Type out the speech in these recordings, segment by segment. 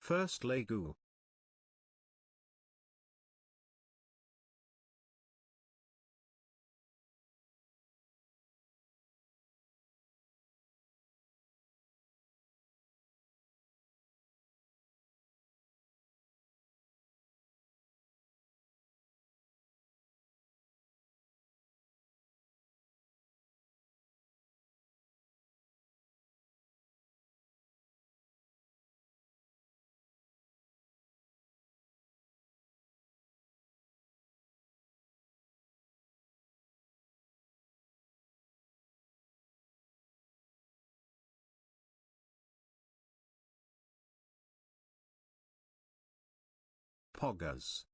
First Legu. Poggers.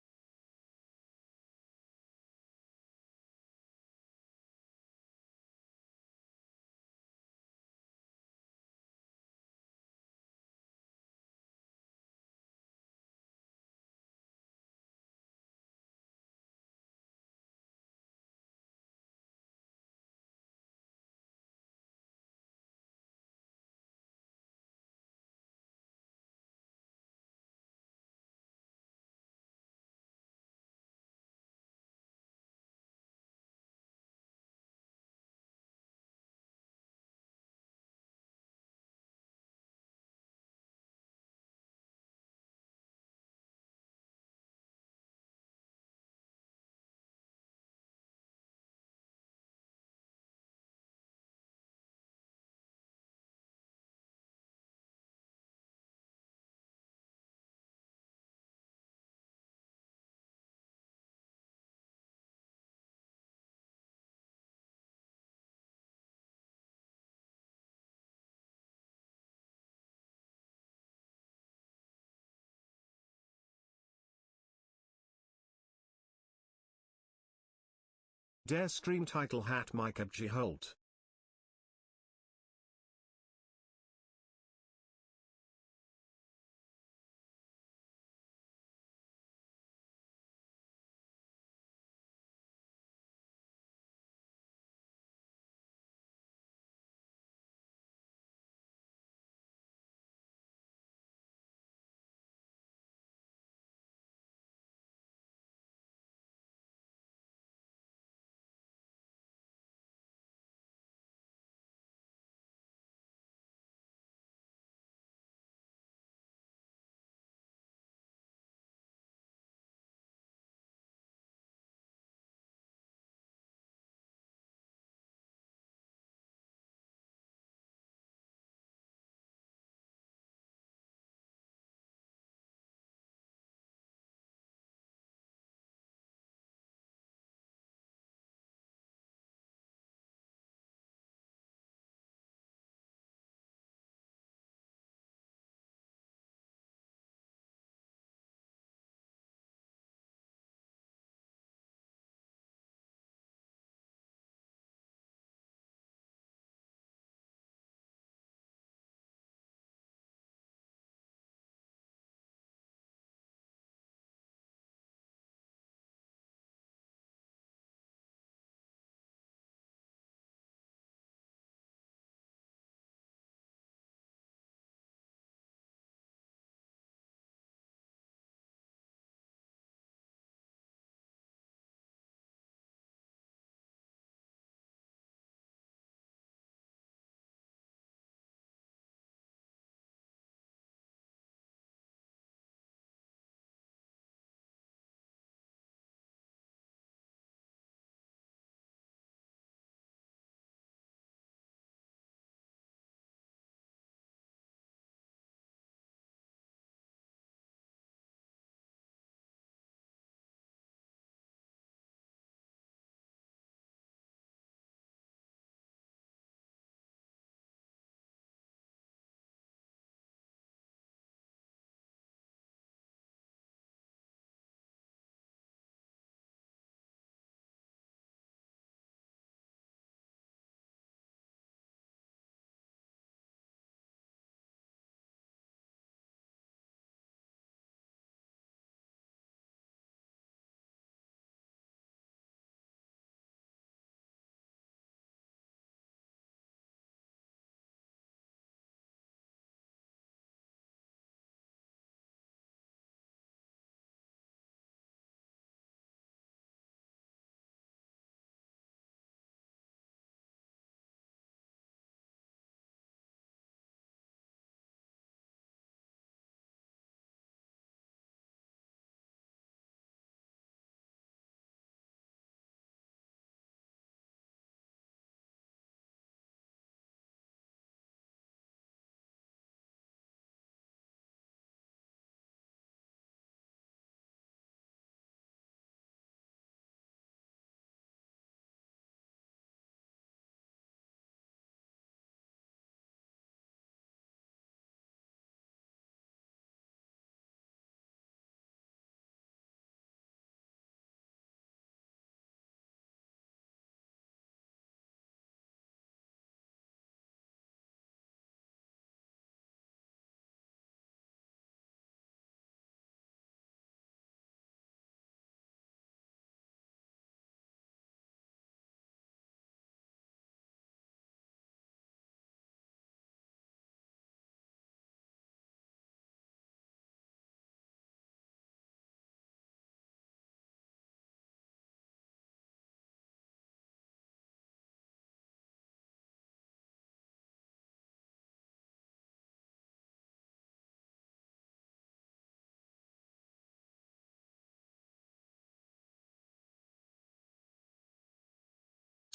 Der Stream Title hat Mike abgeholt.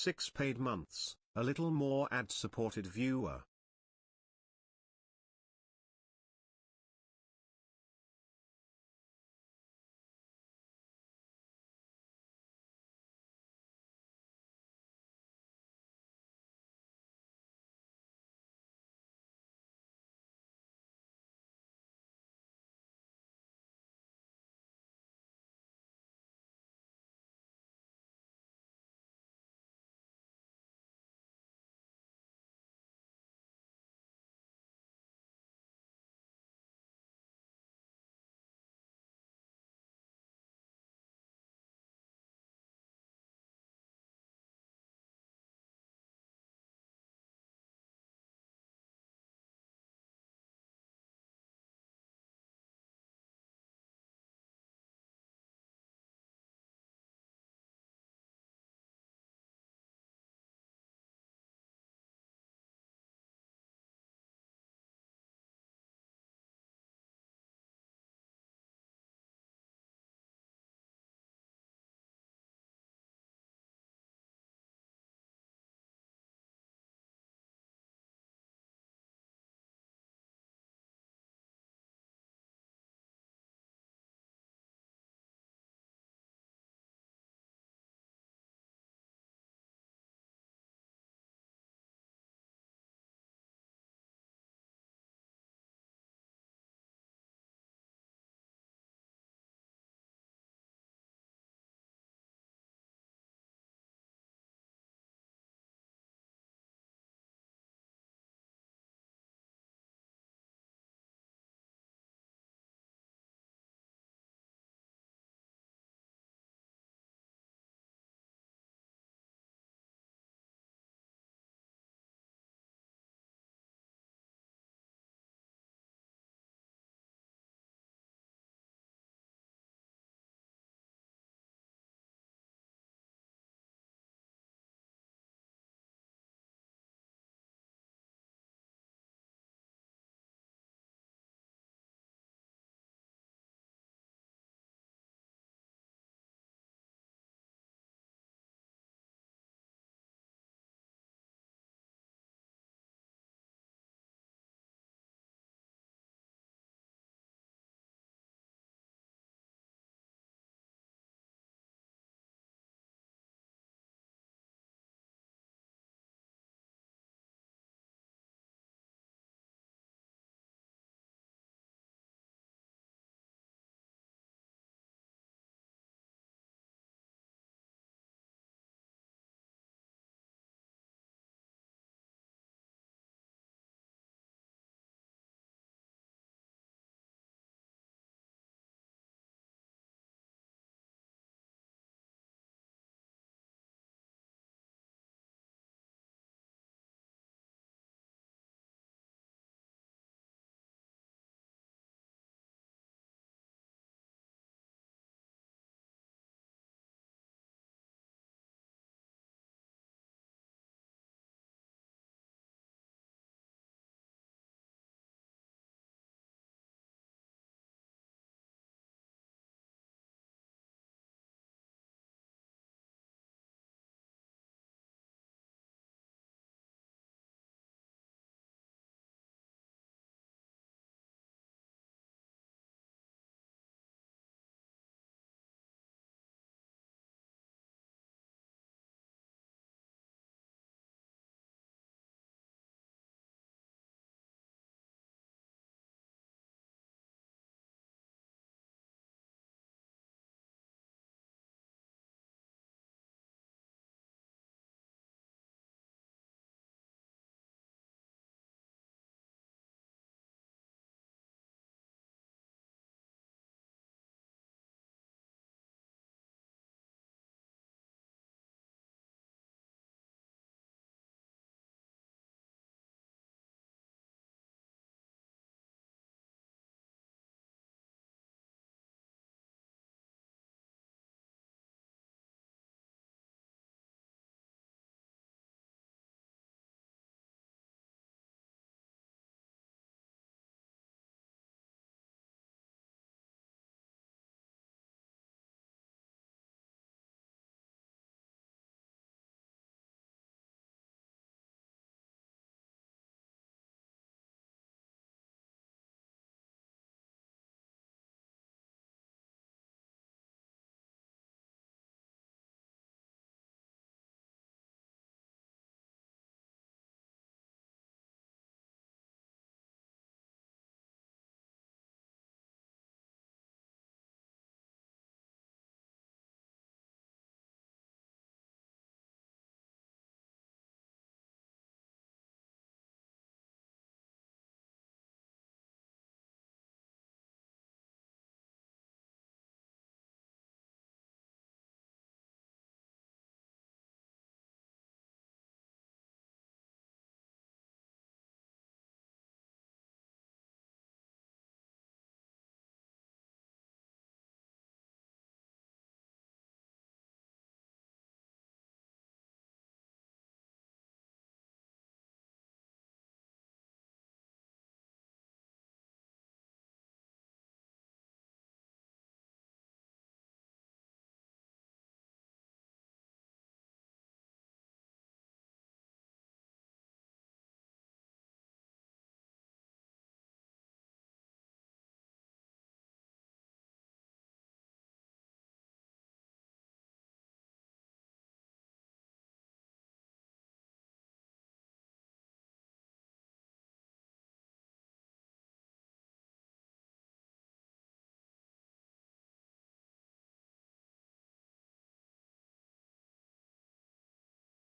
6 paid months, a little more ad-supported viewer.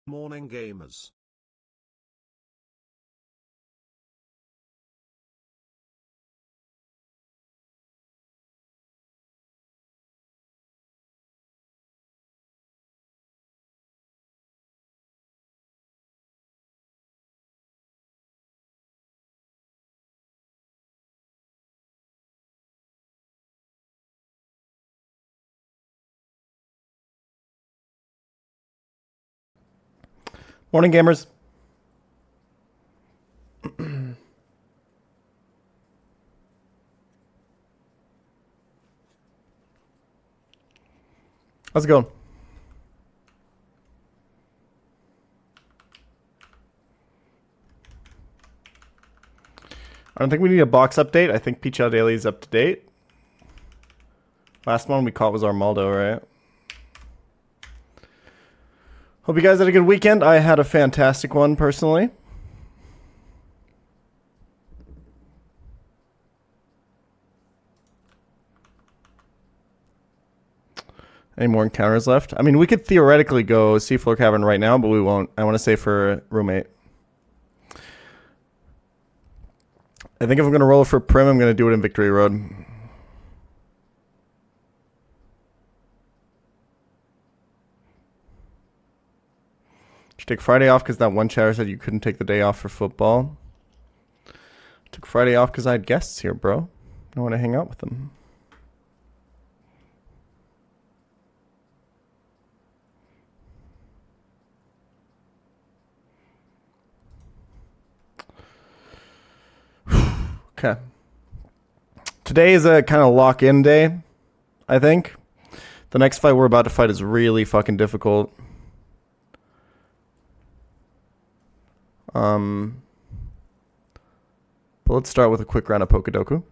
Morning gamers. Morning, gamers. How's it going? I don't think we need a box update. I think pChal Daily is up to date. Last one we caught was Armaldo, right? Hope you guys had a good weekend. I had a fantastic one, personally. Any more encounters left? I mean, we could theoretically go Seafloor Cavern right now, but we won't. I want to say for roommate. I think if I'm going to roll for Prim, I'm going to do it in Victory Road. Should take Friday off because that one chatter said you couldn't take the day off for football. Took Friday off because I had guests here, bro. I want to hang out with them. Okay. Today is a kind of lock-in day, I think. The next fight we're about to fight is really fucking difficult. But let's start with a quick round of Pokedoku.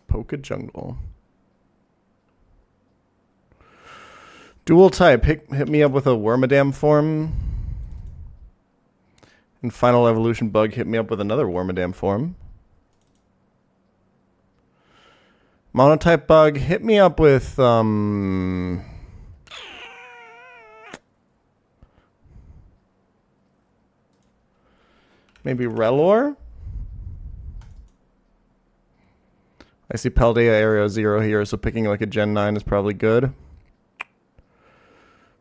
Poke Jungle. Dual type. Hit me up with a Wormadam form. And Final Evolution Bug hit me up with another Wormadam form. Monotype Bug hit me up with maybe Relor. I see Paldea Area 0 here, so picking like a Gen 9 is probably good.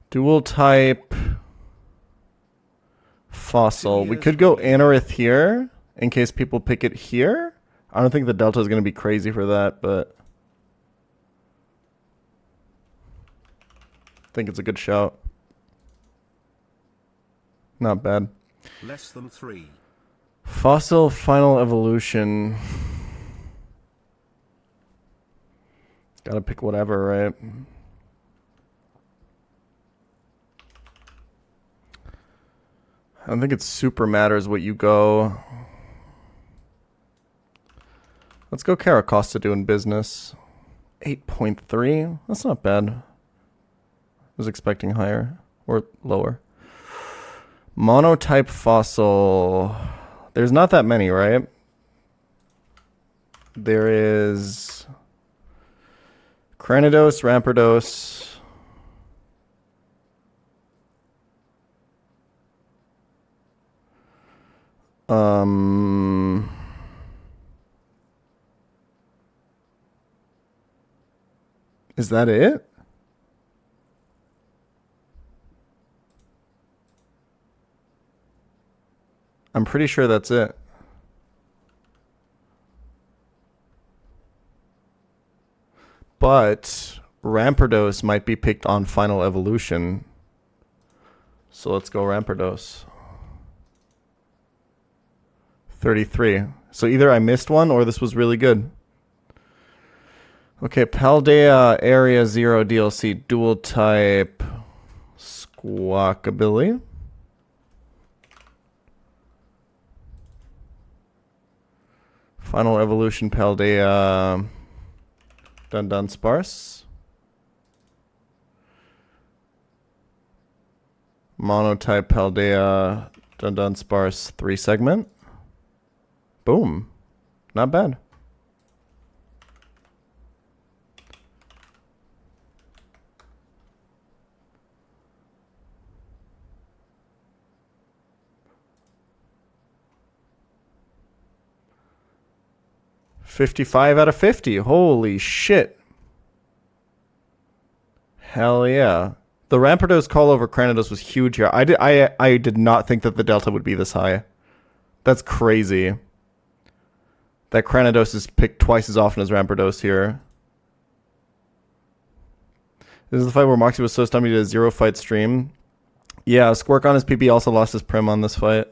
Dual type Fossil. We could go Anorith here in case people pick it here. I don't think the Delta is going to be crazy for that, but I think it's a good shout. Not bad. Less than 3. Fossil Final Evolution. Gotta pick whatever, right? I don't think it super matters what you go. Let's go Caracosta doing business. 8.3. That's not bad. I was expecting higher or lower. Monotype Fossil. There's not that many, right? There is Cranidos, Rampardos. Is that it? I'm pretty sure that's it. But Rampardos might be picked on Final Evolution. So let's go Rampardos. 33. So either I missed one or this was really good. Okay, Paldea Area 0 DLC dual type Squawkabilly. Final Evolution Paldea Dun Sparse. Monotype Paldea Dun Sparse 3 segment. Boom. Not bad. 55 out of 50. Holy shit. Hell yeah. The Rampardos call over Cranidos was huge here. I did not think that the delta would be this high. That's crazy. That Cranidos is picked twice as often as Rampardos here. This is the fight where Moxie was so stunned he did a 0-fight stream. Yeah, Squirk on his PP also lost his prim on this fight.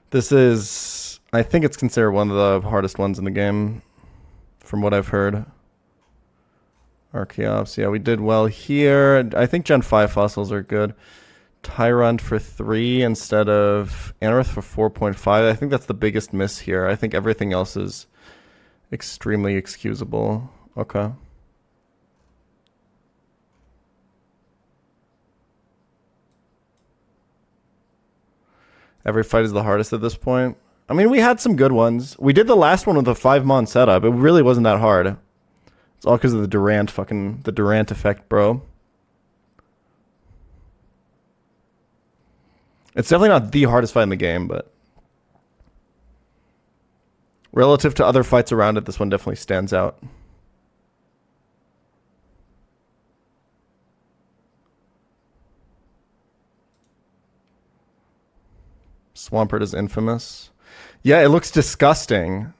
This is... I think it's considered one of the hardest ones in the game, from what I've heard. Archeops, yeah, we did well here. I think Gen 5 fossils are good. Tyrant for 3 instead of Anorith for 4.5. I think that's the biggest miss here. I think everything else is extremely excusable. Okay. Every fight is the hardest at this point. I mean, we had some good ones. We did the last one with a 5-mon setup. It really wasn't that hard. It's all because of the Durant effect, bro. It's definitely not the hardest fight in the game, but relative to other fights around it, this one definitely stands out. Swampert is infamous. Yeah, it looks disgusting.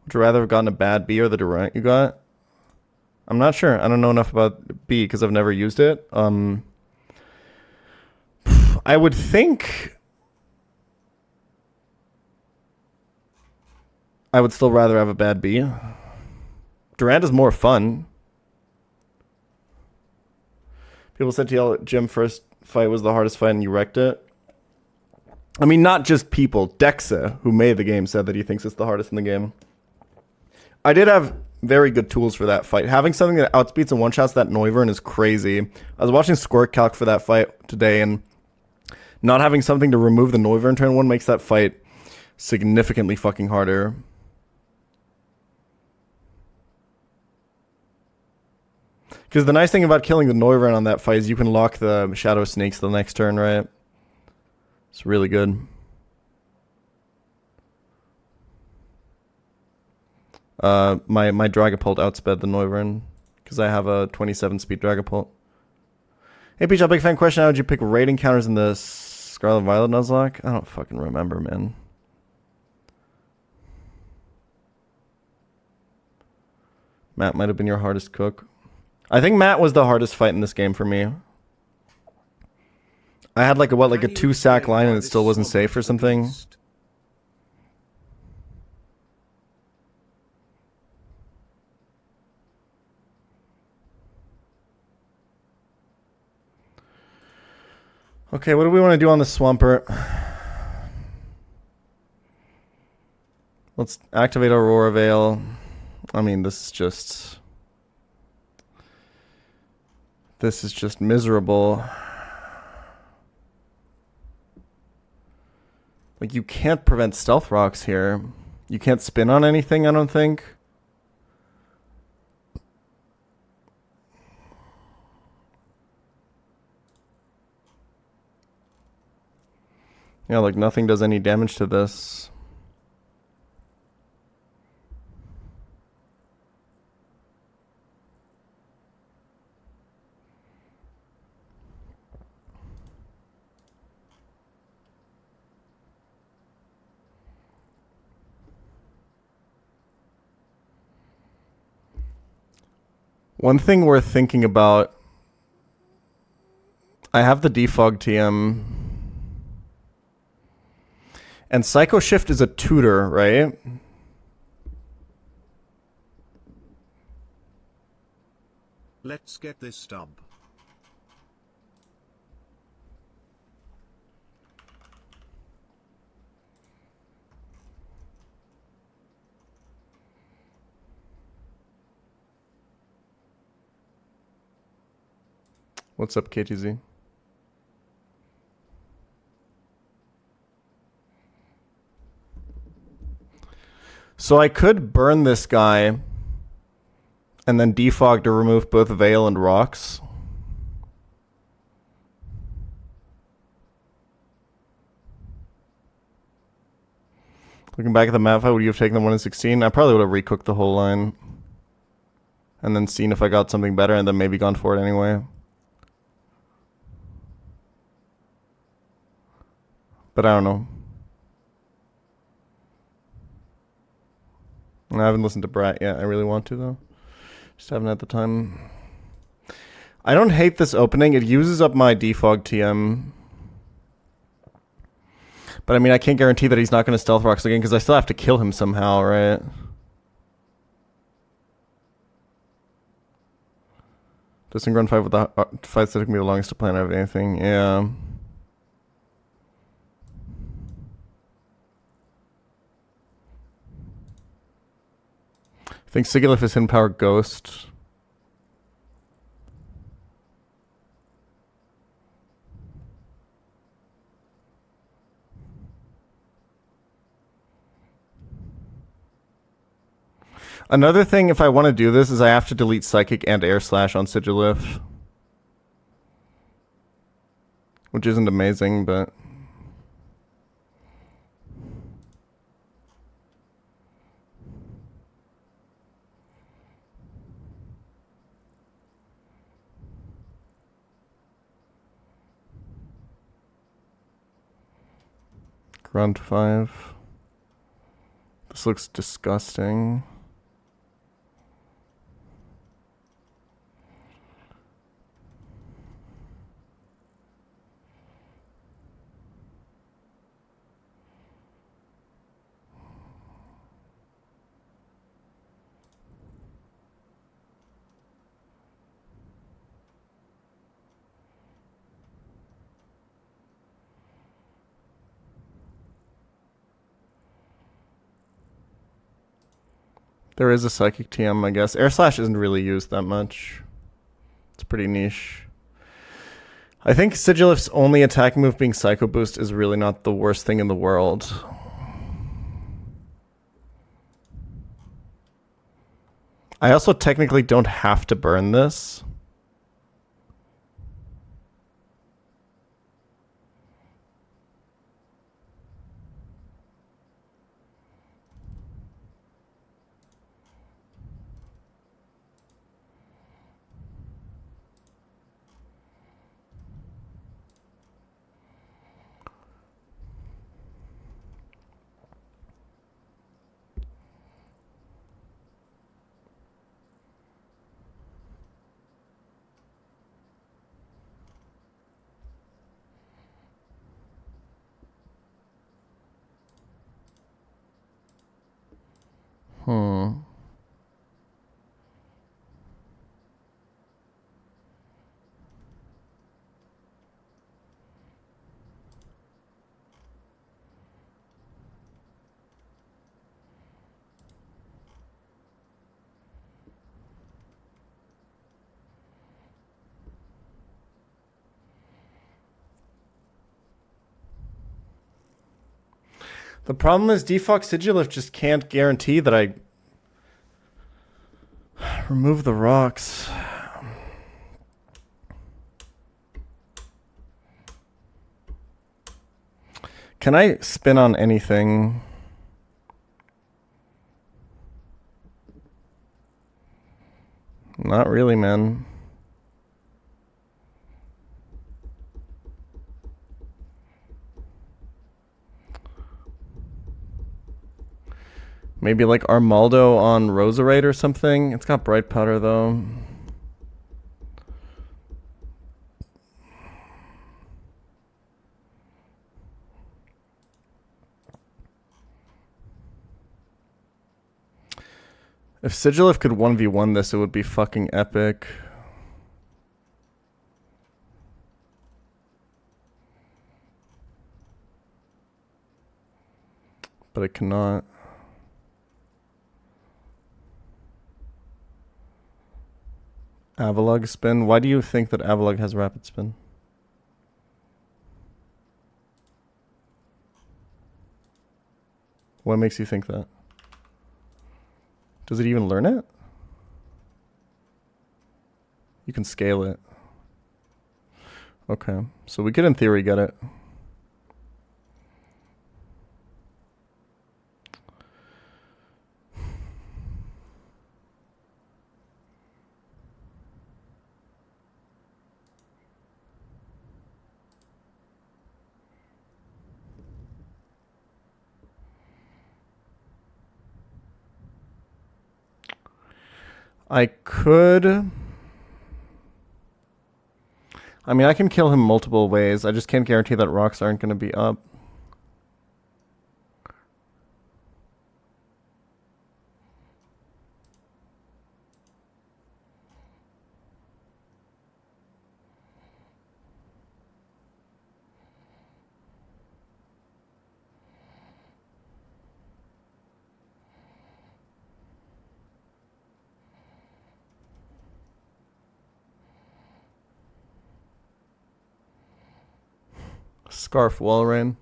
Would you rather have gotten a bad B or the Durant you got? I'm not sure. I don't know enough about B because I've never used it. I would think I would still rather have a bad B. Durant is more fun. People said TL Jim first fight was the hardest fight and you wrecked it. I mean, not just people. Dexa, who made the game, said that he thinks it's the hardest in the game. I did have very good tools for that fight. Having something that outspeeds and one-shots that Noivern is crazy. I was watching Squirt Calc for that fight today, and not having something to remove the Noivern turn 1 makes that fight significantly fucking harder. Because the nice thing about killing the Noivern on that fight is you can lock the Shadow Snakes the next turn, right? It's really good. My Dragapult outsped the Noivern because I have a 27 speed Dragapult. Hey pChal, big fan question. How would you pick raid encounters in the Scarlet Violet Nuzlocke? I don't fucking remember, man. Matt might have been your hardest cook. I think Matt was the hardest fight in this game for me. I had like a 2-sack line and it still wasn't safe or something. Okay, what do we want to do on the Swampert? Let's activate Aurora Veil. I mean, this is just miserable. Like, you can't prevent Stealth Rocks here. You can't spin on anything, I don't think. Yeah, like nothing does any damage to this. One thing worth thinking about, I have the defog TM. And Psycho Shift is a tutor, right? Let's get this stub. What's up, KTZ? So I could burn this guy and then defog to remove both Veil and Rocks. Looking back at the map fight, would you have taken the 1 in 16? I probably would have recooked the whole line. And then seen if I got something better and then maybe gone for it anyway. But I don't know. I haven't listened to Brat yet. I really want to, though. Just haven't had the time. I don't hate this opening. It uses up my defog TM. But I mean, I can't guarantee that he's not going to stealth rocks again because I still have to kill him somehow, right? Just in Run 5 with the fights that took me the longest to plan out of anything. Yeah. I think Sigilif is hidden power Ghost. Another thing, if I want to do this, is I have to delete Psychic and Air Slash on Sigilif. Which isn't amazing, but... Grunt 5. This looks disgusting. There is a Psychic TM, I guess. Air Slash isn't really used that much. It's pretty niche. I think Sigilif's only attack move being Psycho Boost is really not the worst thing in the world. I also technically don't have to burn this. The problem is Defog Sigilif just can't guarantee that I remove the rocks. Can I spin on anything? Not really, man. Maybe like Armaldo on Roserite or something. It's got Bright Powder though. If Sigilif could 1v1 this, it would be fucking epic. But it cannot. Avalog spin. Why do you think that Avalog has rapid spin? What makes you think that? Does it even learn it? You can scale it. Okay, so we could in theory get it. I could... I mean, I can kill him multiple ways. I just can't guarantee that rocks aren't going to be up. Scarf wall rain.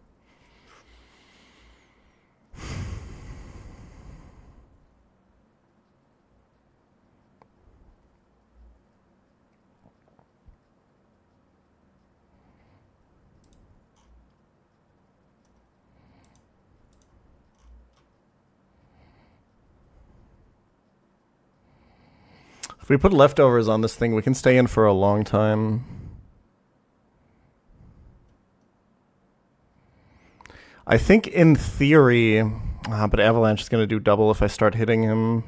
If we put leftovers on this thing, we can stay in for a long time. I think in theory, but Avalanche is going to do double if I start hitting him.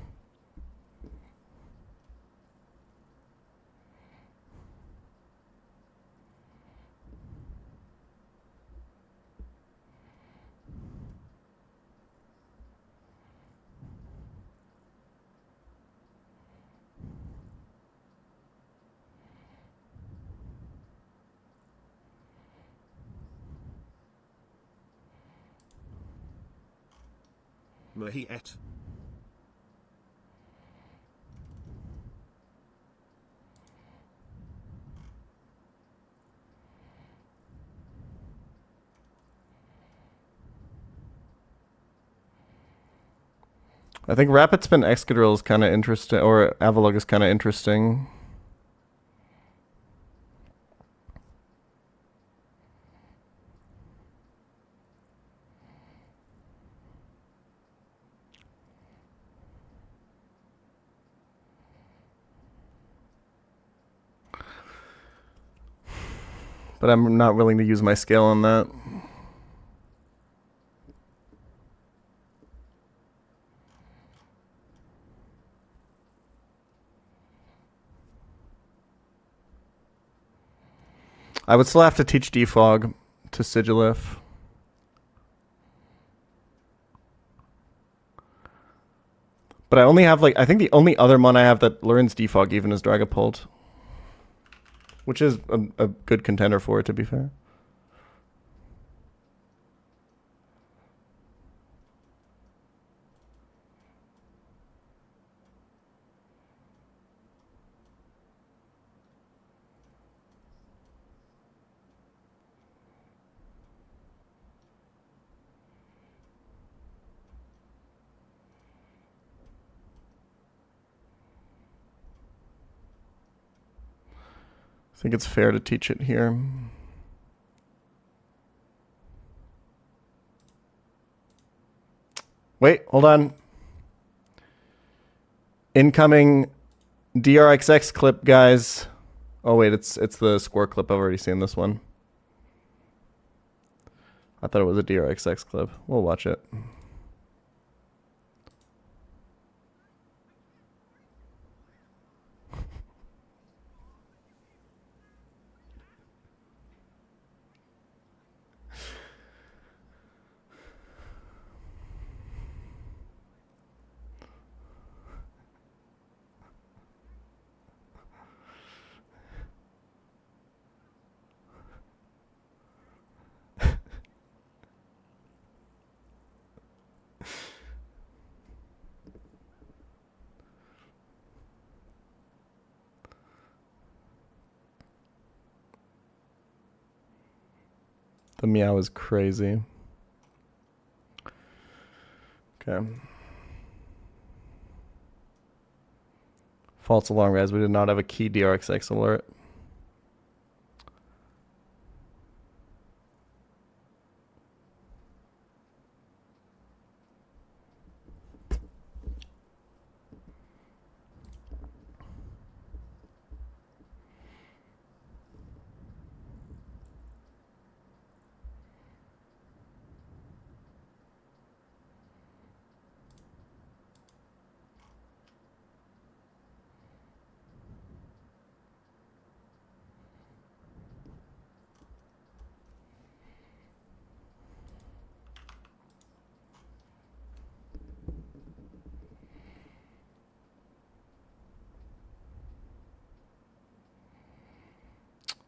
Mahiet. I think Rapid Spin Excadrill is kind of interesting, or Avalugg is kind of interesting. But I'm not willing to use my scale on that. I would still have to teach Defog to Sigilif. But I only have, like, I think the only other mon I have that learns Defog even is Dragapult. Which is a good contender for it, to be fair. I think it's fair to teach it here. Wait, hold on. Incoming DRXX clip, guys. Oh wait, it's the score clip. I've already seen this one. I thought it was a DRXX clip. We'll watch it. The meow is crazy. Okay. False alarm, guys. We did not have a key DRXX alert.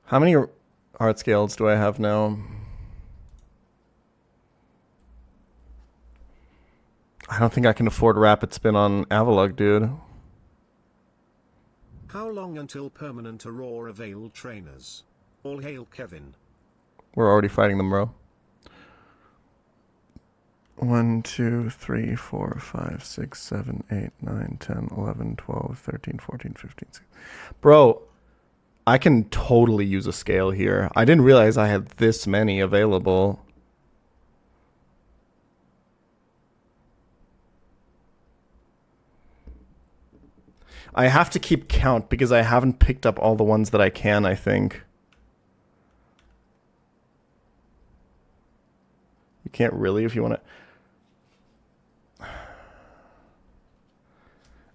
How many heart scales do I have now? I don't think I can afford rapid spin on Avalugg, dude. How long until permanent Aurora Veil trainers? All hail Kevin. We're already fighting them, bro. 1, 2, 3, 4, 5, 6, 7, 8, 9, 10, 11, 12, 13, 14, 15, 16. Bro, I can totally use a scale here. I didn't realize I had this many available. I have to keep count because I haven't picked up all the ones that I can, I think. You can't really if you want to.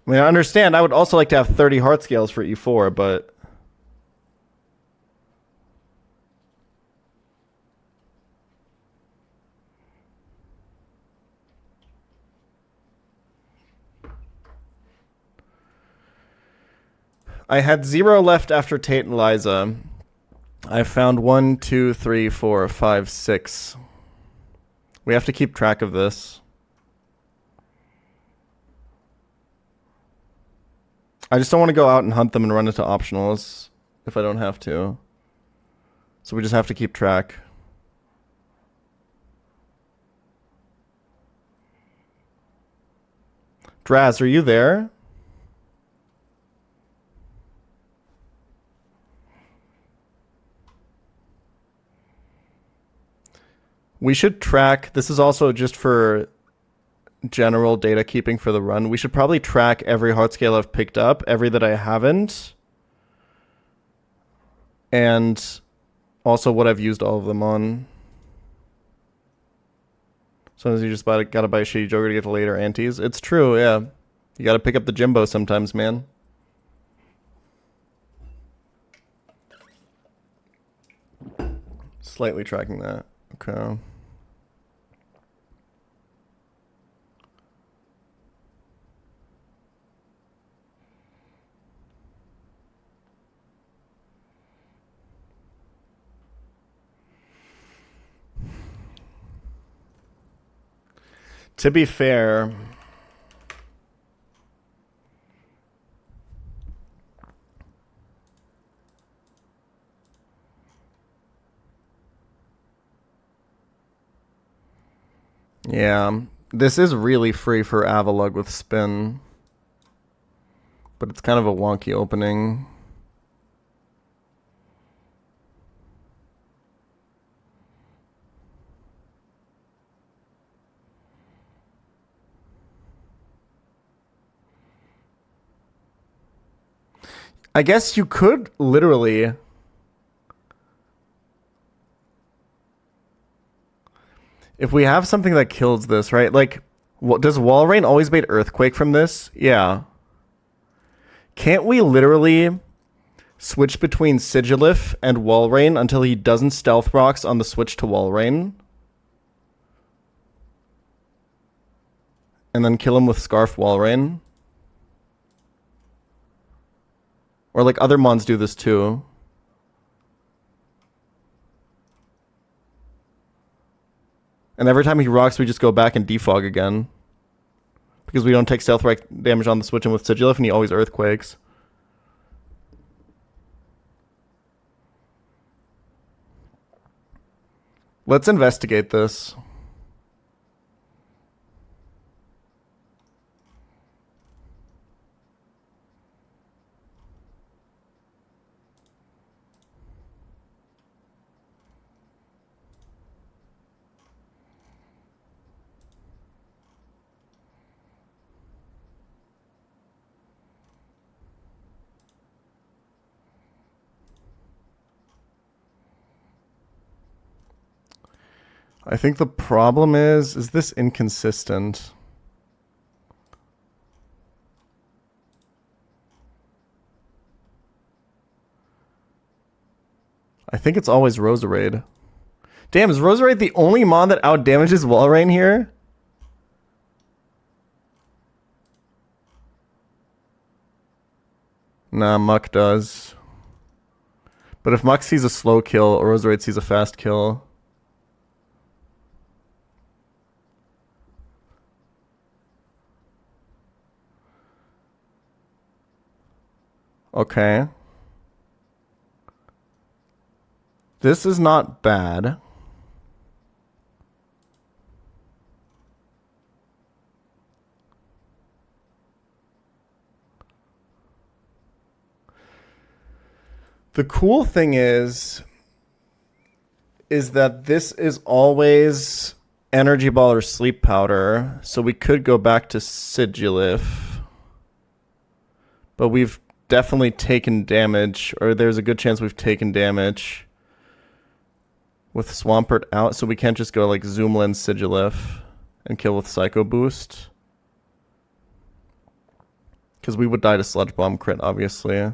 I mean, I understand. I would also like to have 30 heart scales for E4, but... I had 0 left after Tate and Liza. I found 1, 2, 3, 4, 5, 6. We have to keep track of this. I just don't want to go out and hunt them and run into optionals if I don't have to. So we just have to keep track. Draz, are you there? We should track, this is also just for general data keeping for the run. We should probably track every heart scale I've picked up, every that I haven't, and also what I've used all of them on. Sometimes you just gotta buy a shitty Joker to get the later antes. It's true, yeah. You gotta pick up the Jimbo sometimes, man. Slightly tracking that. Okay. To be fair, yeah, this is really free for Avalugg with spin, but it's kind of a wonky opening. I guess you could literally... If we have something that kills this, right? Like, does Walrein always bait Earthquake from this? Yeah. Can't we literally switch between Sigilif and Walrein until he doesn't Stealth Rocks on the switch to Walrein? And then kill him with Scarf Walrein? Or like other mons do this too. And every time he rocks, we just go back and defog again. Because we don't take stealth rock damage on the switch and with Sigilif, and he always earthquakes. Let's investigate this. I think the problem is this inconsistent? I think it's always Roserade. Damn, is Roserade the only mon that outdamages Walrein here? Nah, Muck does. But if Mux sees a slow kill, Roserade sees a fast kill. Okay. This is not bad. The cool thing is that this is always energy ball or sleep powder. So we could go back to Sigilif. But we've definitely taken damage, or there's a good chance we've taken damage with Swampert out. So we can't just go like Zoom Lens Sigilif and kill with Psycho Boost. Because we would die to Sludge Bomb crit, obviously.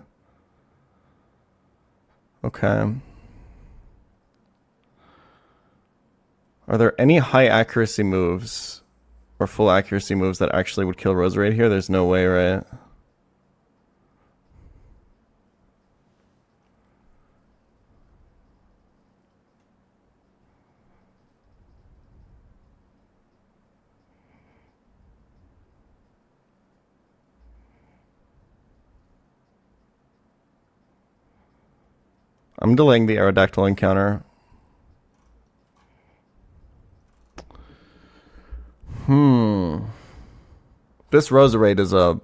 Okay. Are there any high accuracy moves or full accuracy moves that actually would kill Roserade here? There's no way, right? I'm delaying the Aerodactyl encounter. This Roserade is a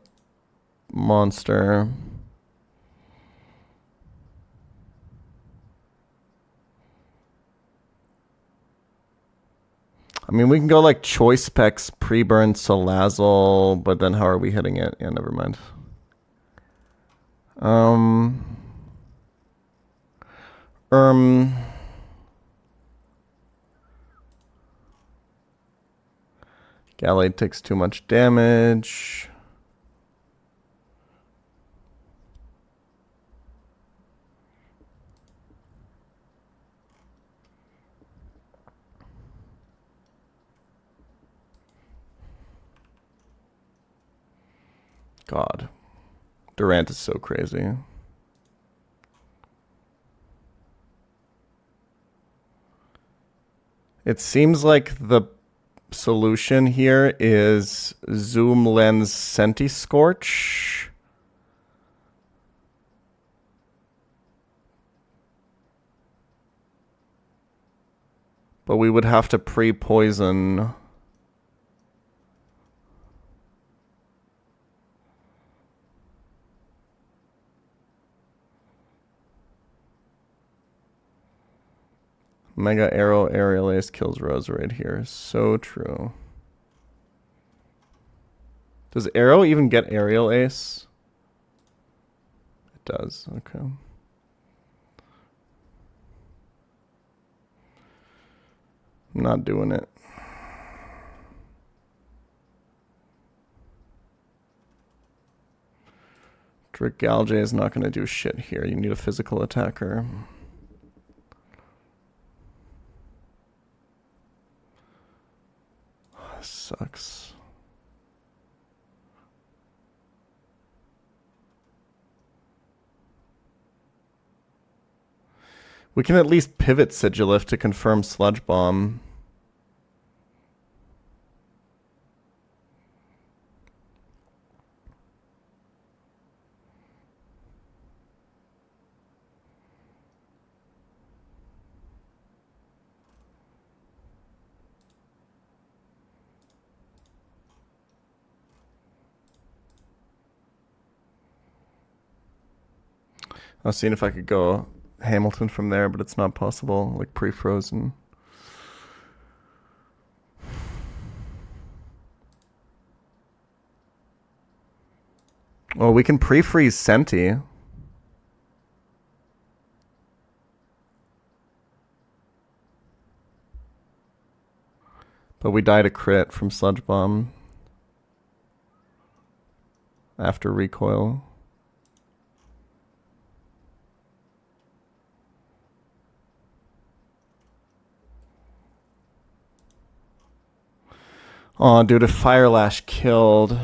monster. I mean, we can go like Choice Specs, Pre-Burn, Salazzle, but then how are we hitting it? Yeah, never mind. Gallade takes too much damage. God. Durant is so crazy. It seems like the solution here is Zoom Lens Senti Scorch. But we would have to pre-poison. Mega Arrow Aerial Ace kills Roserade here. So true. Does Arrow even get Aerial Ace? It does. Okay. I'm not doing it. Drick Galge is not going to do shit here. You need a physical attacker. Sucks. We can at least pivot Sigilif to confirm Sludge Bomb. I was seeing if I could go Hamilton from there, but it's not possible, like pre-frozen. Well, we can pre-freeze Senti. But we died a crit from Sludge Bomb after recoil. Oh, dude, if Fire Lash killed.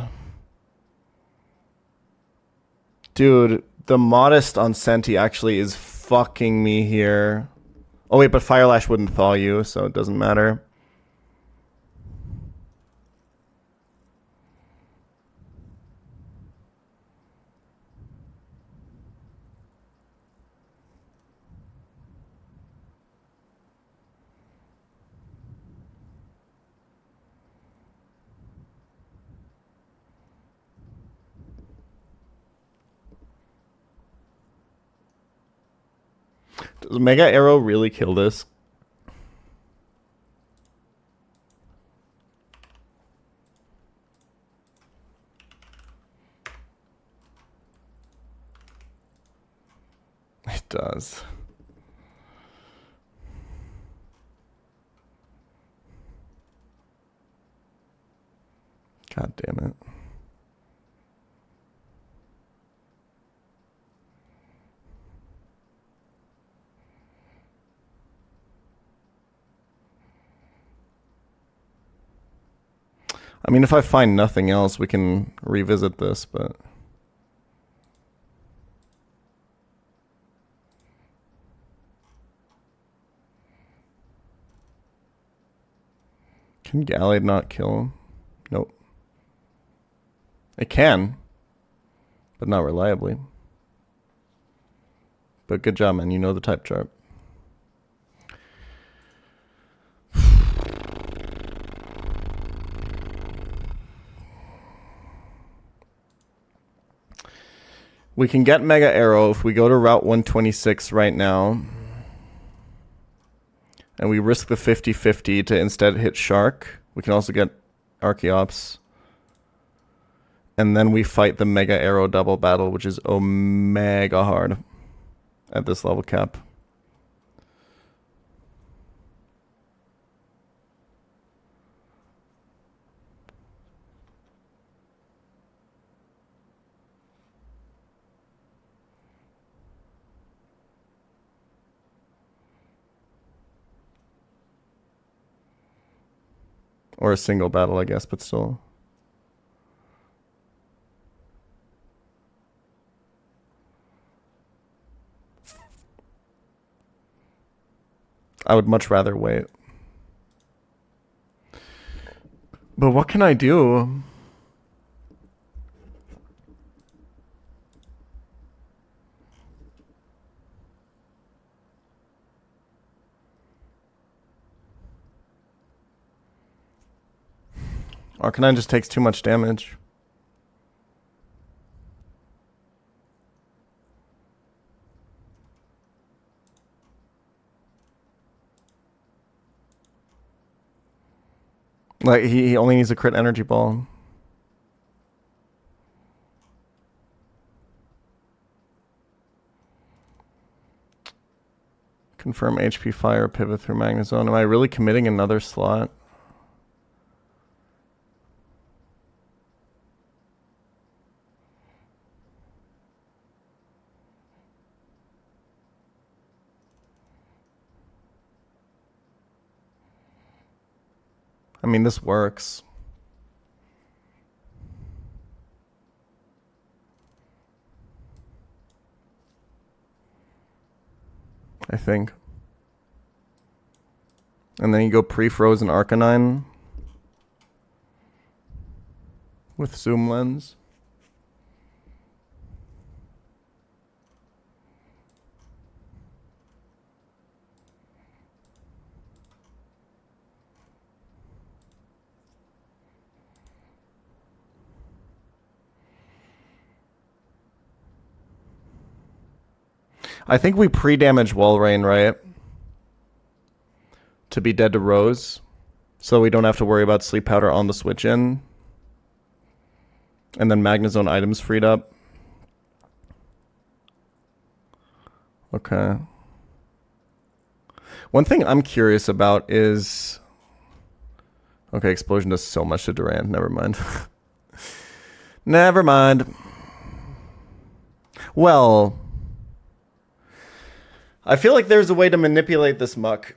Dude, the Modest on Senti actually is fucking me here. Oh wait, but Fire Lash wouldn't thaw you, so it doesn't matter. Does Mega Arrow really kill this? It does. God damn it. I mean, if I find nothing else, we can revisit this, but... Can Gallade not kill him? Nope. It can, but not reliably. But good job, man. You know the type chart. We can get Mega Arrow if we go to Route 126 right now. And we risk the 50-50 to instead hit Shark. We can also get Archeops. And then we fight the Mega Arrow double battle, which is omega hard at this level cap. Or a single battle, I guess, but still. I would much rather wait. But what can I do? Arcanine just takes too much damage. Like, he only needs a crit energy ball. Confirm HP Fire, pivot through Magnezone. Am I really committing another slot? I mean, this works. I think. And then you go pre-frozen Arcanine with Zoom Lens. I think we pre-damage Walrein, right? To be dead to Rose. So we don't have to worry about Sleep Powder on the switch in. And then Magnezone items freed up. Okay. One thing I'm curious about is... Okay, Explosion does so much to Durant. Never mind. Never mind. Well... I feel like there's a way to manipulate this muck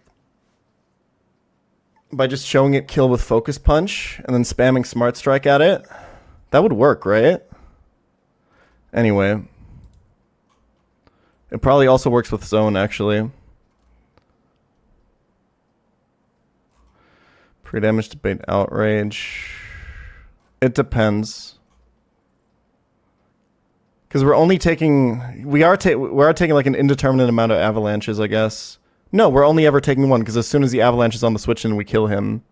by just showing it kill with Focus Punch and then spamming Smart Strike at it. That would work, right? Anyway. It probably also works with zone, actually. Pre-damage to bait outrage. It depends. Because we're only taking... We are taking like an indeterminate amount of avalanches, I guess. No, we're only ever taking one, because as soon as the avalanche is on the switch and we kill him...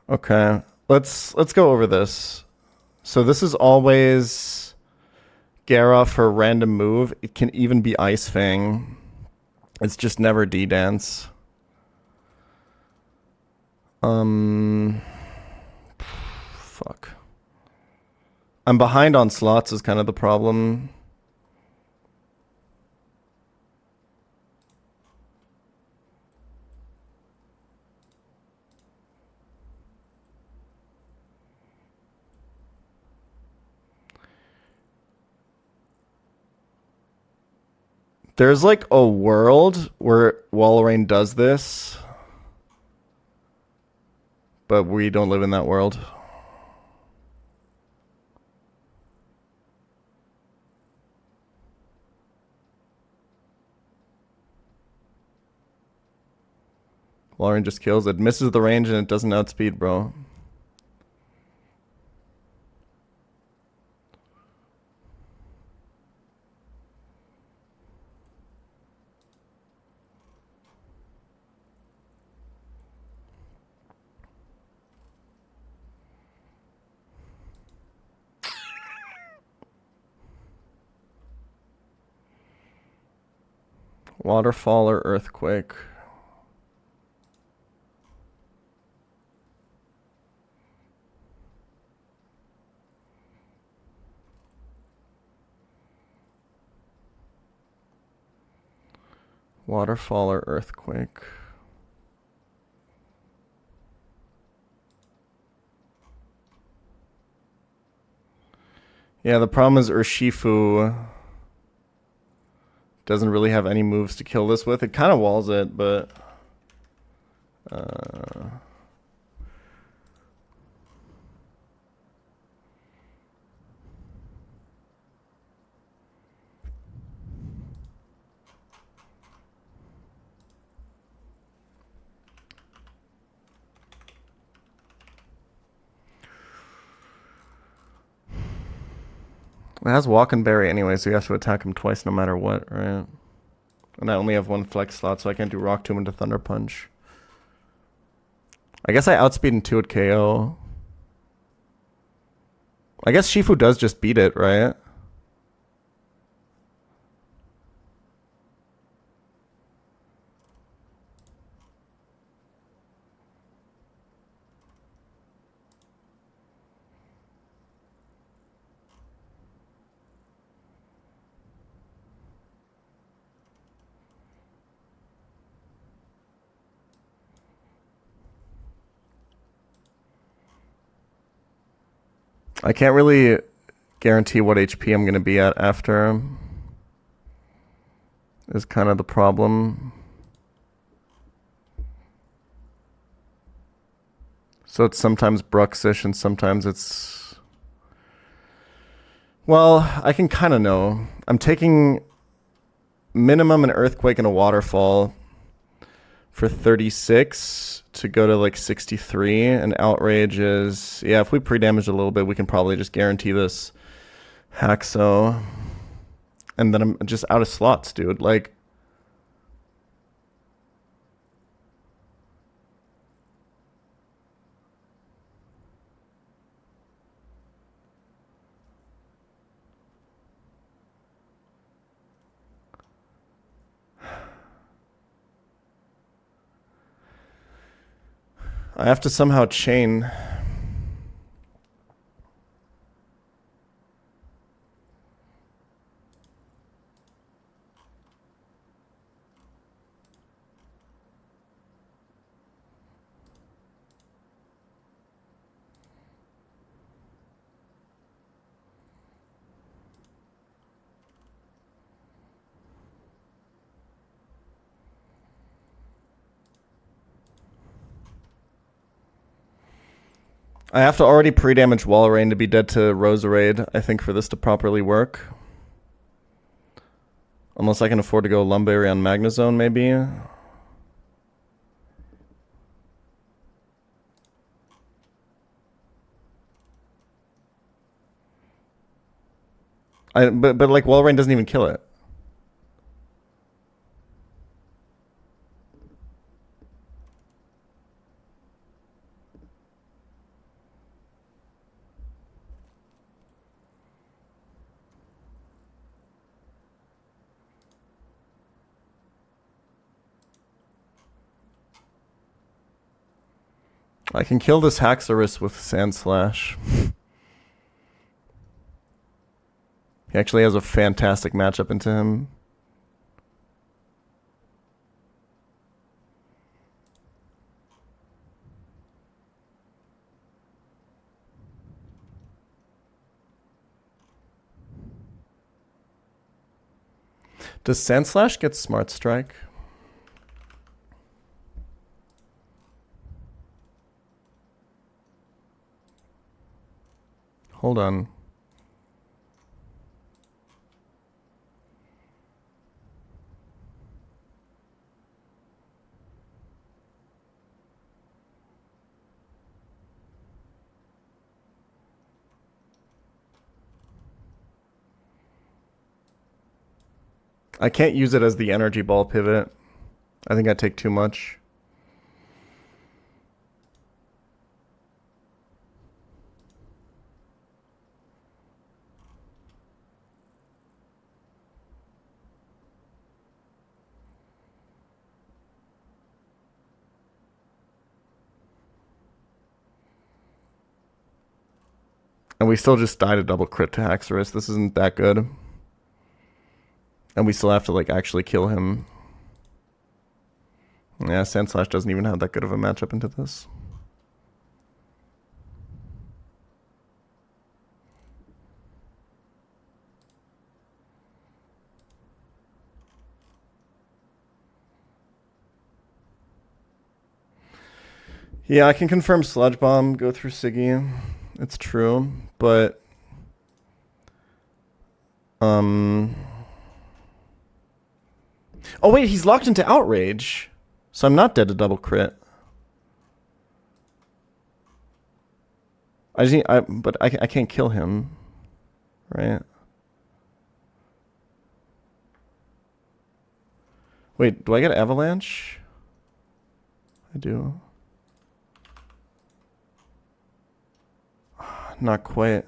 Okay, let's go over this. So this is always Gera for a random move. It can even be Ice Fang. It's just never D-Dance. Fuck. I'm behind on slots is kind of the problem. There's like a world where Walrein does this, but we don't live in that world. Walrein just kills it, misses the range, and it doesn't outspeed, bro. Waterfall or Earthquake. Waterfall or Earthquake. Yeah, the problem is Urshifu doesn't really have any moves to kill this with. It kind of walls it, but... It has Walk and Berry anyway, so you have to attack him twice no matter what, right? And I only have one flex slot, so I can't do Rock Tomb into Thunder Punch. I guess I outspeed and 2 at KO. I guess Shifu does just beat it, right? I can't really guarantee what HP I'm going to be at after. Is kind of the problem. So it's sometimes Bruxish and sometimes it's... Well, I can kind of know. I'm taking minimum an Earthquake and a Waterfall for 36 to go to like 63, and Outrage is... Yeah, if we pre-damage a little bit, we can probably just guarantee this Haxo. And then I'm just out of slots, dude. Like... I have to somehow chain. I have to already pre-damage Walrein to be dead to Roserade, I think, for this to properly work. Unless I can afford to go Lumberry on Magnezone, maybe. But like Walrein doesn't even kill it. I can kill this Haxorus with Sand Slash. He actually has a fantastic matchup into him. Does Sand Slash get Smart Strike? Hold on. I can't use it as the energy ball pivot. I think I take too much. And we still just died a double crit to Haxorus. This isn't that good. And we still have to like actually kill him. Yeah, Sand Slash doesn't even have that good of a matchup into this. Yeah, I can confirm Sludge Bomb, go through Siggy. It's true, but oh wait, he's locked into Outrage. So I'm not dead to double crit. But I can't kill him. Right? Wait, do I get Avalanche? I do. Not quite.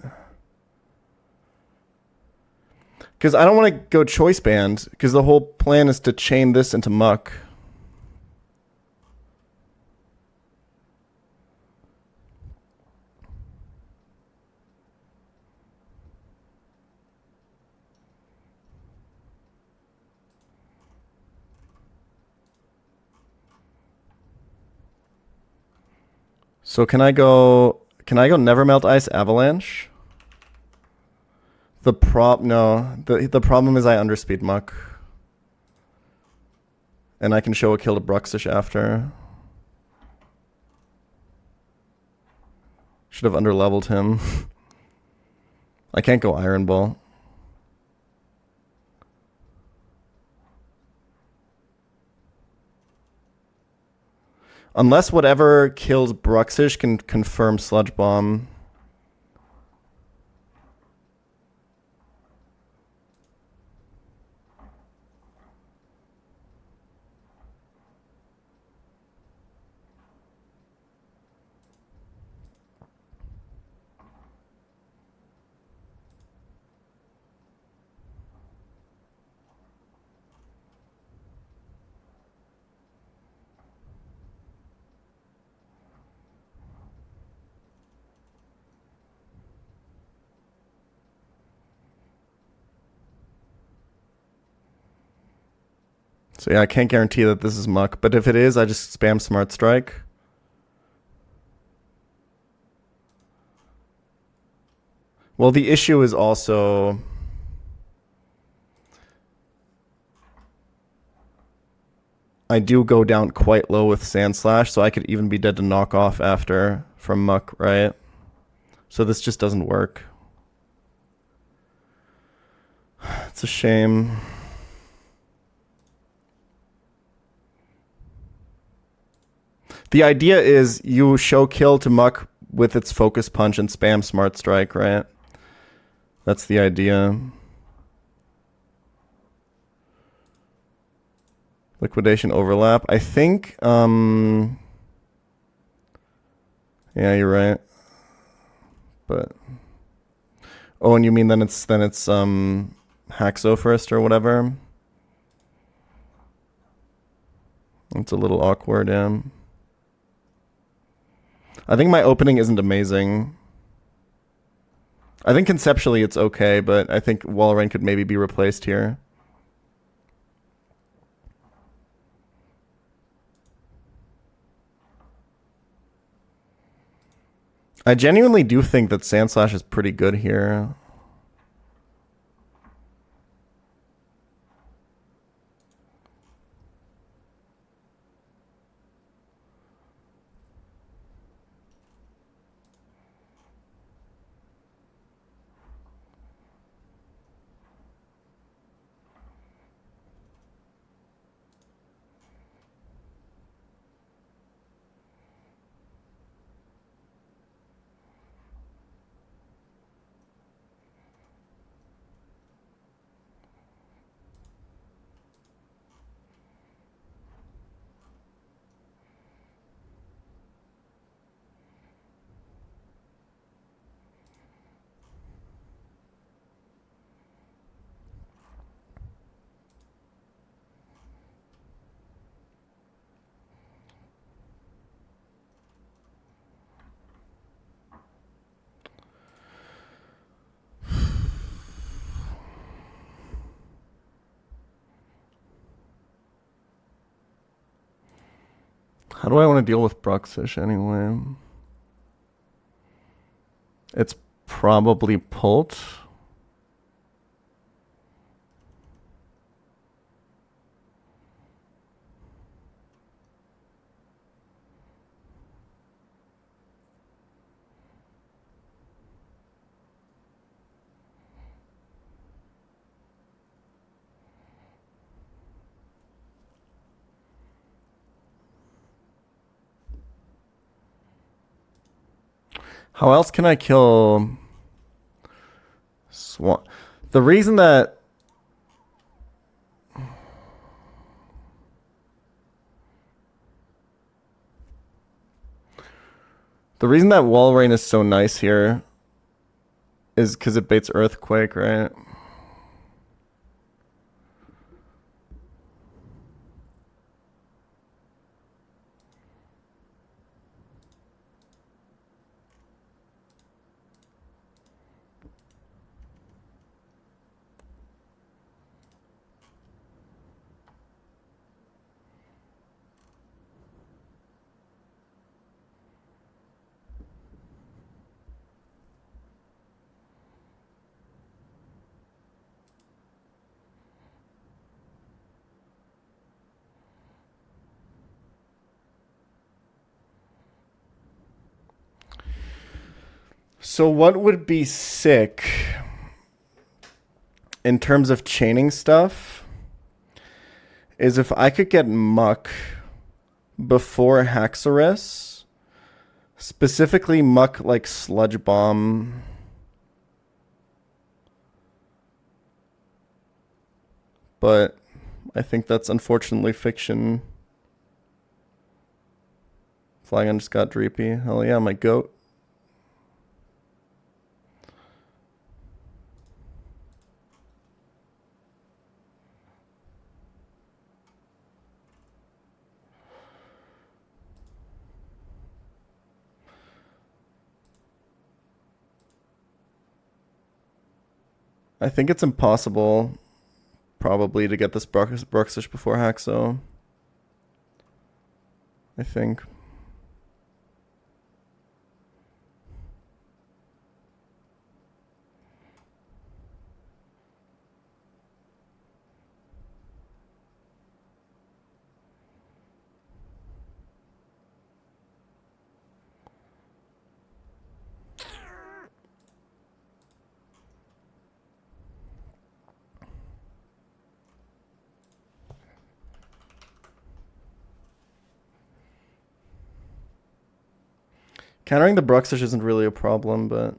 Because I don't want to go Choice Band, because the whole plan is to chain this into Muck. So can I go Nevermelt Ice Avalanche? The problem is I underspeed Muck. And I can show a kill to Bruxish after. Should have underleveled him. I can't go Iron Ball. Unless whatever kills Bruxish can confirm Sludge Bomb. So yeah, I can't guarantee that this is Muck, but if it is, I just spam Smart Strike. Well, the issue is also I do go down quite low with Sand Slash, so I could even be dead to knock off after from Muck, right? So this just doesn't work. It's a shame. The idea is you show kill to Muck with its focus punch and spam smart strike, right? That's the idea. Liquidation overlap. I think yeah, you're right. But oh, and you mean then it's Haxo first or whatever? It's a little awkward, yeah. I think my opening isn't amazing. I think conceptually it's okay, but I think Walrein could maybe be replaced here. I genuinely do think that Sandslash is pretty good here. How do I want to deal with Bruxish anyway? It's probably Pult. How else can I kill Swan? The reason that Walrein is so nice here is because it baits Earthquake, right? So what would be sick in terms of chaining stuff is if I could get Muck before Haxorus, specifically Muck like Sludge Bomb. But I think that's unfortunately fiction. Flygon just got Dreepy. Hell yeah, my goat. I think it's impossible, probably, to get this Bruxish before Haxo. I think. Countering the Bruxish isn't really a problem, but...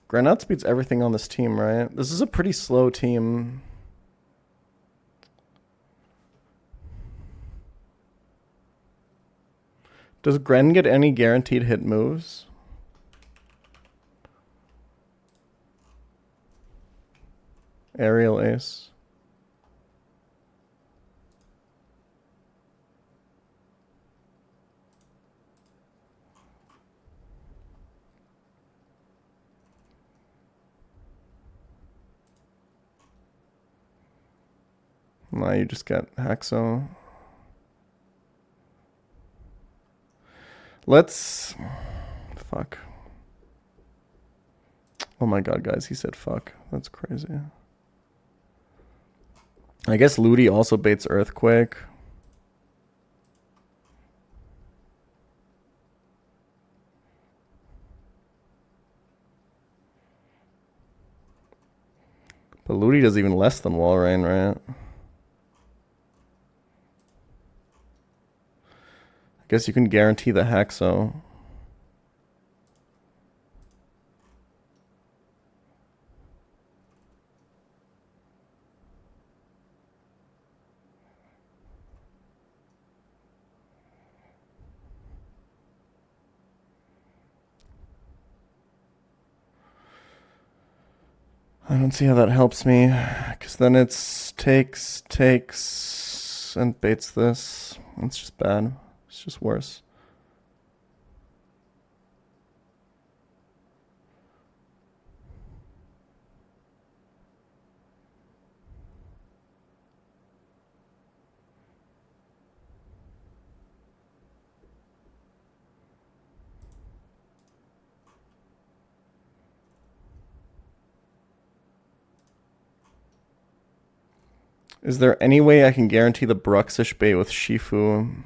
Granat beats everything on this team, right? This is a pretty slow team. Does Gren get any guaranteed hit moves? Aerial Ace. Nah, you just got Haxo. Let's... Fuck. Oh my god, guys, he said fuck. That's crazy. I guess Ludi also baits Earthquake. But Ludi does even less than Walrein, right? I guess you can guarantee the Haxo. I don't see how that helps me, because then it's takes, and baits this. It's just bad. It's just worse. Is there any way I can guarantee the Bruxish bait with Shifu?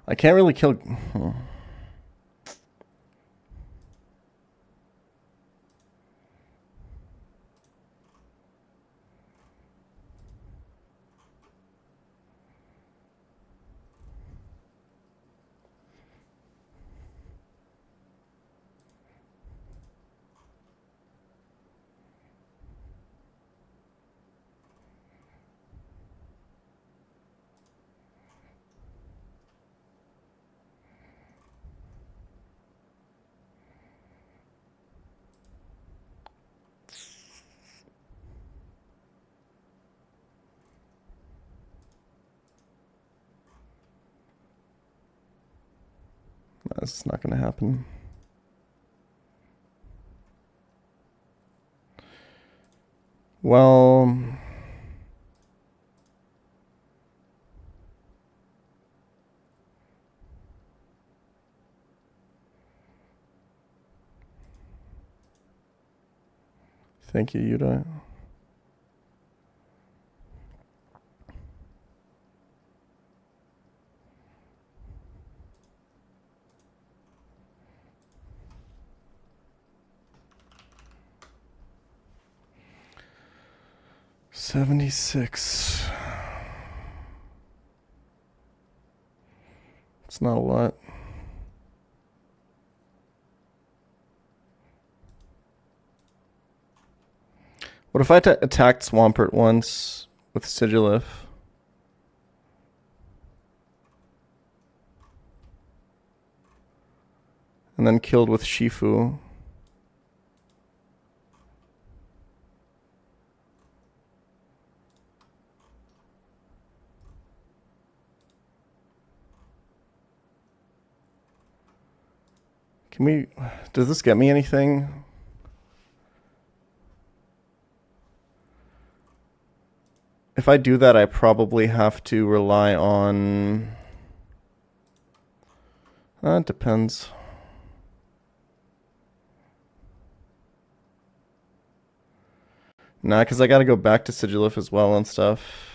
I can't really kill... That's not going to happen. Well... Thank you, Yuda. $76. It's not a lot. What if I attacked Swampert once with Sigilif? And then killed with Shifu? Can we... Does this get me anything? If I do that, I probably have to rely on... it depends. Nah, because I got to go back to Sigilif as well and stuff.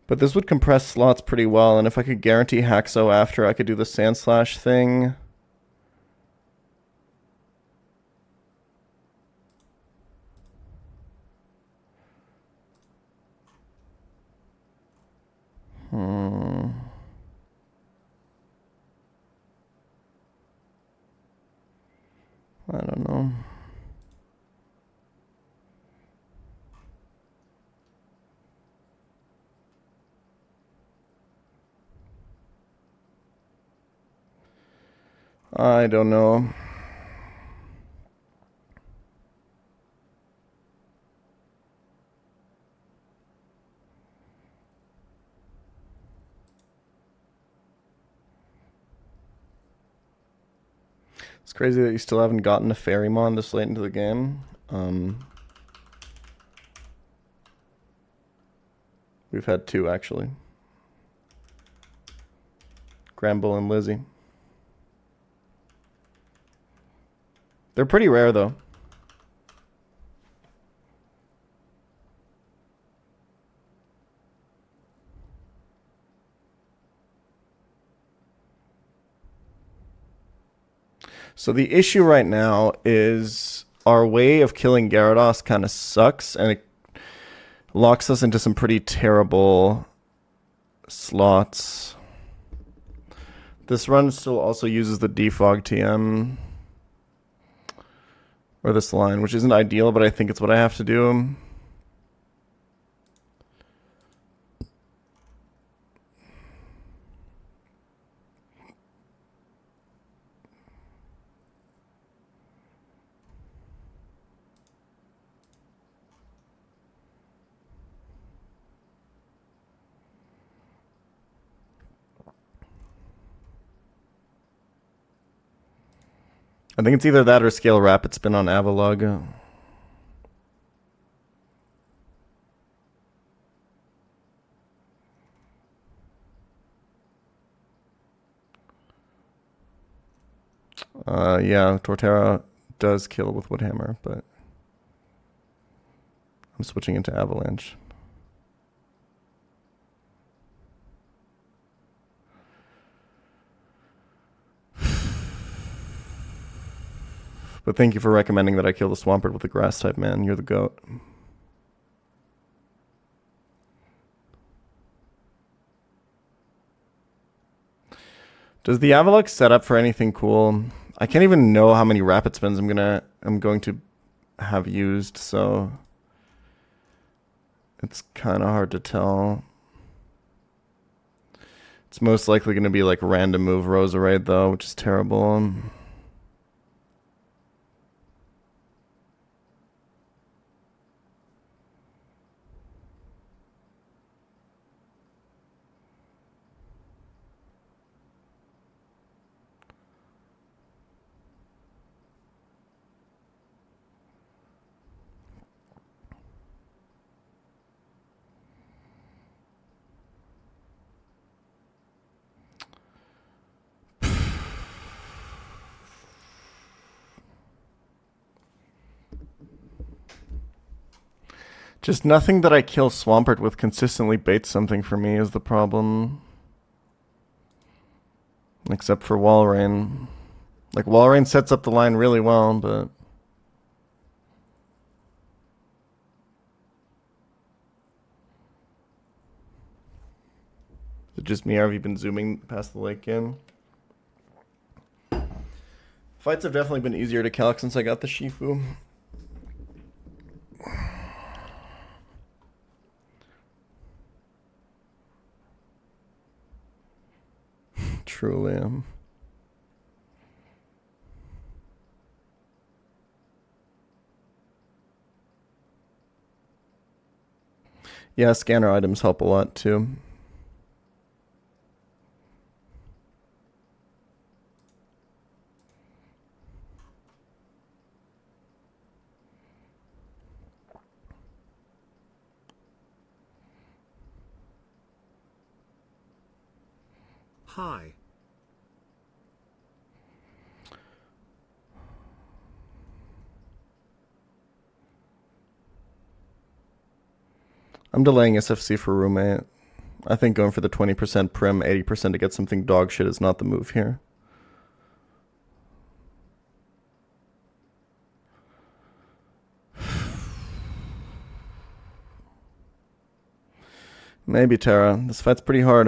But this would compress slots pretty well, and if I could guarantee Haxo after, I could do the Sand Slash thing. I don't know. I don't know. It's crazy that you still haven't gotten a Ferrymon this late into the game. We've had two, actually. Gramble and Lizzie. They're pretty rare, though. So the issue right now is our way of killing Gyarados kind of sucks, and it locks us into some pretty terrible slots. This run still also uses the defog TM, or this line, which isn't ideal, but I think it's what I have to do. I think it's either that or Scale Rapid Spin on Avalugg. Yeah, Torterra does kill with Woodhammer, but I'm switching into Avalanche. But thank you for recommending that I kill the Swampert with the grass type, man. You're the GOAT. Does the Avalugg set up for anything cool? I can't even know how many rapid spins I'm going to have used, so it's kind of hard to tell. It's most likely going to be like random move Roserade though, which is terrible. Just nothing that I kill Swampert with consistently baits something for me is the problem. Except for Walrein. Like, Walrein sets up the line really well, but... Is it just me, or have you been zooming past the lake again? Fights have definitely been easier to calc since I got the Shifu. Truly. Yeah, scanner items help a lot too. Hi. I'm delaying SFC for roommate. I think going for the 20% prim, 80% to get something dog shit is not the move here. Maybe, Tara. This fight's pretty hard.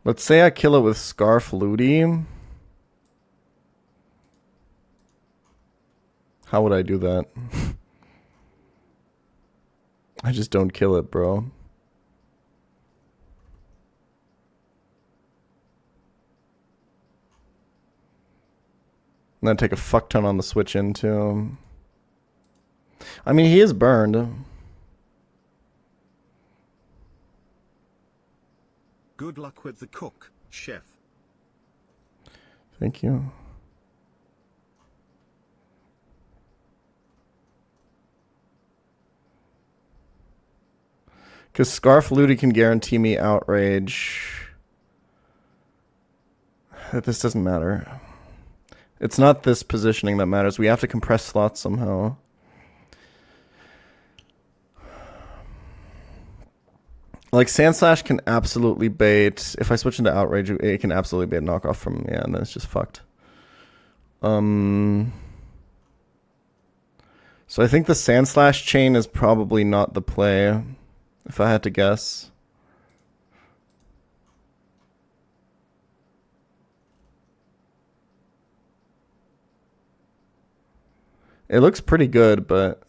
Let's say I kill it with Scarf Looty. How would I do that? I just don't kill it, bro. And then take a fuck ton on the switch in too. I mean, he is burned. Good luck with the cook, chef. Thank you. Because Scarf Looty can guarantee me outrage. This doesn't matter. It's not this positioning that matters. We have to compress slots somehow. Like, Sandslash can absolutely bait. If I switch into Outrage, it can absolutely bait knockoff from, yeah, and then it's just fucked. So I think the Sandslash chain is probably not the play, if I had to guess. It looks pretty good, but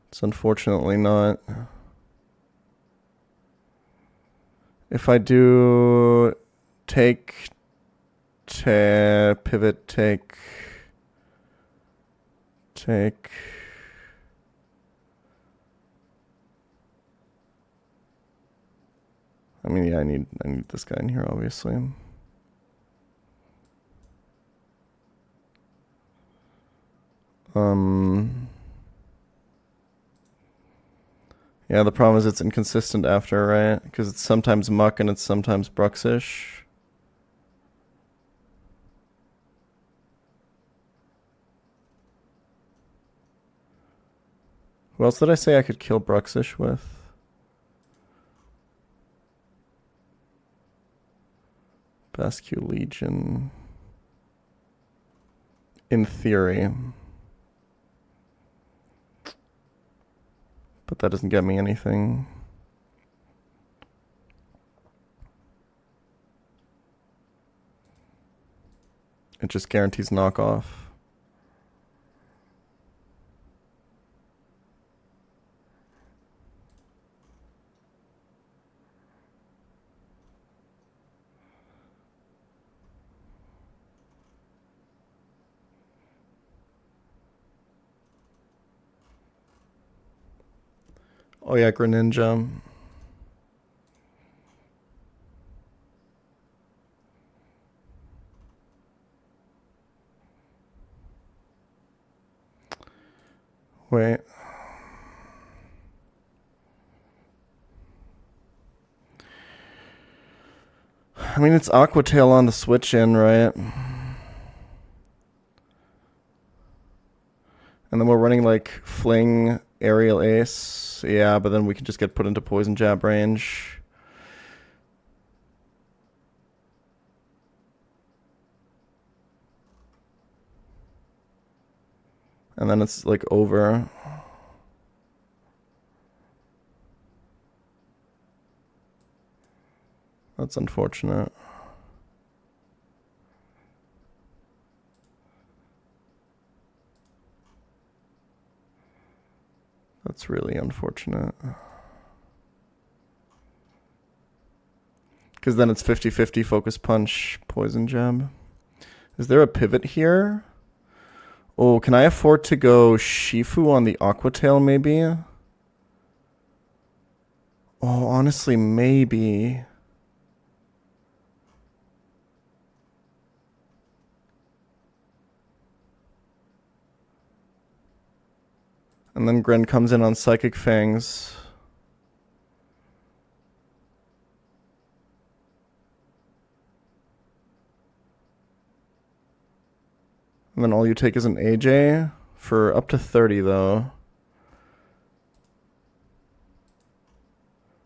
it's unfortunately not. If I do take, pivot, take. I mean, yeah, I need this guy in here, obviously. Yeah, the problem is it's inconsistent after, right? Because it's sometimes Muck and it's sometimes Bruxish. Who else did I say I could kill Bruxish with? Basque Legion. In theory. But that doesn't get me anything. It just guarantees knockoff. Oh yeah, Greninja. Wait. I mean, it's Aqua Tail on the switch in, right? And then we're running like Fling, Aerial Ace. Yeah, but then we can just get put into Poison Jab range. And then it's like over. That's unfortunate. That's really unfortunate. Because then it's 50-50 focus punch, poison jab. Is there a pivot here? Oh, can I afford to go Shifu on the Aqua Tail maybe? Oh, honestly, maybe. And then Gren comes in on Psychic Fangs. And then all you take is an AJ for up to 30 though.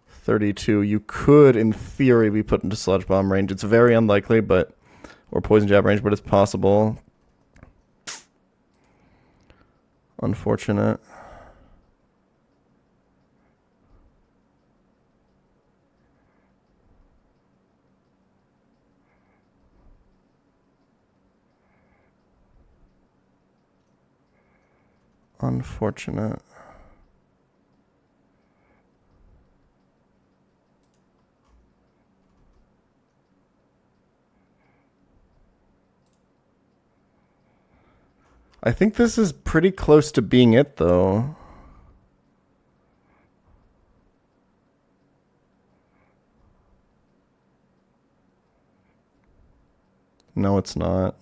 32. You could, in theory, be put into Sludge Bomb range. It's very unlikely, but or Poison Jab range, but it's possible. Unfortunate. Unfortunate. I think this is pretty close to being it, though. No, it's not.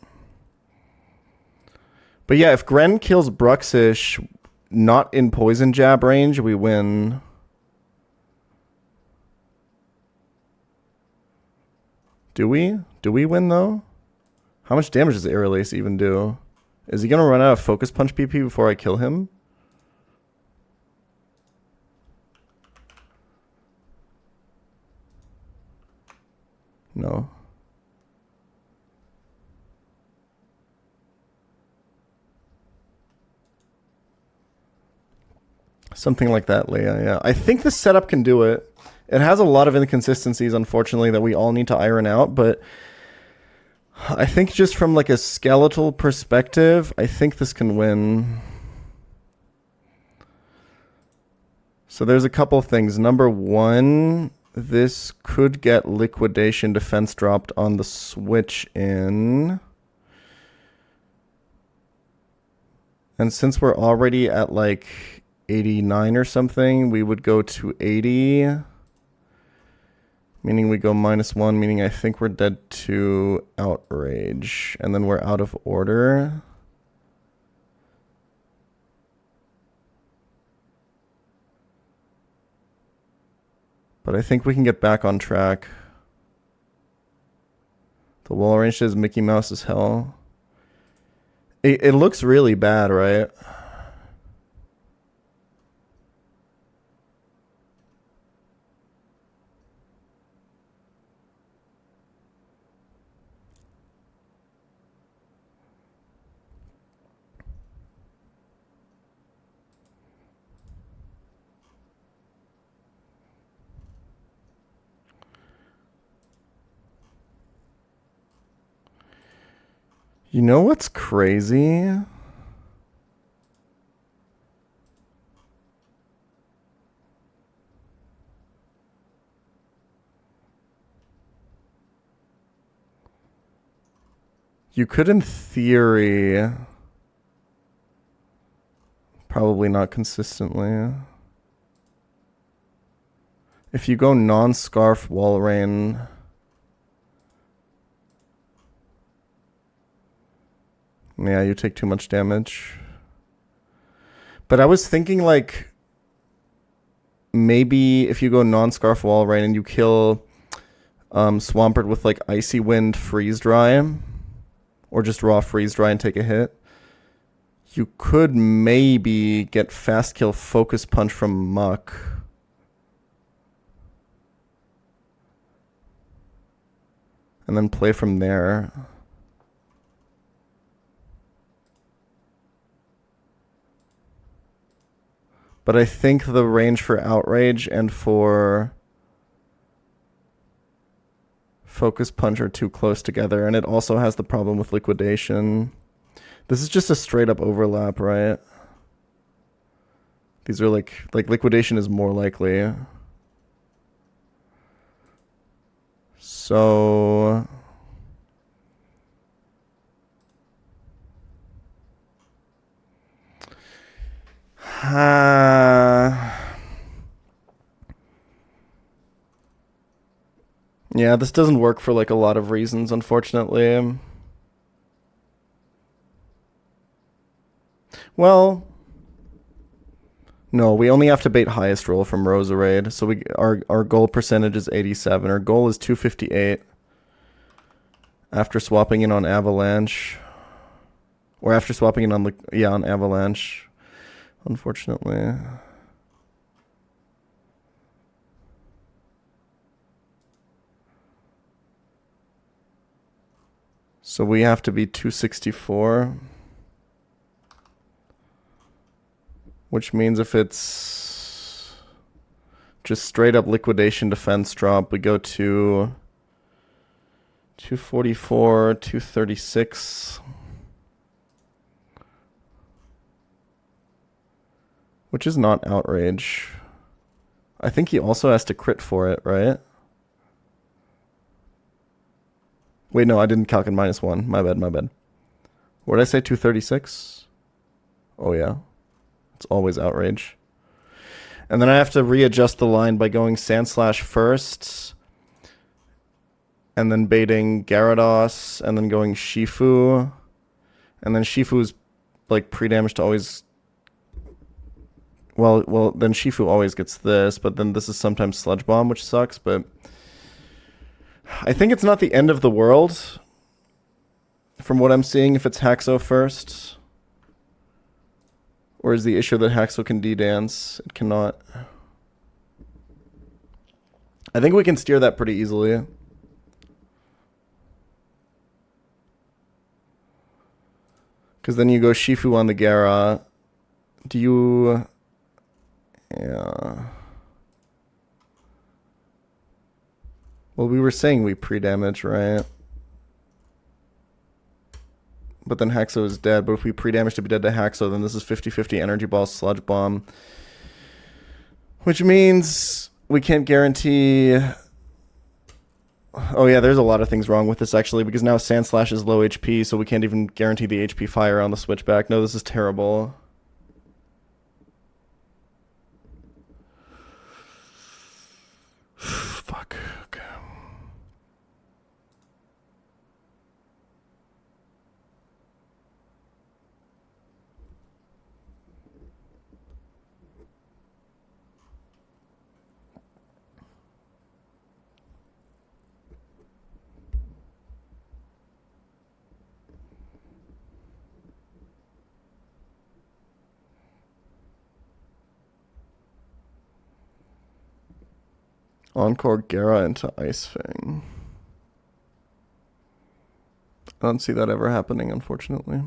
But yeah, if Gren kills Bruxish not in Poison Jab range, we win. Do we? Do we win, though? How much damage does Aerial Ace even do? Is he going to run out of Focus Punch PP before I kill him? No. Something like that, Leia, yeah. I think this setup can do it. It has a lot of inconsistencies, unfortunately, that we all need to iron out, but I think just from like a skeletal perspective, I think this can win. So there's a couple things. Number one, this could get Liquidation Defense dropped on the switch in. And since we're already at like 89 or something, we would go to 80. Meaning we go -1, meaning I think we're dead to Outrage. And then we're out of order. But I think we can get back on track. The wall range says Mickey Mouse is hell. It looks really bad, right? You know what's crazy? You could, in theory, probably not consistently. If you go non-scarf wall rain, yeah, you take too much damage. But I was thinking like maybe if you go non-scarf wall rain and you kill Swampert with like Icy Wind freeze dry, or just raw freeze dry and take a hit, you could maybe get fast kill focus punch from Muck. And then play from there. But I think the range for Outrage and for Focus Punch are too close together, and it also has the problem with Liquidation. This is just a straight up overlap, right? These are like liquidation is more likely. So yeah, this doesn't work for like a lot of reasons, unfortunately. Well, no, we only have to bait highest roll from Roserade. So our goal percentage is 87. Our goal is 258 after swapping in on Avalanche. Or after swapping in on on Avalanche. Unfortunately. So we have to be 264. Which means if it's just straight up liquidation defense drop, we go to 244, 236. Which is not outrage. I think he also has to crit for it, right? Wait, no, I didn't calc in -1. My bad. What did I say, 236? Oh, yeah. It's always outrage. And then I have to readjust the line by going Sandslash first. And then baiting Gyarados. And then going Shifu. And then Shifu's like pre-damage to always... Well, then Shifu always gets this. But then this is sometimes Sludge Bomb, which sucks. But I think it's not the end of the world. From what I'm seeing, if it's Haxo first... Or is the issue that Haxo can D-dance? It cannot. I think we can steer that pretty easily. Because then you go Shifu on the Gara. Do you... Yeah. Well, we were saying we pre-damage, right? But then Haxo is dead. But if we pre-damage to be dead to Haxo, then this is 50-50 Energy Ball, Sludge Bomb. Which means we can't guarantee... Oh yeah, there's a lot of things wrong with this actually, because now Sandslash is low HP, so we can't even guarantee the HP fire on the switchback. No, this is terrible. Fuck. Okay. Encore Gara into Ice Fang. I don't see that ever happening, unfortunately.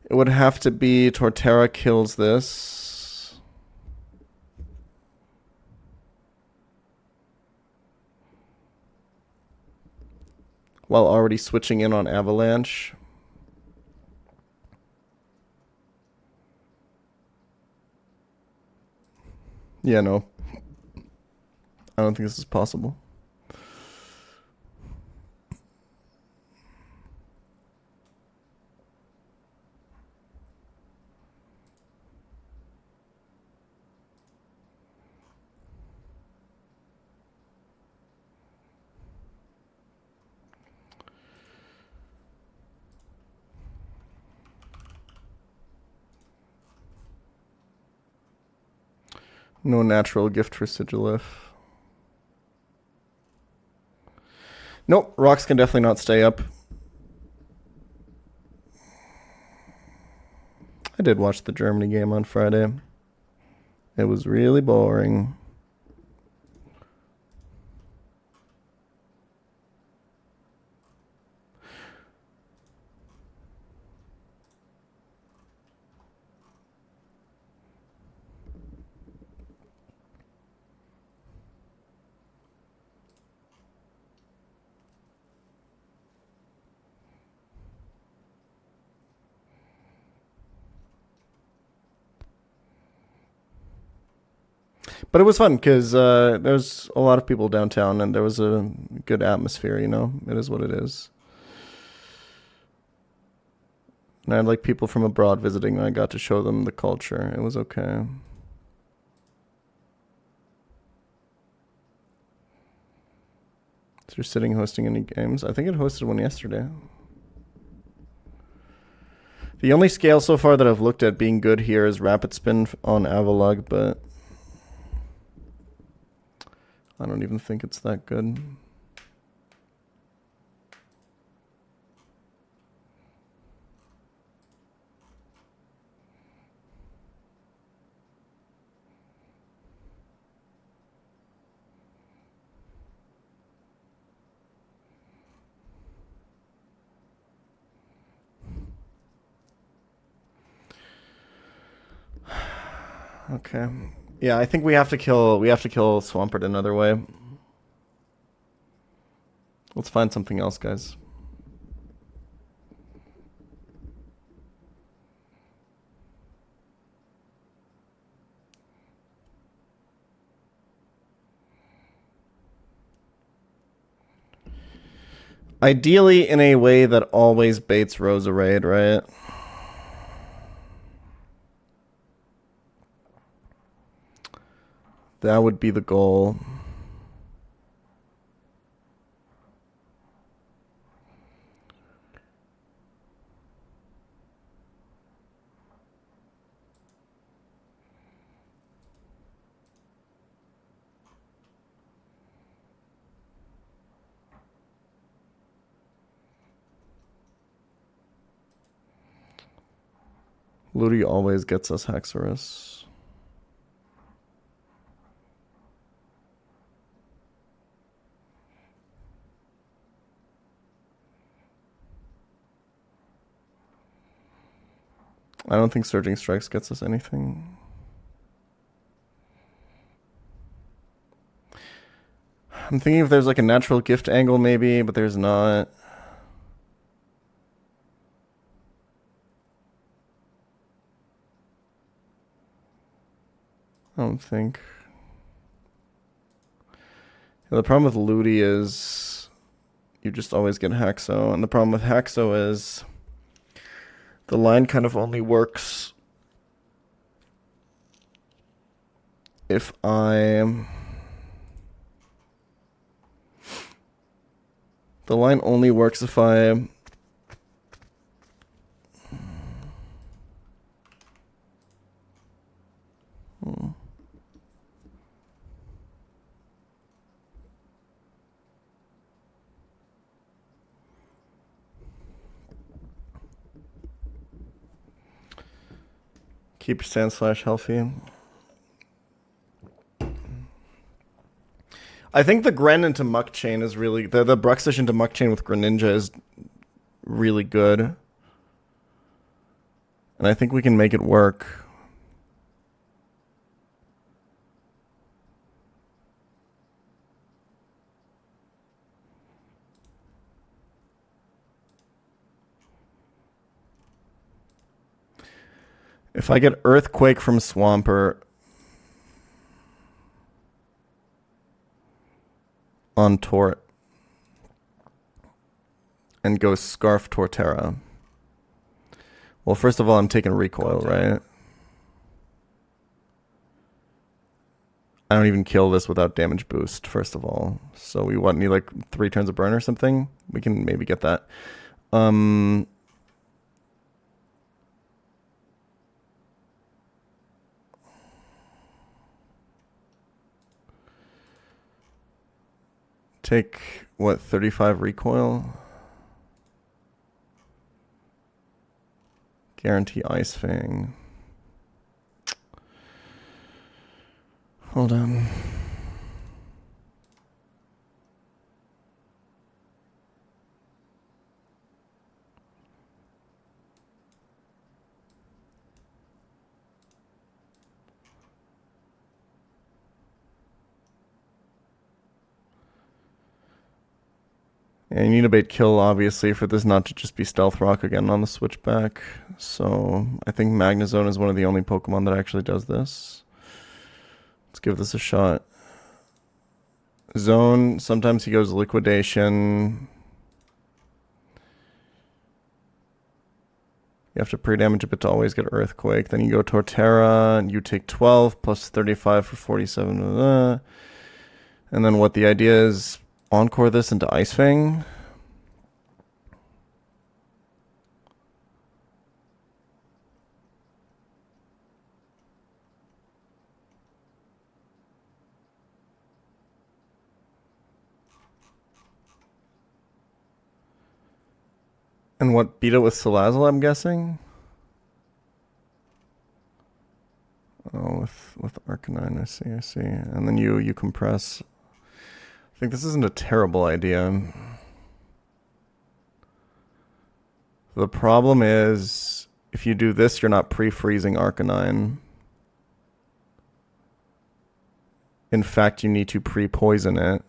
It would have to be Torterra kills this. While already switching in on Avalanche. Yeah, no. I don't think this is possible. No natural gift for Sigilif. Nope, rocks can definitely not stay up. I did watch the Germany game on Friday. It was really boring. But it was fun because there's a lot of people downtown and there was a good atmosphere, you know? It is what it is. And I had like people from abroad visiting and I got to show them the culture. It was okay. So you're sitting hosting any games? I think it hosted one yesterday. The only scale so far that I've looked at being good here is Rapid Spin on Avalog, but I don't even think it's that good. Okay. Yeah, I think we have to kill Swampert another way. Let's find something else, guys. Ideally in a way that always baits Rosa Raid, right? That would be the goal. Ludi always gets us Hexorus. I don't think Surging Strikes gets us anything. I'm thinking if there's like a natural gift angle maybe, but there's not. I don't think. Yeah, the problem with Ludi is you just always get Haxo, and the problem with Haxo is the line kind of only works if the line only works if I keep your stand / healthy. I think the Gren into Muck Chain is really... The Bruxish into Muck Chain with Greninja is really good. And I think we can make it work. If I get Earthquake from Swampert on Tort and go Scarf Torterra. Well, first of all, I'm taking Recoil, right? I don't even kill this without damage boost, first of all. So we need like 3 turns of burn or something. We can maybe get that. Take, what, 35 recoil? Guarantee Ice Fang. Hold on. And you need a bait kill, obviously, for this not to just be Stealth Rock again on the switchback. So I think Magnezone is one of the only Pokemon that actually does this. Let's give this a shot. Zone, sometimes he goes liquidation. You have to pre-damage a bit to always get Earthquake. Then you go Torterra, and you take 12 plus 35 for 47. And then what the idea is, encore this into Ice Fang. And what, beat it with Salazzle, I'm guessing? Oh, with Arcanine, I see. And then you compress. I think this isn't a terrible idea. The problem is, if you do this, you're not pre-freezing Arcanine. In fact, you need to pre-poison it.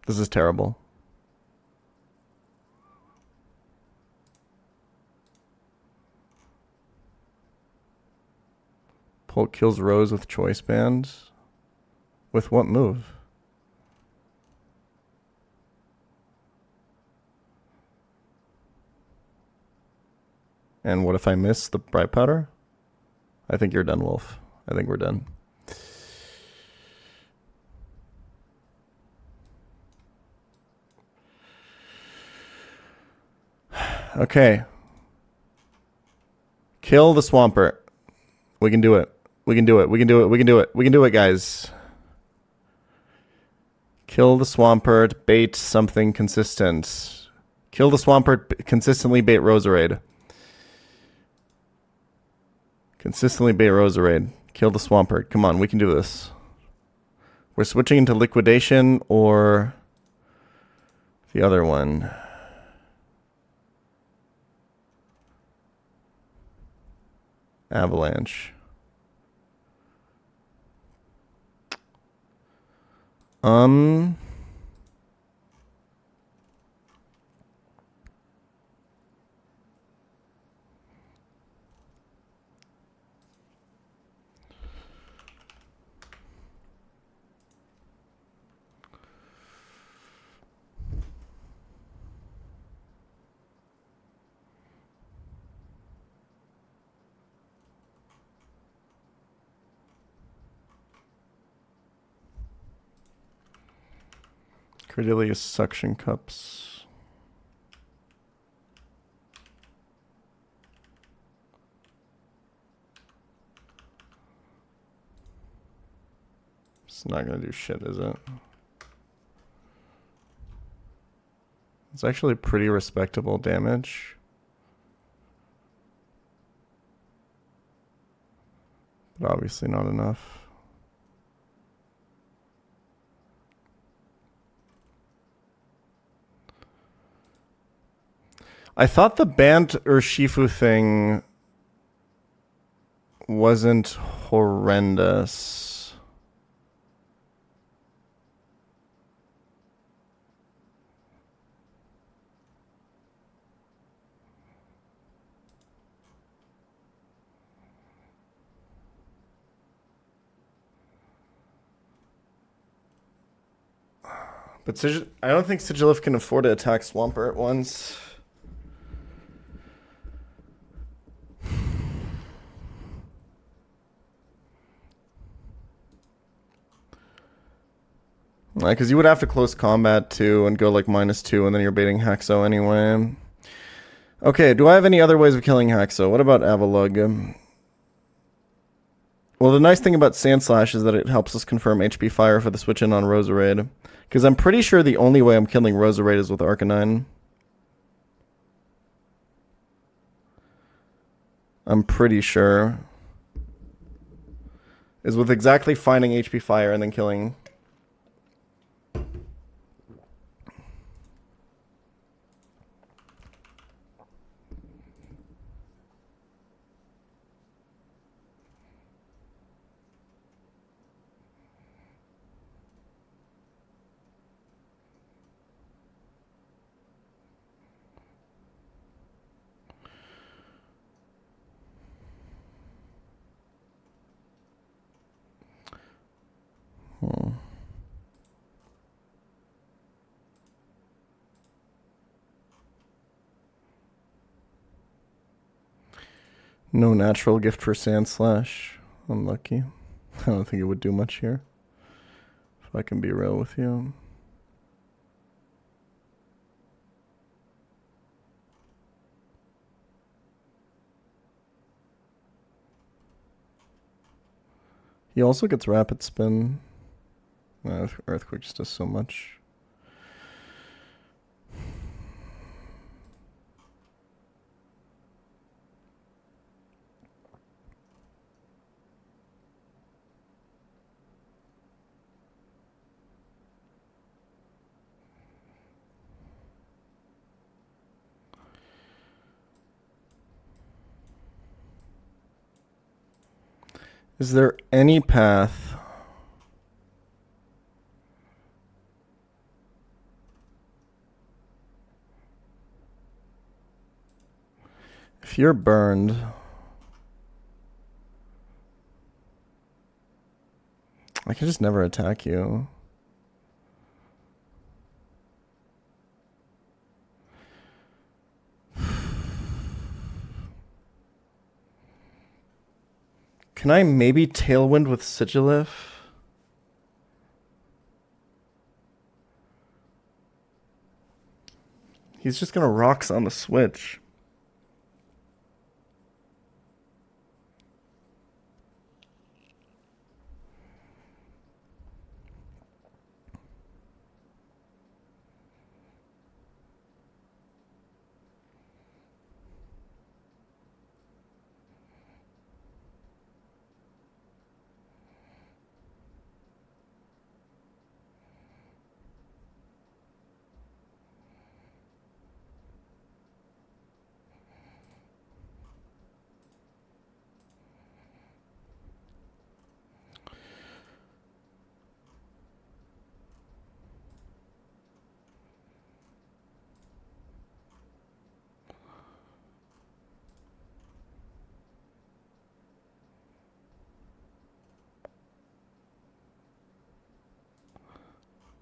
This is terrible. Pult kills Rose with Choice Band. With what move? And what if I miss the Bright Powder? I think you're done, Wolf. I think we're done. Okay. Kill the Swampert. We can do it. We can do it. We can do it. We can do it. We can do it, guys. Kill the Swampert. Bait something consistent. Kill the Swampert. Consistently bait Roserade. Consistently bait Roserade. Kill the Swampert. Come on, we can do this. We're switching into Liquidation or the other one. Avalanche. Cordelia's Suction Cups. It's not gonna do shit, is it? It's actually pretty respectable damage. But obviously not enough. I thought the Bant Urshifu thing wasn't horrendous. But I don't think Sigilif can afford to attack Swampert at once. Because you would have to close combat too and go like -2 and then you're baiting Haxo anyway. Okay, do I have any other ways of killing Haxo? What about Avalug? Well, the nice thing about Sandslash is that it helps us confirm HP Fire for the switch in on Roserade. Because I'm pretty sure the only way I'm killing Roserade is with Arcanine. I'm pretty sure. Is with exactly finding HP Fire and then killing. No natural gift for Sand Slash. Unlucky. I don't think it would do much here. If I can be real with you. He also gets Rapid Spin. Earthquake just does so much. Is there any path if you're burned? I can just never attack you. Can I maybe Tailwind with Sigilif? He's just gonna Rocks on the switch.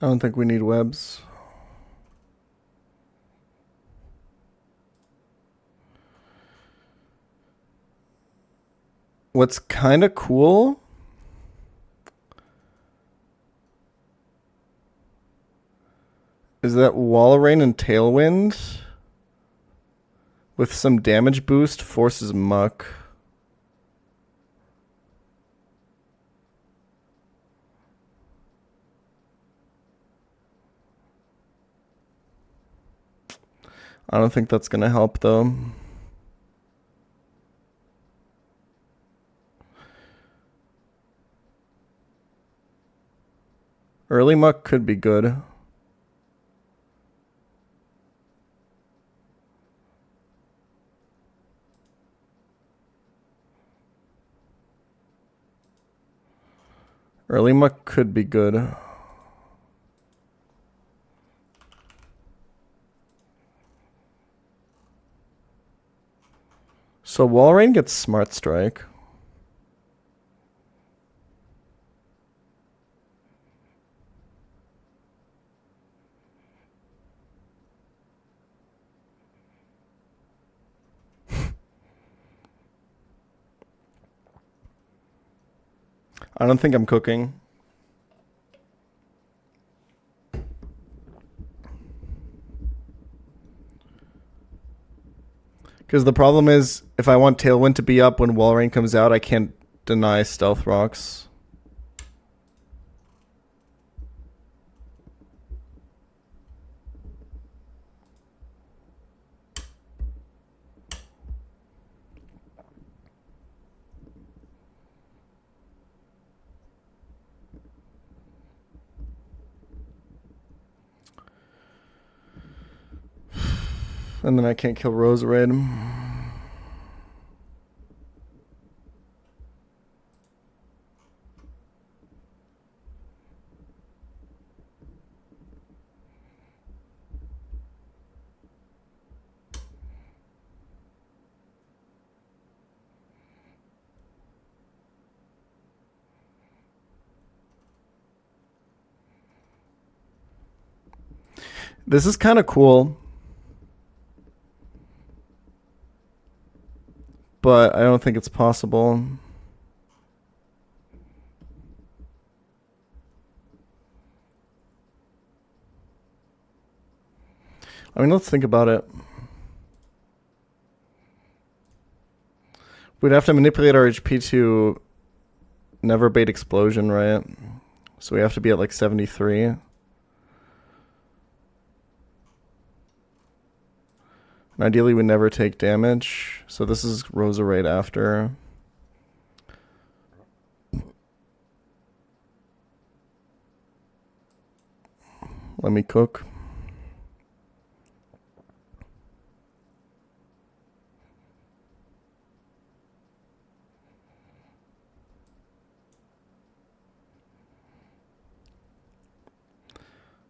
I don't think we need webs. What's kind of cool is that Wall Rain and Tailwind with some damage boost forces Muck. I don't think that's going to help, though. Early Muck could be good. Early Muck could be good. So Wall Rain gets Smart Strike. I don't think I'm cooking. Because the problem is, if I want Tailwind to be up when Wall Rain comes out, I can't deny Stealth Rocks. And then I can't kill Roserade. This is kind of cool. but I don't think it's possible. I mean, let's think about it. We'd have to manipulate our HP to never bait explosion, right? So we have to be at like 73. And ideally, we never take damage. So this is Roserade after. Let me cook.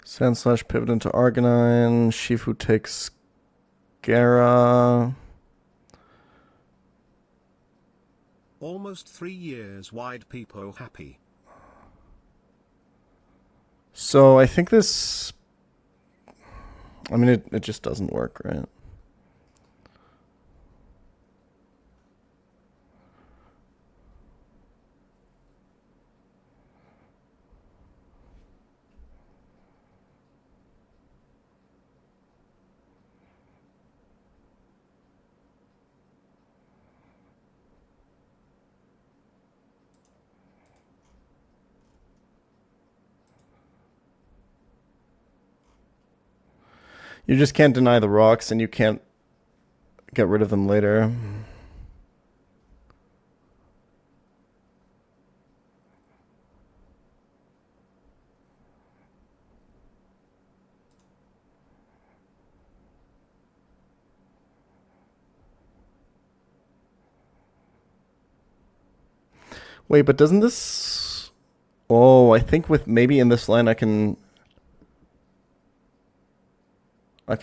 Sand/Slash pivot into Arcanine. Shifu takes Gara. Almost 3 years wide Peepo happy. So I think this... I mean, it just doesn't work, right? You just can't deny the rocks, and you can't get rid of them later. Wait, but doesn't this... Oh, I think with maybe in this line I can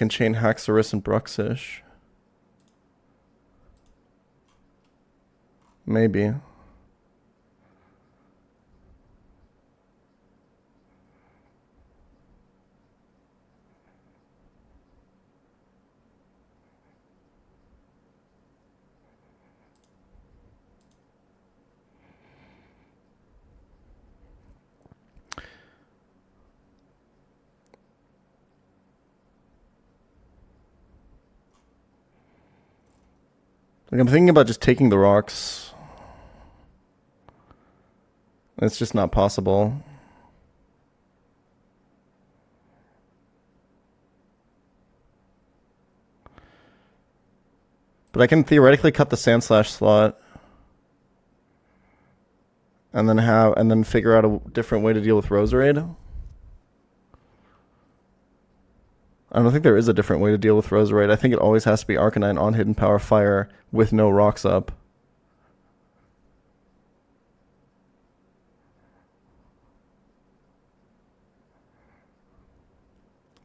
chain Haxorus and Bruxish. Maybe. Like, I'm thinking about just taking the rocks. It's just not possible. But I can theoretically cut the Sand/Slash slot. And then figure out a different way to deal with Roserade. I don't think there is a different way to deal with Roserade. I think it always has to be Arcanine on Hidden Power Fire with no rocks up.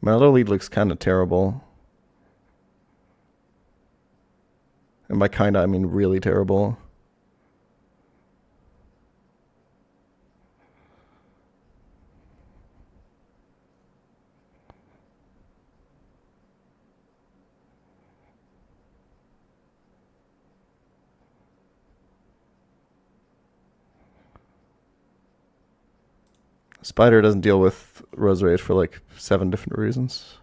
My other lead looks kind of terrible. And by kinda, I mean really terrible. Spider doesn't deal with Roserade for like 7 different reasons.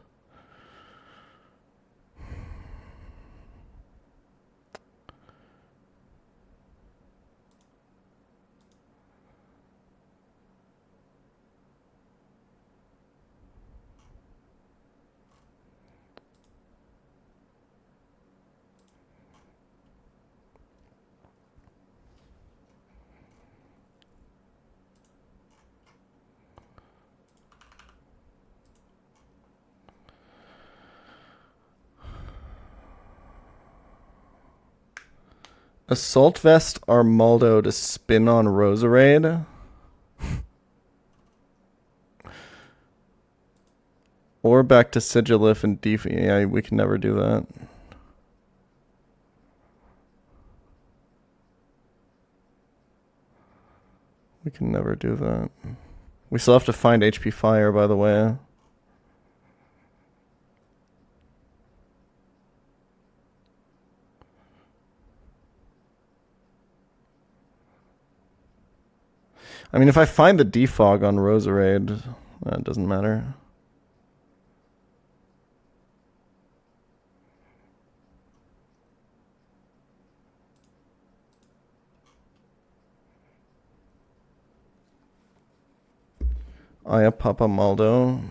Assault Vest Armaldo to spin on Roserade. Or back to Sigilif and Deefy. Yeah, we can never do that. We can never do that. We still have to find HP Fire, by the way. I mean, if I find the defog on Roserade, it doesn't matter. Aya Papa Maldo.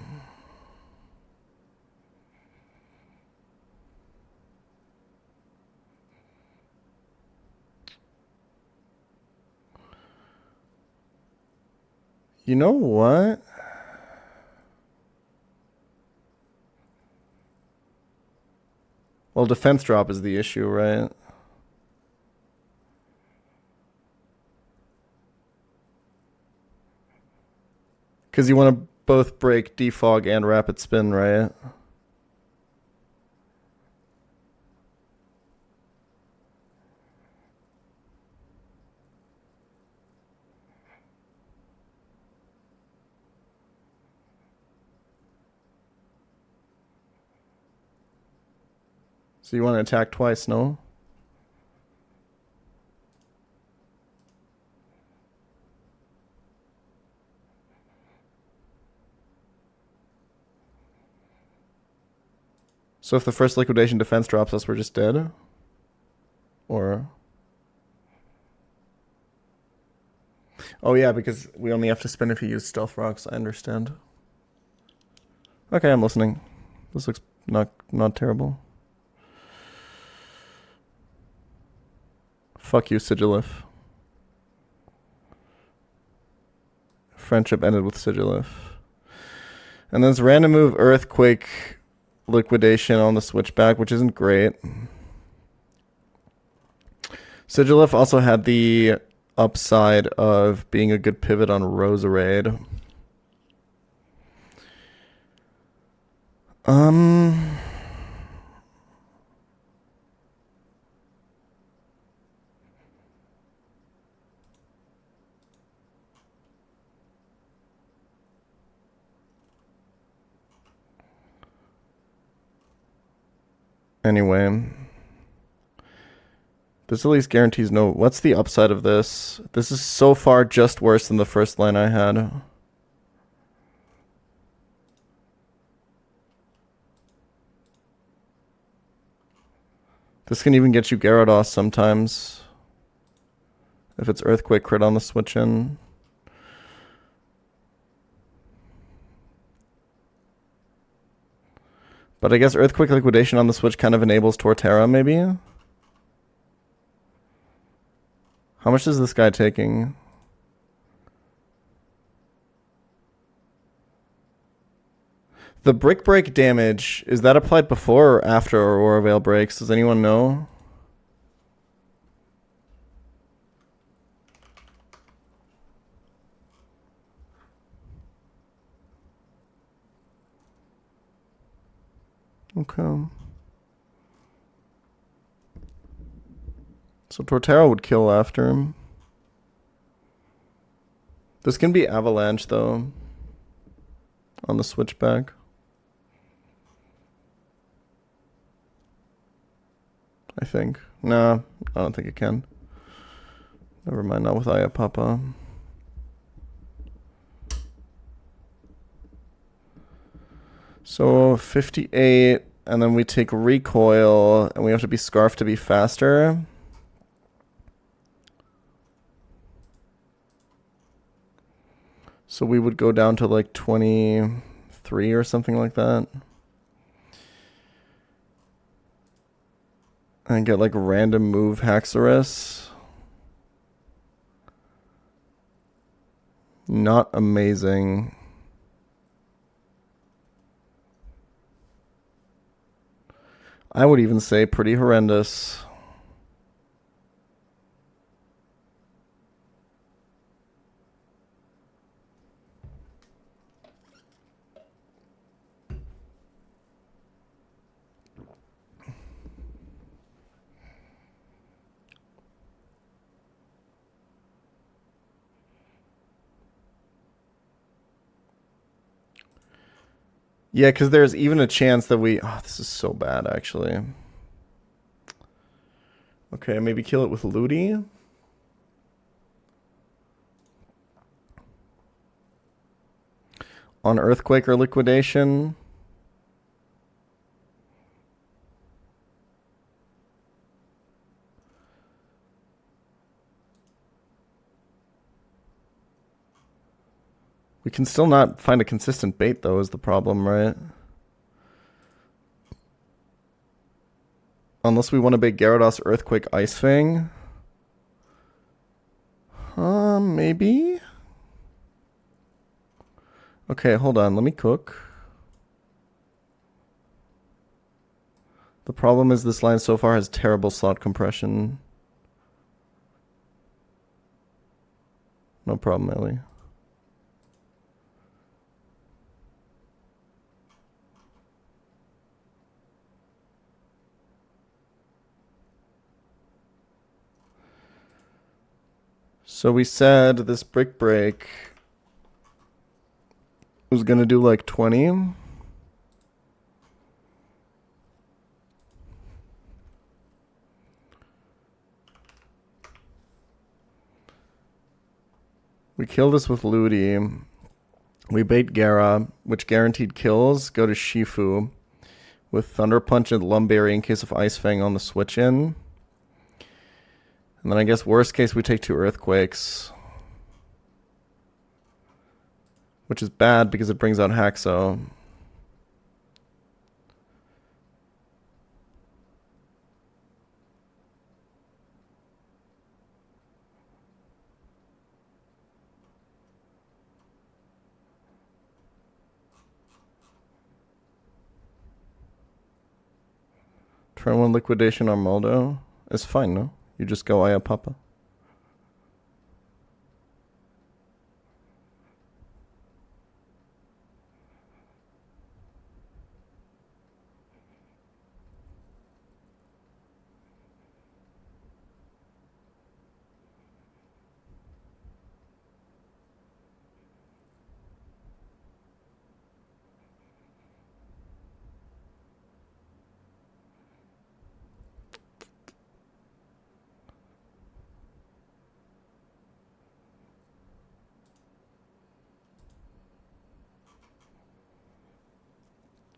You know what? Well, defense drop is the issue, right? Because you want to both break defog and rapid spin, right? So you want to attack twice, no? So if the first liquidation defense drops us, we're just dead? Or... Oh yeah, because we only have to spin if you use stealth rocks, I understand. Okay, I'm listening. This looks not terrible. Fuck you, Sigilif. Friendship ended with Sigilif. And there's random move Earthquake liquidation on the switchback, which isn't great. Sigilif also had the upside of being a good pivot on Roserade. Anyway, this at least guarantees no... What's the upside of this? This is so far just worse than the first line I had. This can even get you Gyarados sometimes. If it's Earthquake crit on the switch in. But I guess Earthquake liquidation on the switch kind of enables Torterra, maybe? How much is this guy taking? The Brick Break damage, is that applied before or after Aurora Veil breaks? Does anyone know? Okay. So Torterra would kill after him. This can be Avalanche, though. On the switchback. I think. Nah, I don't think it can. Never mind, not with Aya Papa. So 58, and then we take recoil, and we have to be Scarf to be faster. So we would go down to like 23 or something like that. And get like random move Haxorus. Not amazing. I would even say pretty horrendous. Yeah, because there's even a chance that we... Oh, this is so bad, actually. Okay, maybe kill it with Ludi. on Earthquake or Liquidation. We can still not find a consistent bait, though, is the problem, right? Unless we want to bait Gyarados, Earthquake, Ice Fang. Maybe? Okay, hold on. Let me cook. The problem is this line so far has terrible slot compression. No problem, Ellie. So we said this Brick Break was going to do like 20. We kill this with Ludi. We bait Gara, which guaranteed kills. Go to Shifu with Thunder Punch and Lumberry in case of Ice Fang on the switch in. And then I guess worst case we take 2 Earthquakes. Which is bad because it brings out Haxo. Turn 1 Liquidation Armaldo. It's fine, no? You just go Aya Papa.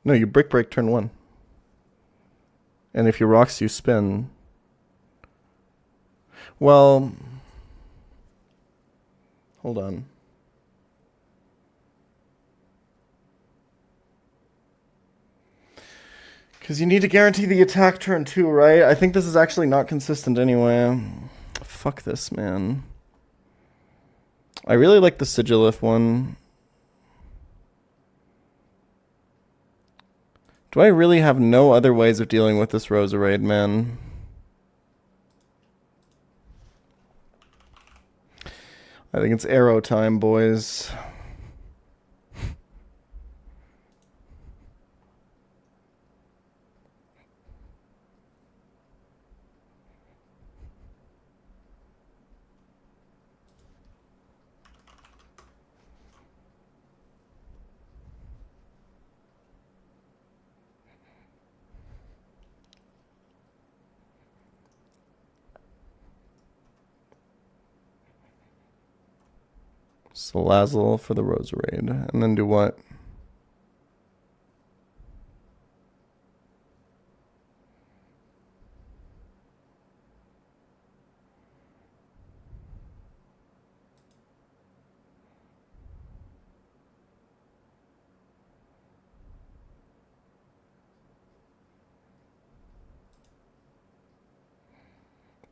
No, you Brick Break turn 1. And if you rocks, you spin. Well, hold on. Because you need to guarantee the attack turn 2, right? I think this is actually not consistent anyway. Fuck this, man. I really like the Sigilif one. Do I really have no other ways of dealing with this Roserade, man? I think it's arrow time, boys. Salazzle for the Roserade. And then do what?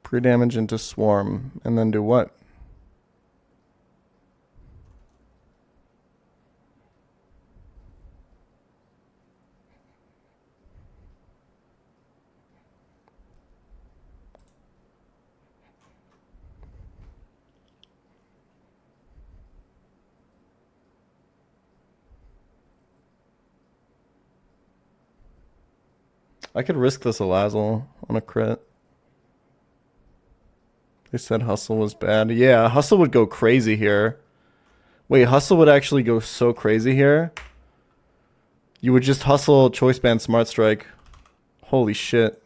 Pre-damage into Swarm. And then do what? I could risk this Salazzle on a crit. They said Hustle was bad. Yeah, Hustle would go crazy here. Wait, Hustle would actually go so crazy here? You would just Hustle Choice Band Smart Strike. Holy shit.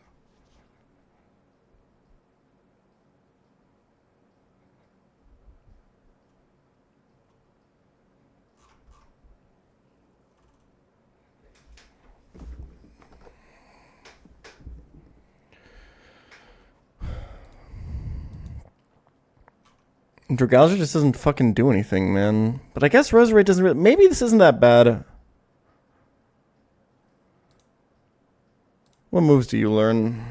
Dragalgia just doesn't fucking do anything, man. But I guess Roserade doesn't really... Maybe this isn't that bad. What moves do you learn?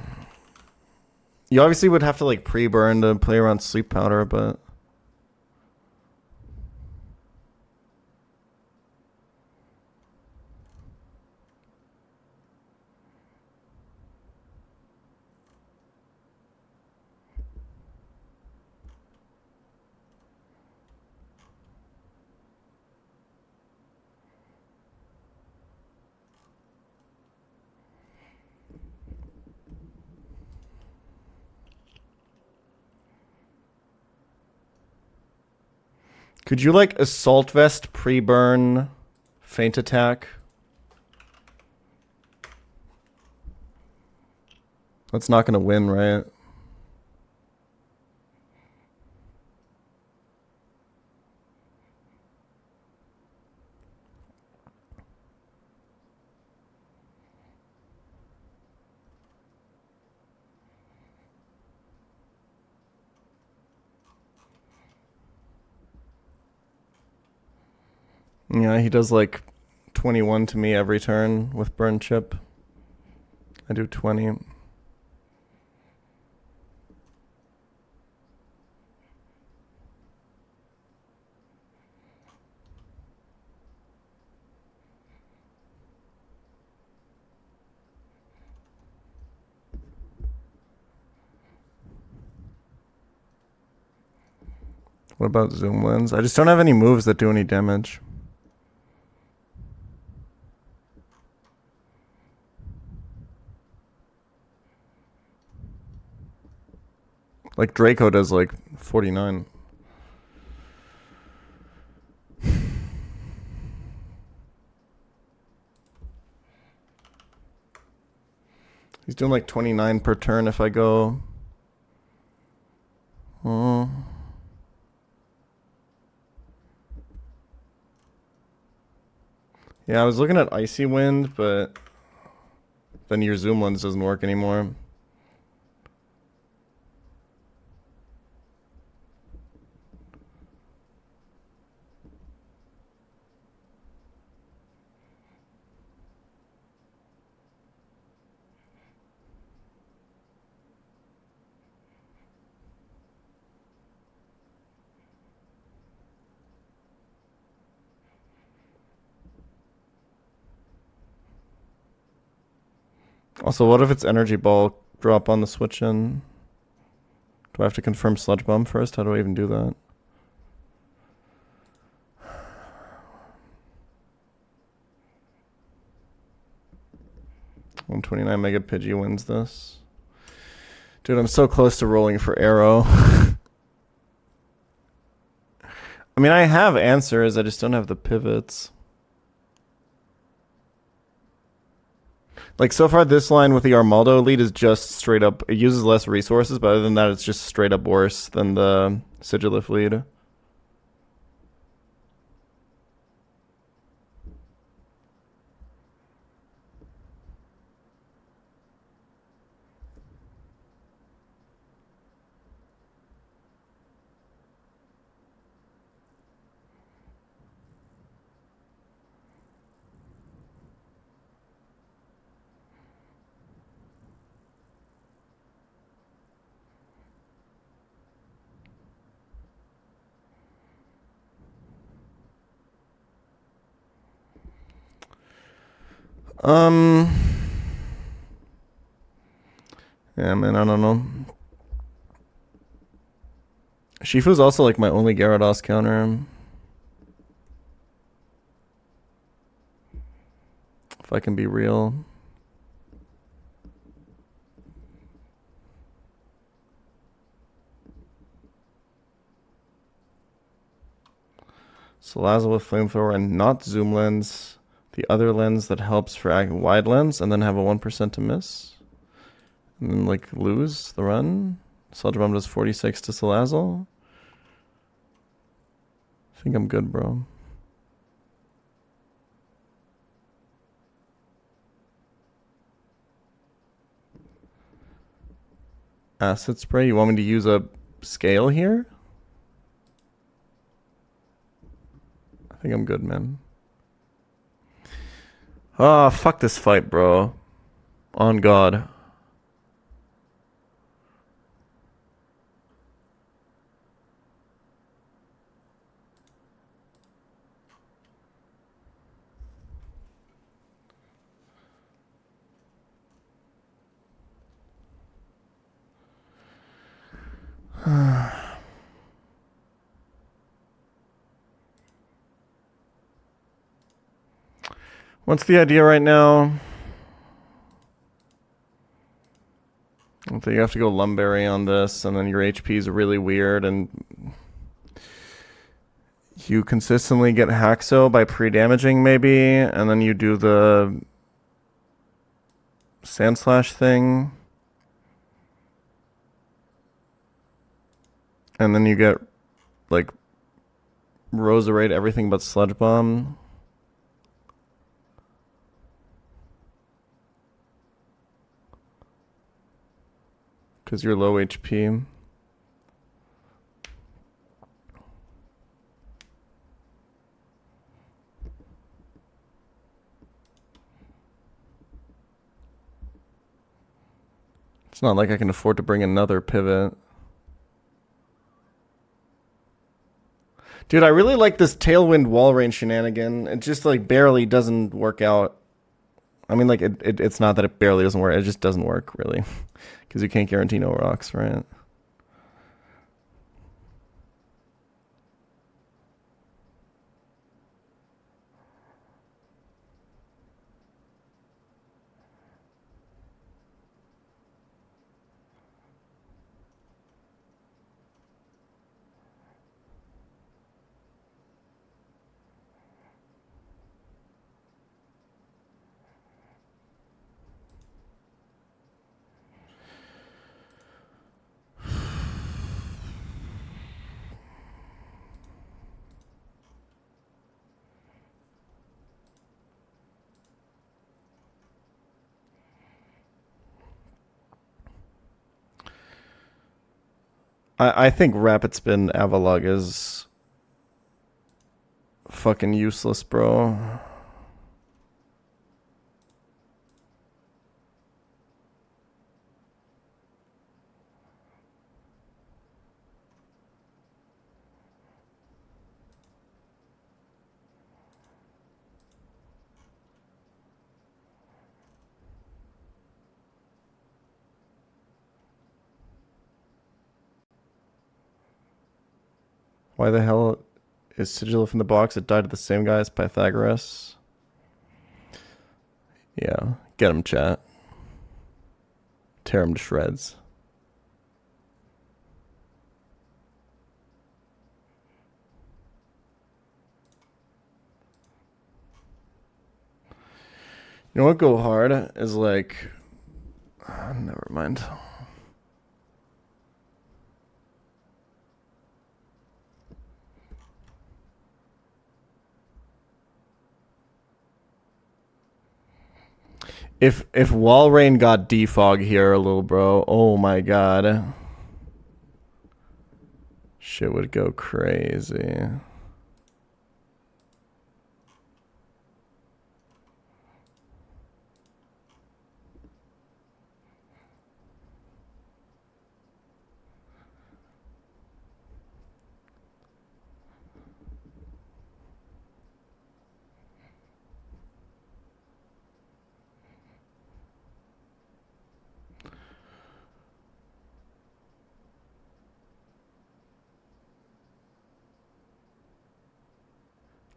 You obviously would have to like pre-burn to play around Sleep Powder, but... Could you like Assault Vest pre-burn Feint Attack? That's not gonna win, right? Yeah, he does like 21 to me every turn with Burn Chip. I do 20. What about Zoom Lens? I just don't have any moves that do any damage. Like Draco does like 49. He's doing like 29 per turn if I go. Oh. Yeah, I was looking at Icy Wind, but then your Zoom Lens doesn't work anymore. Also, what if it's Energy Ball drop on the switch in? Do I have to confirm Sludge Bomb first? How do I even do that? $129 Mega Pidgey wins this. Dude, I'm so close to rolling for Arrow. I mean, I have answers, I just don't have the pivots. Like, so far, this line with the Armaldo lead is just straight up... It uses less resources, but other than that, it's just straight up worse than the Sigilif lead. Yeah, man, I don't know. Shifu's also like my only Gyarados counter. If I can be real. Salazzle with Flamethrower and not Zoom Lens. The other lens that helps for wide lens, and then have a 1% to miss. And then, like, lose the run. Sludge Bomb does 46 to Salazzle. I think I'm good, bro. Acid Spray. You want me to use a scale here? I think I'm good, man. Ah, fuck this fight, bro. On God. What's the idea right now? I think you have to go Lumberry on this, and then your HP is really weird, and you consistently get Haxo by pre-damaging maybe, and then you do the Sand Slash thing. And then you get, like, Roserade everything but Sludge Bomb. Because you're low HP. It's not like I can afford to bring another pivot. Dude, I really like this Tailwind Walrein shenanigan. It just, like, barely doesn't work out. I mean, like, it's not that it barely doesn't work. It just doesn't work, really. Because you can't guarantee no rocks, right? I think Rapid Spin Avalugg is fucking useless, bro. Why the hell is Sigillif in the box? It died to the same guy as Pythagoras. Yeah, get him, chat. Tear him to shreds. You know what go hard is like... never mind. If Walrein got defog here, little bro, oh my god. Shit would go crazy.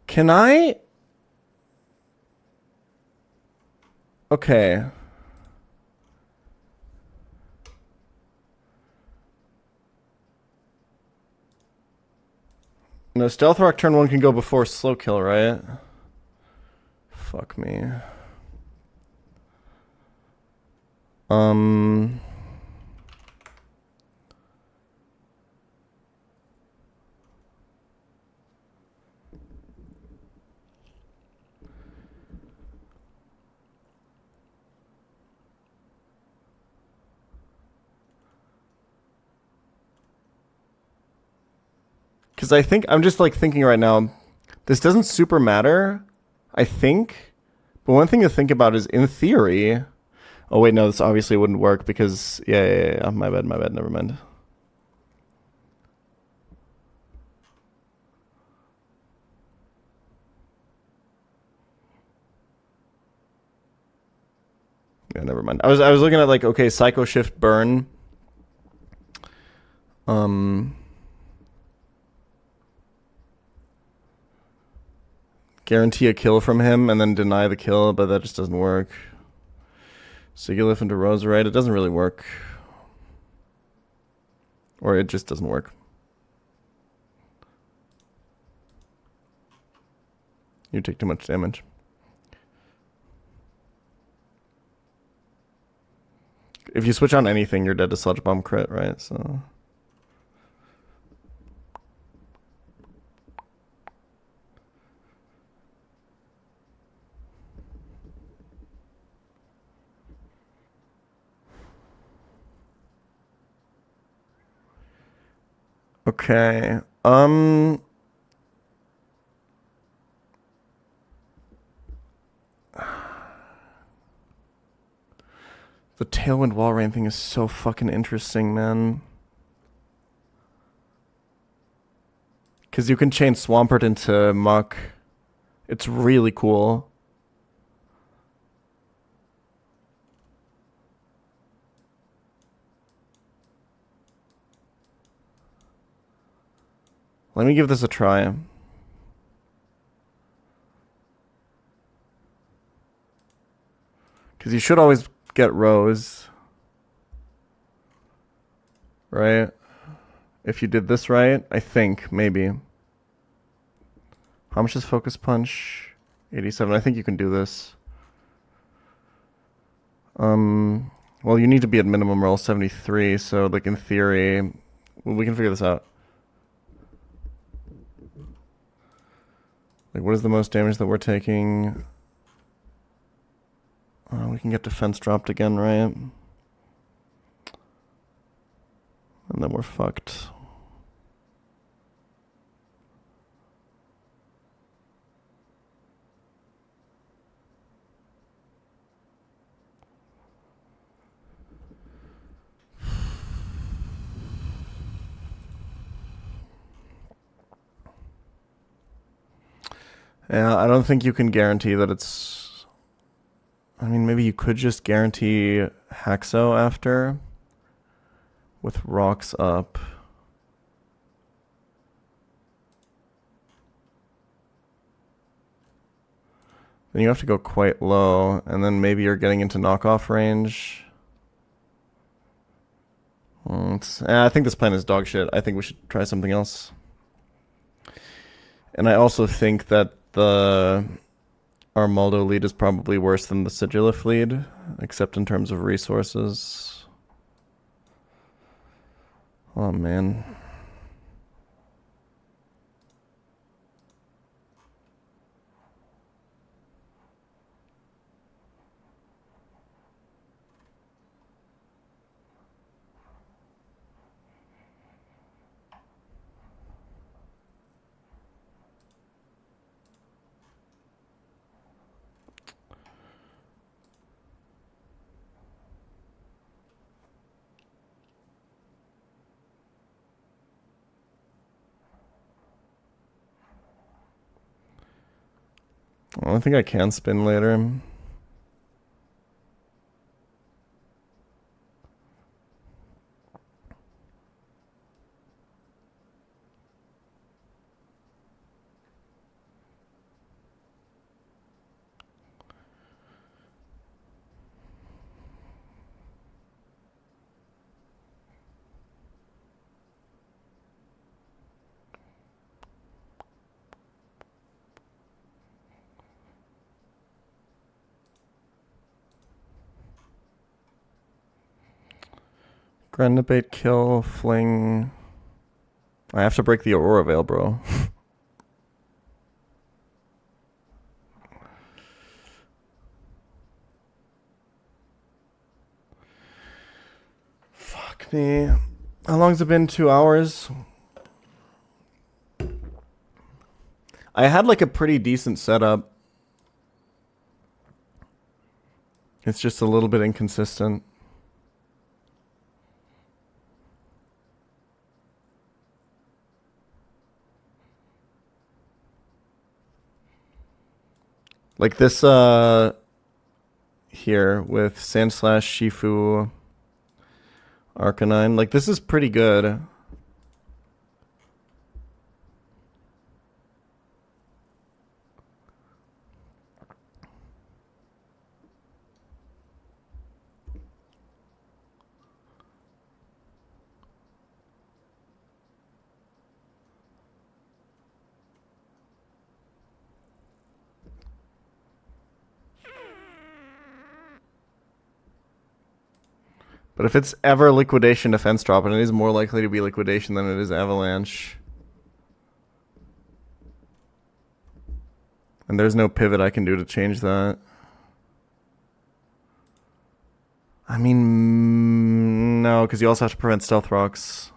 Can I? Okay. No, Stealth Rock turn 1 can go before Slow Kill, right? Fuck me. Because I think, I'm just like thinking right now, This doesn't super matter, I think. But one thing to think about is, in theory... Oh, wait, no, this obviously wouldn't work because... Yeah, my bad, never mind. Yeah, never mind. I was looking at, like, okay, Psycho Shift Burn. Guarantee a kill from him and then deny the kill, but that just doesn't work. Sigilif into Roserite, it doesn't really work. Or it just doesn't work. You take too much damage. If you switch on anything, you're dead to Sludge Bomb crit, right? So... Okay. The Tailwind Wall Rain thing is so fucking interesting, man. Because you can chain Swampert into Muck. It's really cool. Let me give this a try. Because you should always get Rose. Right? If you did this right, I think, maybe. How much is Focus Punch? 87. I think you can do this. Well, you need to be at minimum roll 73, so, like, in theory, well, we can figure this out. Like, what is the most damage that we're taking? We can get defense dropped again, right? And then we're fucked. Yeah, I don't think you can guarantee that it's... I mean, maybe you could just guarantee Haxo after. With rocks up. Then you have to go quite low, and then maybe you're getting into knockoff range. I think this plan is dog shit. I think we should try something else. And I also think that the Armaldo lead is probably worse than the Sigilif lead, except in terms of resources. Oh, man. Well, I think I can spin later. Grenabait, kill, fling. I have to break the Aurora Veil, bro. Fuck me. How long's it been? 2 hours? I had like a pretty decent setup. It's just a little bit inconsistent. Like this here with Sand Slash, Shifu, Arcanine. Like this is pretty good. But if it's ever Liquidation defense drop, and it is more likely to be Liquidation than it is Avalanche. And there's no pivot I can do to change that. I mean, no, because you also have to prevent Stealth Rocks.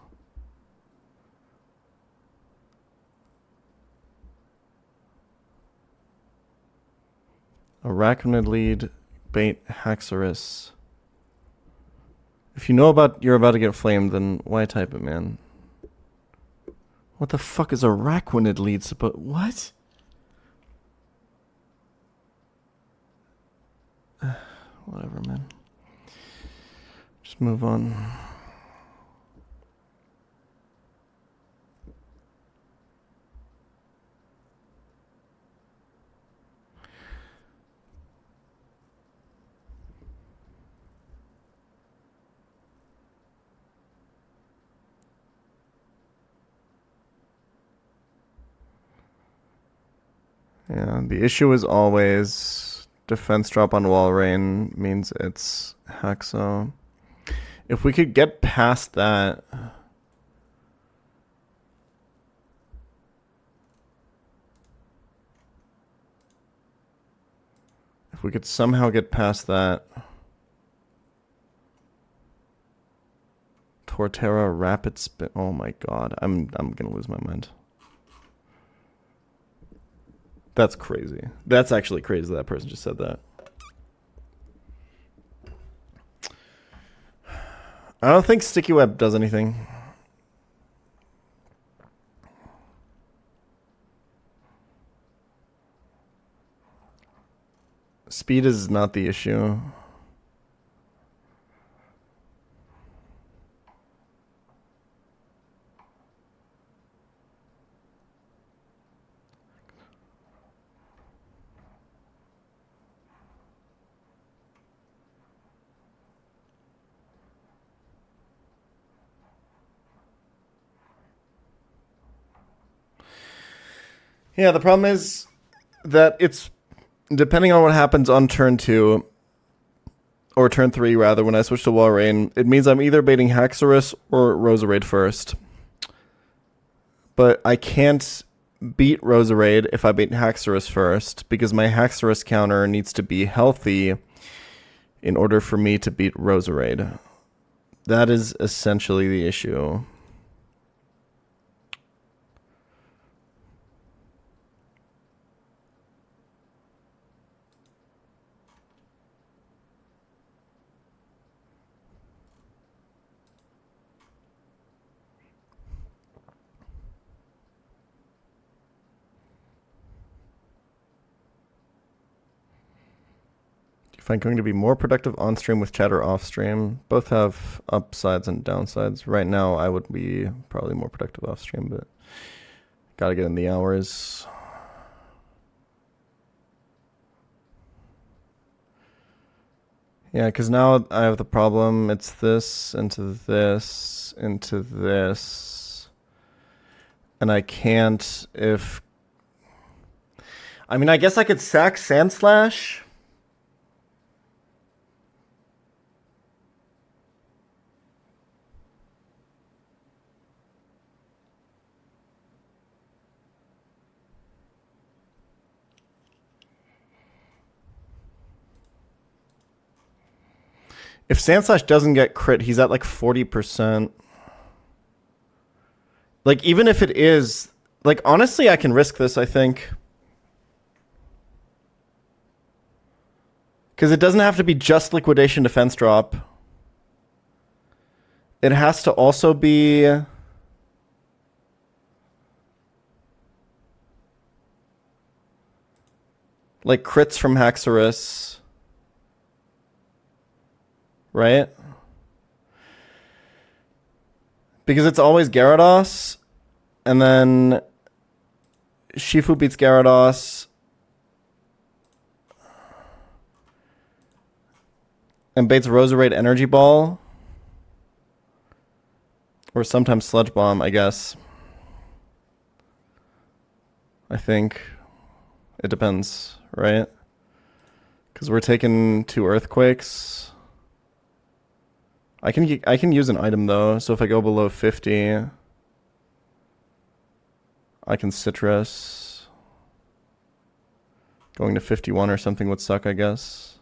Arachnid lead, bait Haxorus. If you know about you're about to get flamed, then why type it, man? What the fuck is Arachnid lead supposed? What? Whatever, man. Just move on. Yeah, the issue is always defense drop on wall rain means it's Haxo. If we could get past that, if we could somehow get past that, Torterra rapid spin. Oh my god, I'm gonna lose my mind. That's crazy. That's actually crazy that person just said that. I don't think Sticky Web does anything. Speed is not the issue. Yeah, the problem is that it's depending on what happens on turn 2 or turn 3 rather when I switch to Wall Rain, it means I'm either baiting Haxorus or Roserade first. But I can't beat Roserade if I bait Haxorus first because my Haxorus counter needs to be healthy in order for me to beat Roserade. That is essentially the issue. I'm going to be more productive on stream with chat or off stream. Both have upsides and downsides. Right now, I would be probably more productive off stream, but gotta get in the hours. Yeah, because now I have the problem. It's this into this into this, and I can't if. I mean, I guess I could sack Sand Slash. If Sandslash doesn't get crit, he's at like 40%. Like, even if it is, Like, honestly, I can risk this, I think. Because it doesn't have to be just liquidation defense drop. It has to also be... like crits from Haxorus. Right? Because it's always Gyarados. And then Shifu beats Gyarados. And baits Roserade Energy Ball. Or sometimes Sludge Bomb, I guess. I think. It depends, right? Because we're taking 2 Earthquakes. I can use an item though, so if I go below 50, I can Citrus. Going to 51 or something would suck, I guess.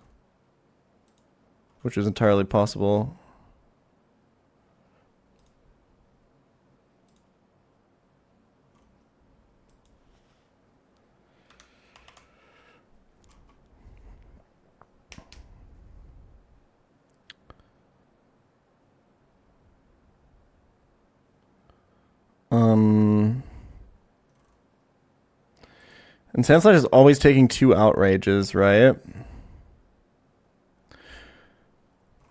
Which is entirely possible. And Sandslide is always taking 2 Outrages, right?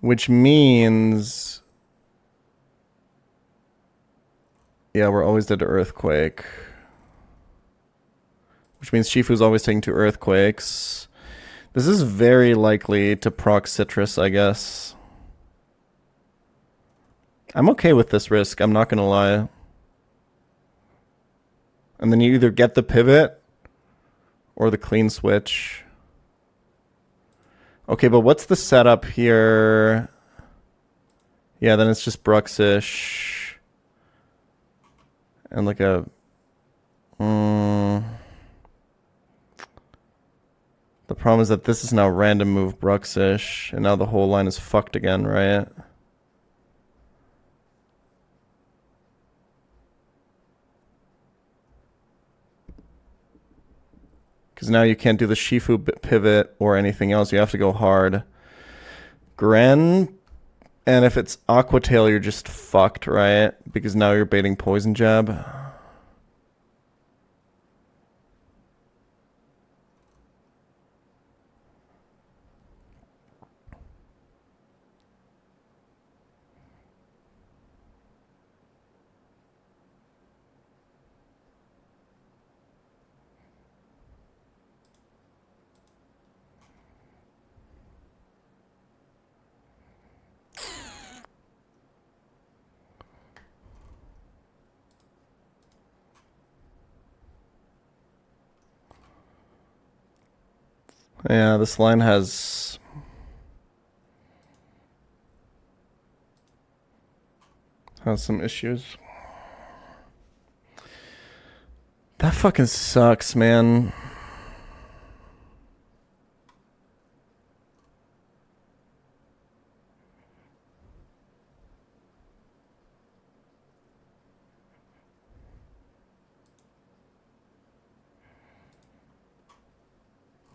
Which means... yeah, we're always dead to Earthquake. Which means Shifu's always taking 2 Earthquakes. This is very likely to proc Citrus, I guess. I'm okay with this risk, I'm not gonna lie. And then you either get the pivot or the clean switch. Okay, but what's the setup here? Yeah, then it's just Bruxish. And like a... the problem is that this is now random move Bruxish, and now the whole line is fucked again, right? Because now you can't do the Shifu pivot or anything else. You have to go hard. Gren. And if it's Aqua Tail, you're just fucked, right? Because now you're baiting Poison Jab. Yeah, this line has some issues. That fucking sucks, man.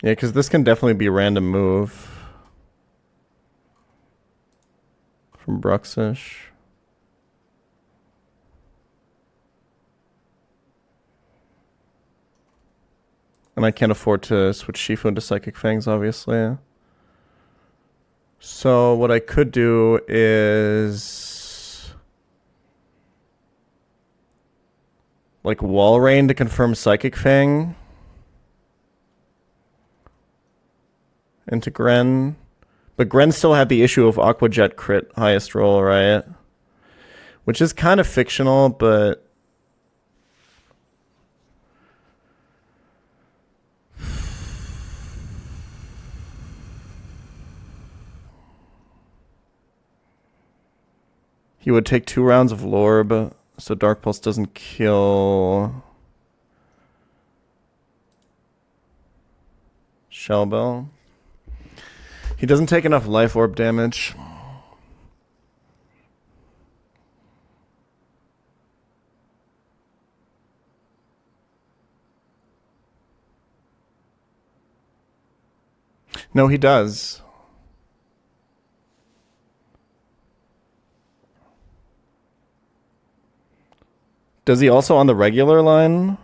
Yeah, because this can definitely be a random move from Bruxish. And I can't afford to switch Shifu into Psychic Fangs, obviously. So what I could do is... like Wall Rain to confirm Psychic Fang into Gren. But Gren still had the issue of Aqua Jet crit highest roll, right? Which is kind of fictional, but... he would take 2 rounds of Lorb, so Dark Pulse doesn't kill... Shell Bell. He doesn't take enough Life Orb damage. No, he does. Does he also on the regular line?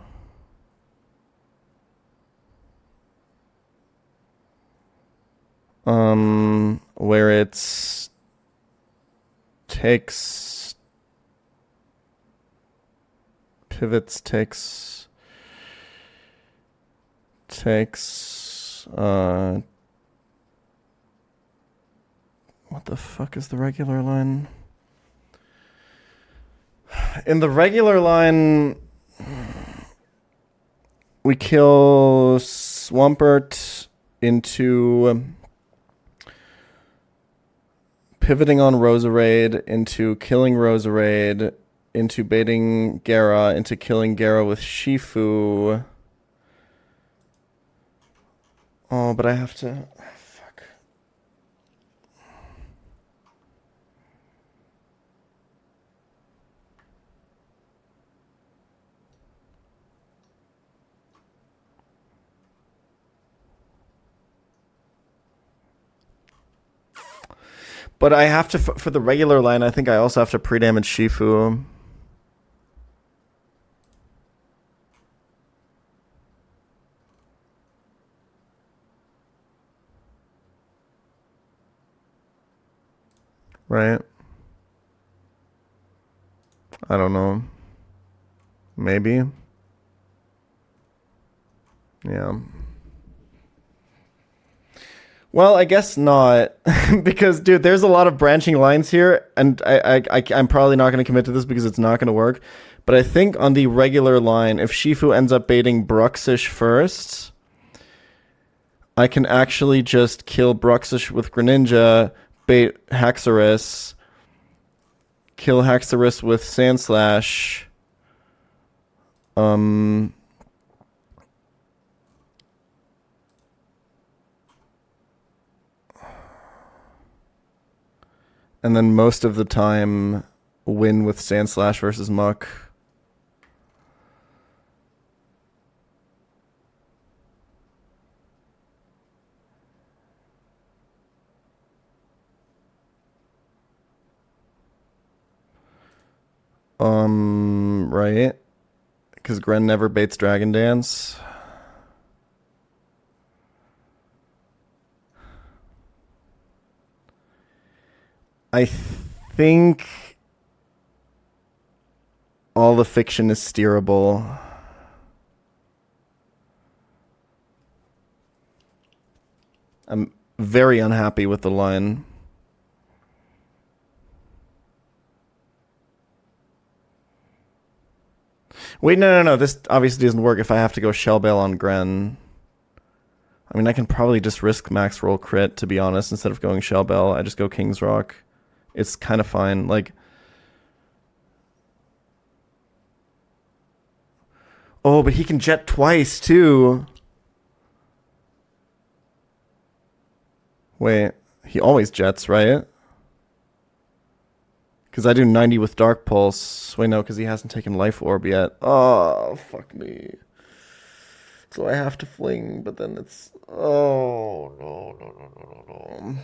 Where it's takes pivots, takes what the fuck is the regular line? In the regular line, we kill Swampert into pivoting on Roserade, into killing Roserade, into baiting Gera, into killing Gera with Shifu. Oh, but I have to... Fuck. But I have to, for the regular line, I think I also have to pre-damage Shifu. Right? I don't know. Maybe. Yeah. Well, I guess not, because dude, there's a lot of branching lines here, and I'm probably not going to commit to this because it's not going to work. But I think on the regular line, if Shifu ends up baiting Bruxish first, I can actually just kill Bruxish with Greninja, bait Haxorus, kill Haxorus with Sandslash, and then most of the time win with Sandslash versus Muck. Right? Because Gren never baits Dragon Dance. I think all the fiction is steerable. I'm very unhappy with the line. Wait, no. This obviously doesn't work if I have to go Shell Bell on Gren. I mean, I can probably just risk max roll crit, to be honest, instead of going Shell Bell. I just go King's Rock. It's kind of fine. Like, oh, but he can jet twice, too. Wait, he always jets, right? Because I do 90 with Dark Pulse. Wait, no, because he hasn't taken Life Orb yet. Oh, fuck me. So I have to fling, but then it's... Oh, no.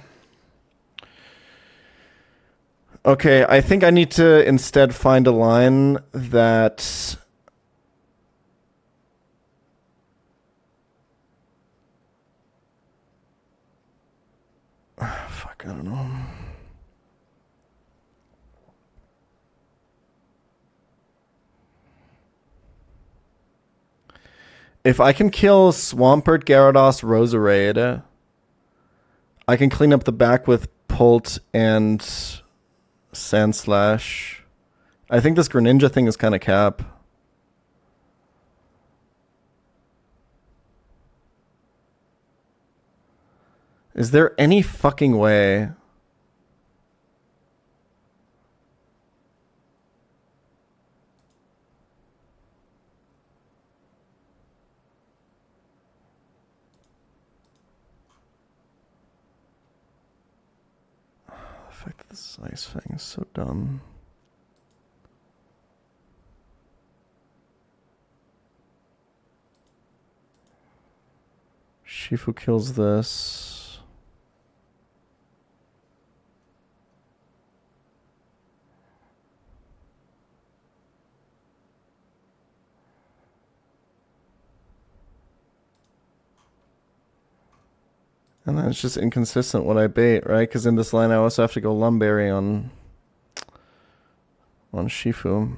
Okay, I think I need to instead find a line that... Fuck, I don't know. If I can kill Swampert, Gyarados, Roserade, I can clean up the back with Pult and Sandslash. I think this Greninja thing is kind of cap. Is there any fucking way? The fact that this Ice Fang is so dumb. Shifu kills this. And then it's just inconsistent what I bait, right? Because in this line I also have to go Lumberry on Shifu.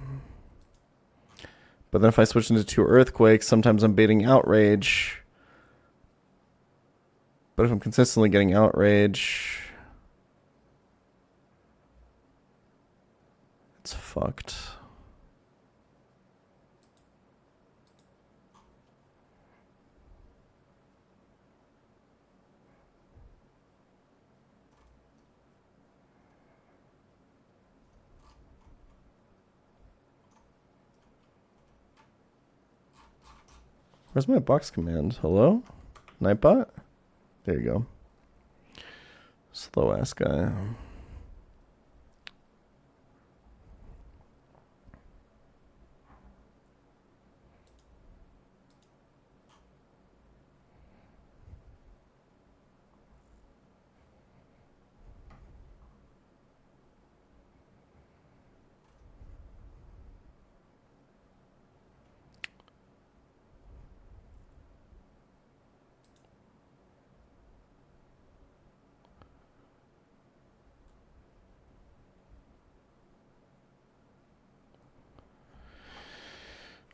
But then if I switch into 2 Earthquakes, sometimes I'm baiting Outrage. But if I'm consistently getting Outrage, it's fucked. Where's my box command? Hello? Nightbot? There you go. Slow ass guy.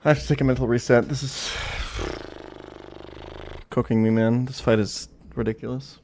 I have to take a mental reset. This is cooking me, man. This fight is ridiculous.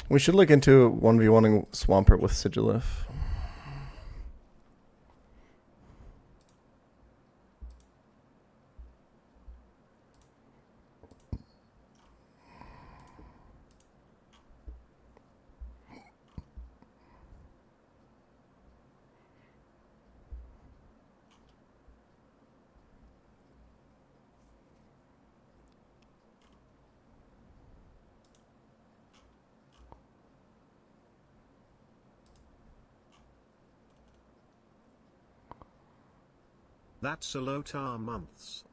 We should look into 1v1ing Swampert with Sigilif. That's a Lotar months.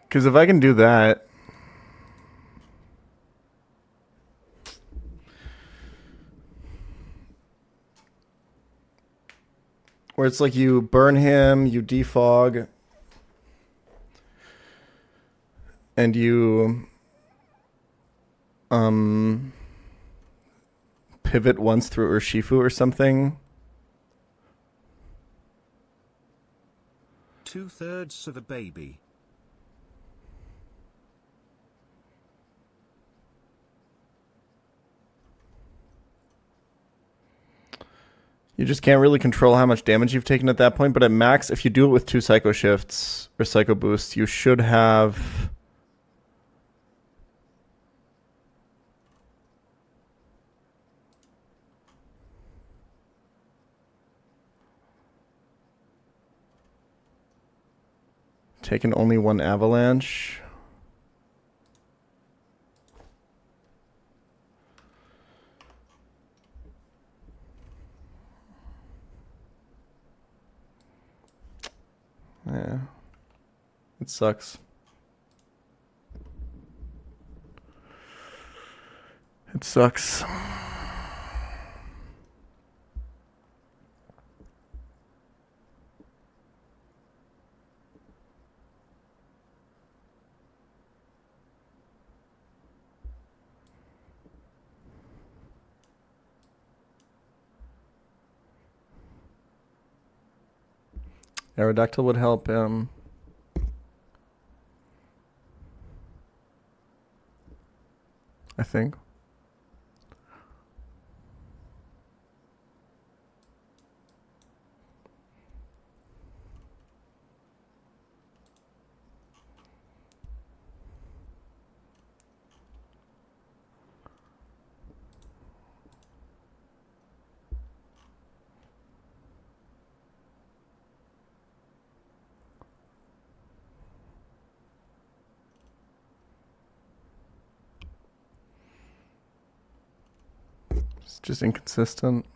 Because if I can do that, where it's like you burn him, you defog, and you pivot once through Urshifu or something. 2/3 of a baby. You just can't really control how much damage you've taken at that point, but at max, if you do it with 2 Psycho Shifts or Psycho Boosts, you should have... taken only 1 Avalanche. Yeah. It sucks. It sucks. Aerodactyl would help him. I think. It's just inconsistent.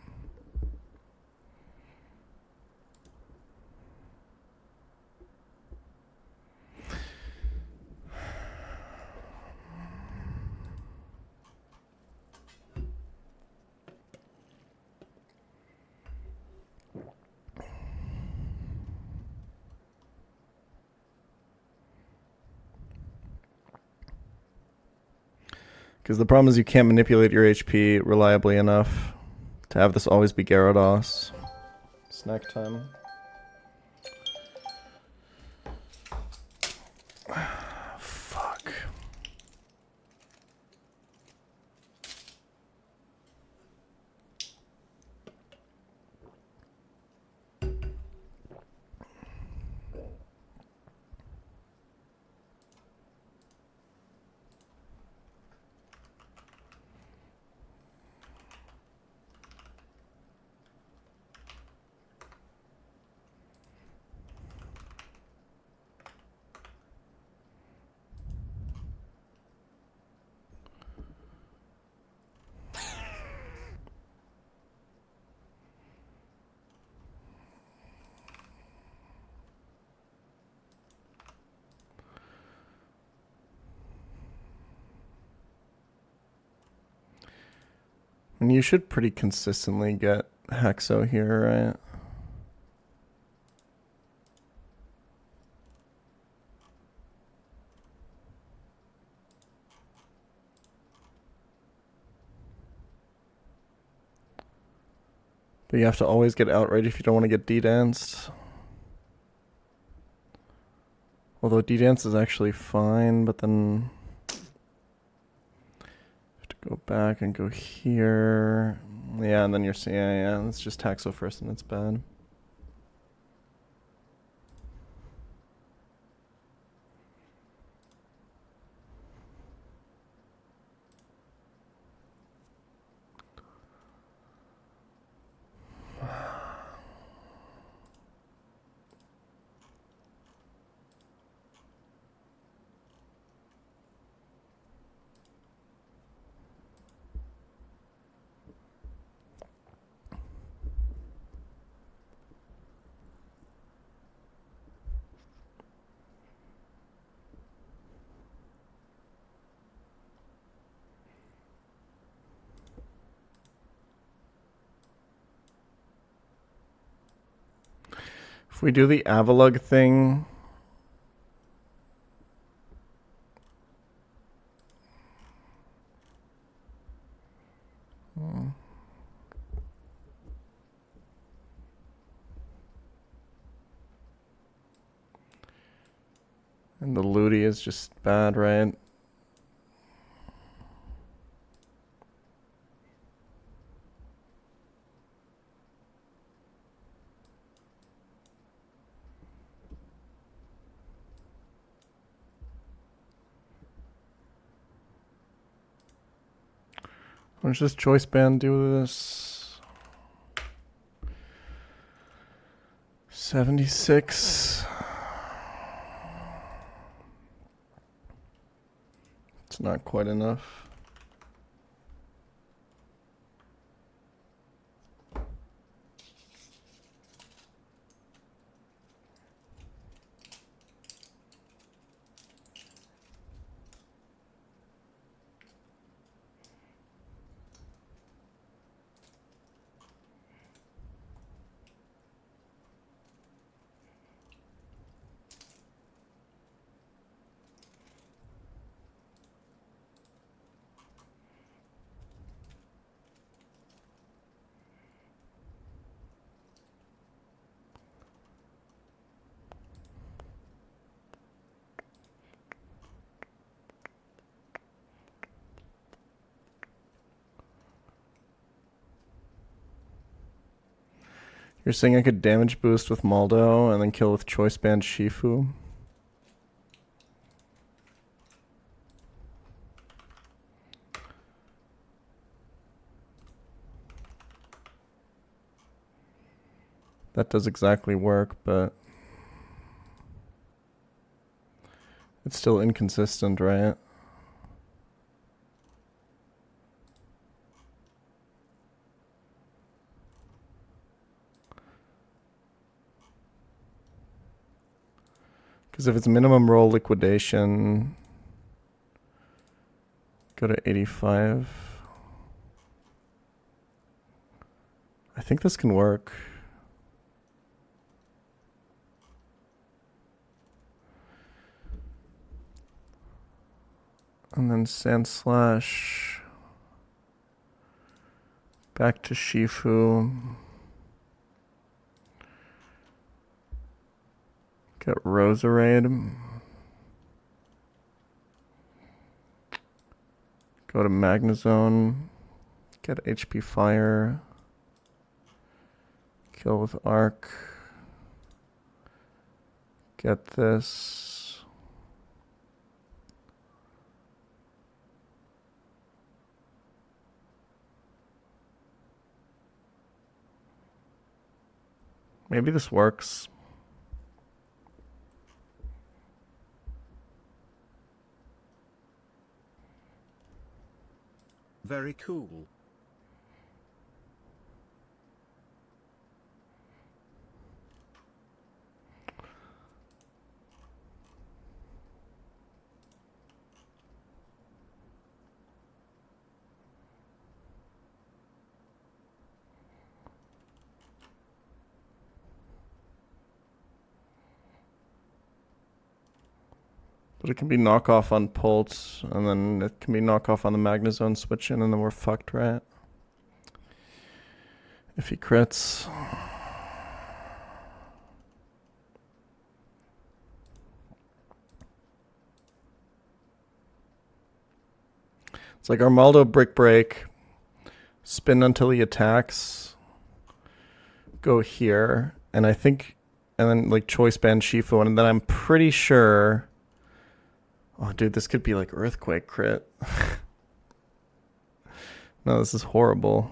Because the problem is you can't manipulate your HP reliably enough to have this always be Gyarados. Snack time. Fuck. And you should pretty consistently get Hexo here, right? But you have to always get outrage if you don't want to get D-danced. Although D-Dance is actually fine, but then have to go back and go here. Yeah, and then you're seeing, yeah, it's just Taxo first and it's bad. If we do the Avalug thing, and the Ludi is just bad, right? What does this choice band do this? 76. It's not quite enough. You're saying I could damage boost with Maldo and then kill with choice band Shifu? That does exactly work, but it's still inconsistent, right? Because if it's minimum roll liquidation, go to 85. I think this can work. And then Sand Slash. Back to Shifu. Get Roserade. Go to Magnezone. Get HP Fire. Kill with Arc. Get this. Maybe this works. Very cool. But it can be knockoff on Pulse, and then it can be knockoff on the Magnezone switch in, and then we're fucked, right? If he crits. It's like Armaldo brick break, spin until he attacks, go here, and I think, and then like choice band Shifu, and then I'm pretty sure. Oh, dude, this could be like earthquake crit. No, this is horrible.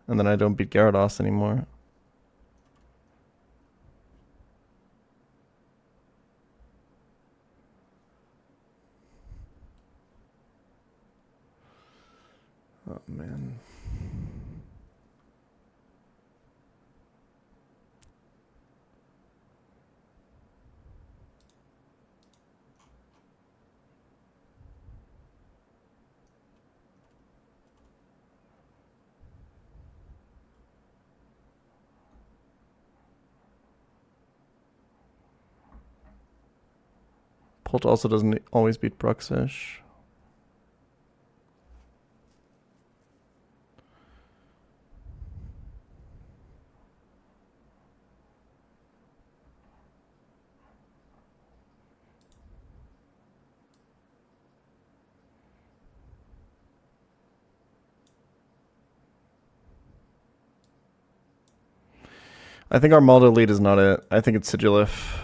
And then I don't beat Gyarados anymore. Oh, man. Pult also doesn't always beat Bruxish. I think Armaldo lead is not it. I think it's Sigilif.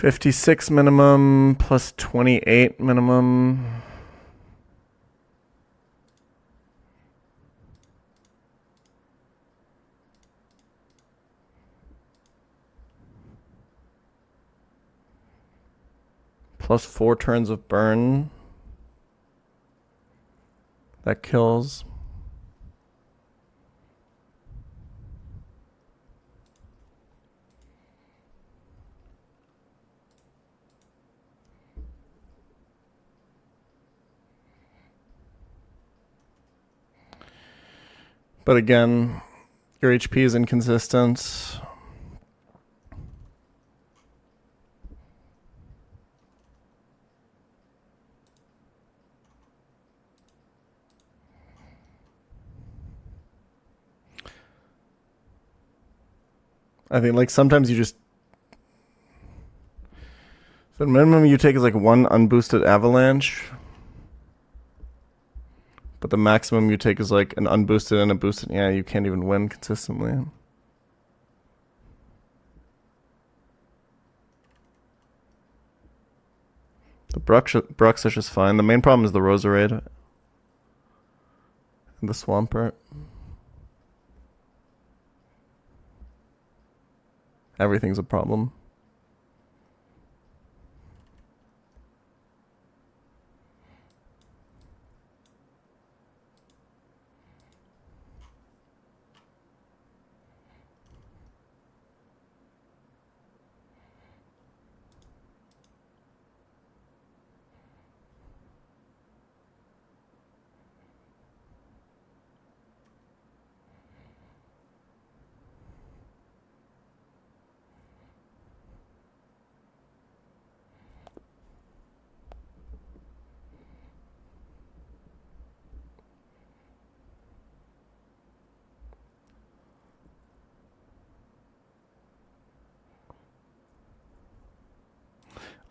$56 minimum plus $28 minimum. Plus 4 turns of burn. That kills. But again, your HP is inconsistent. I think like sometimes you just, the minimum you take is like 1 unboosted avalanche. But the maximum you take is like an unboosted and a boosted. Yeah, you can't even win consistently. The Bruxish is fine. The main problem is the Roserade and the Swampert. Everything's a problem.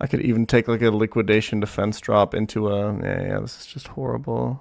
I could even take like a liquidation defense drop into a... Yeah, this is just horrible.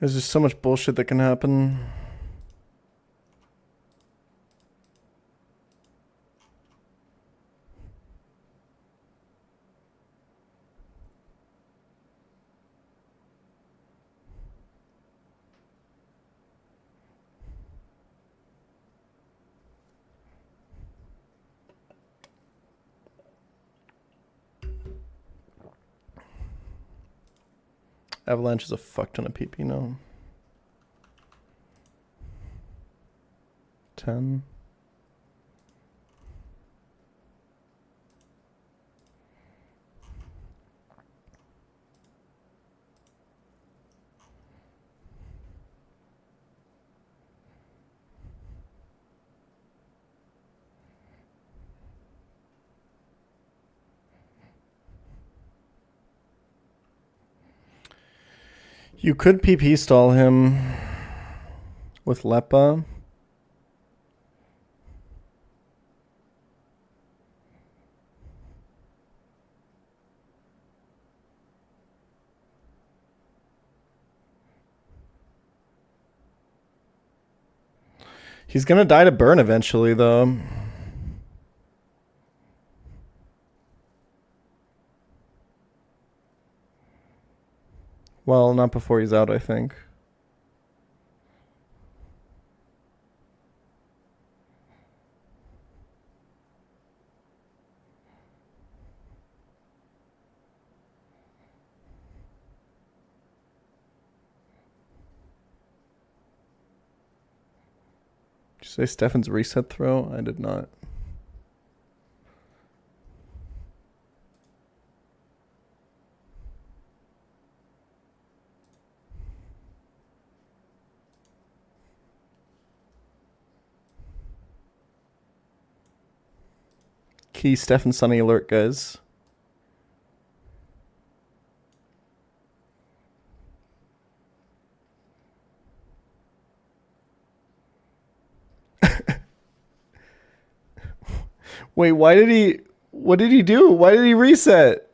There's just so much bullshit that can happen. Avalanche is a fuck ton of PP now. 10. You could PP stall him with Lepa. He's gonna die to burn eventually, though. Well, not before he's out, I think. Did you say Stefan's reset throw? I did not. Key Stefan Sunny alert, guys. Wait, why did he... What did he do? Why did he reset?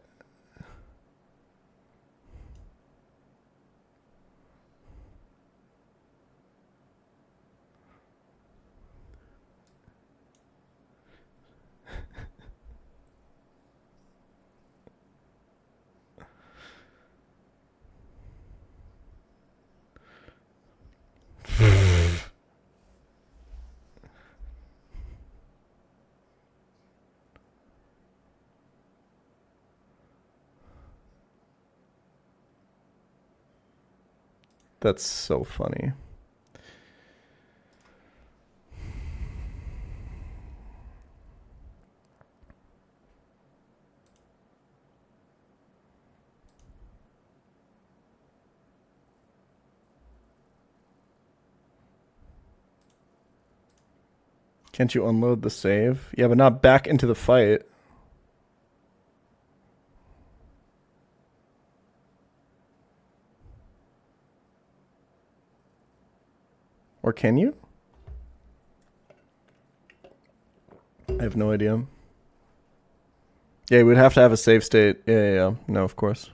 That's so funny. Can't you unload the save? Yeah, but not back into the fight. Or can you? I have no idea. Yeah, we'd have to have a save state. Yeah. No, of course.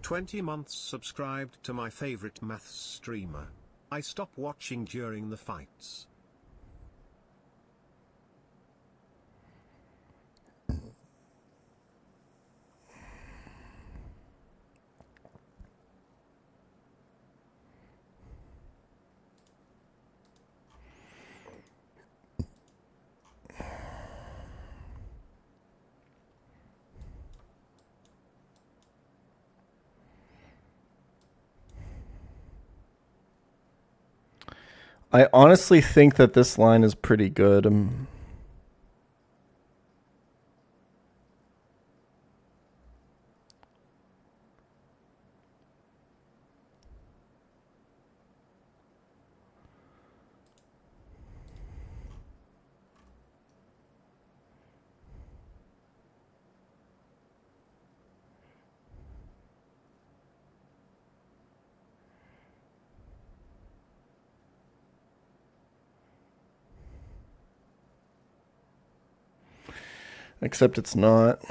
$20 subscribed to my favorite maths streamer. I stop watching during the fights. I honestly think that this line is pretty good. Except it's not.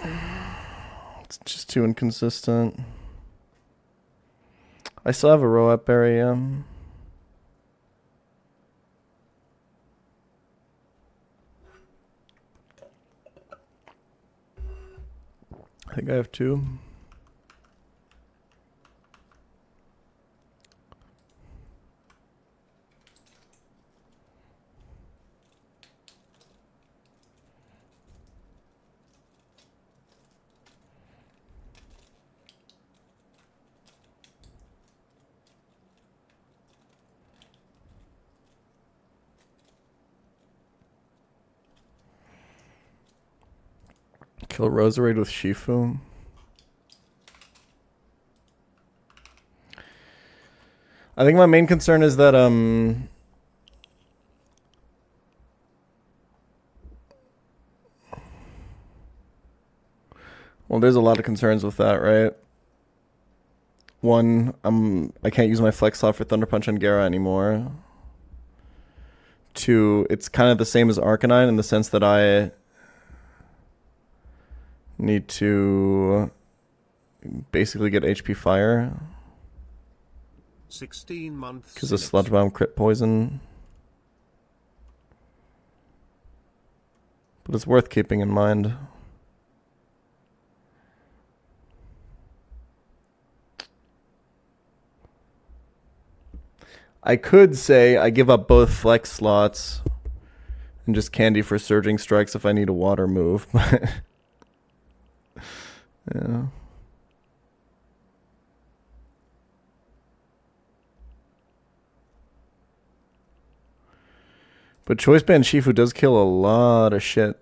It's just too inconsistent. I still have a row up area. I think I have 2. Kill Roserade with Shifu. I think my main concern is that well, there's a lot of concerns with that, right? One, I can't use my flex slot for Thunder Punch on Gera anymore. 2, it's kind of the same as Arcanine in the sense that I need to basically get HP Fire. 16 months. Because of Sludge Bomb crit poison. But it's worth keeping in mind. I could say I give up both flex slots and just candy for Surging Strikes if I need a water move, but yeah. But Choice Band Shifu does kill a lot of shit.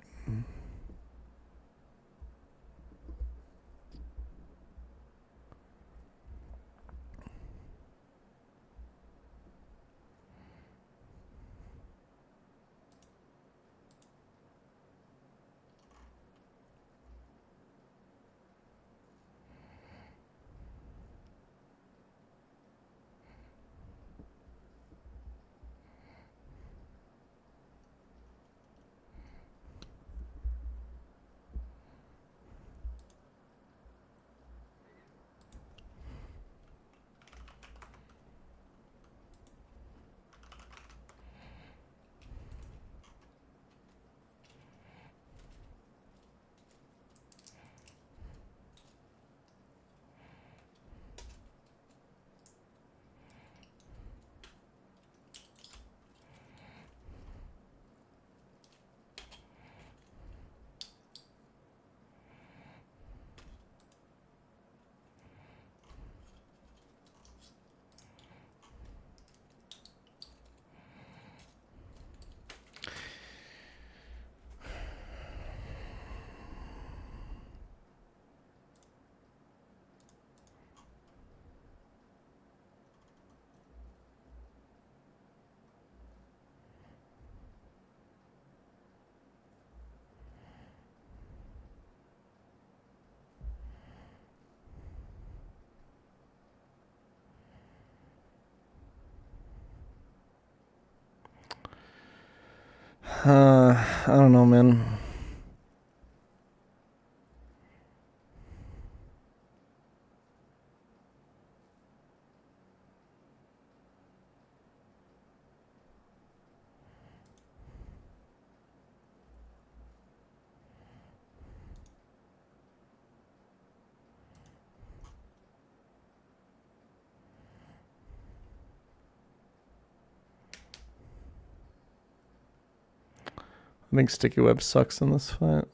I don't know, man. I think Sticky Web sucks in this fight.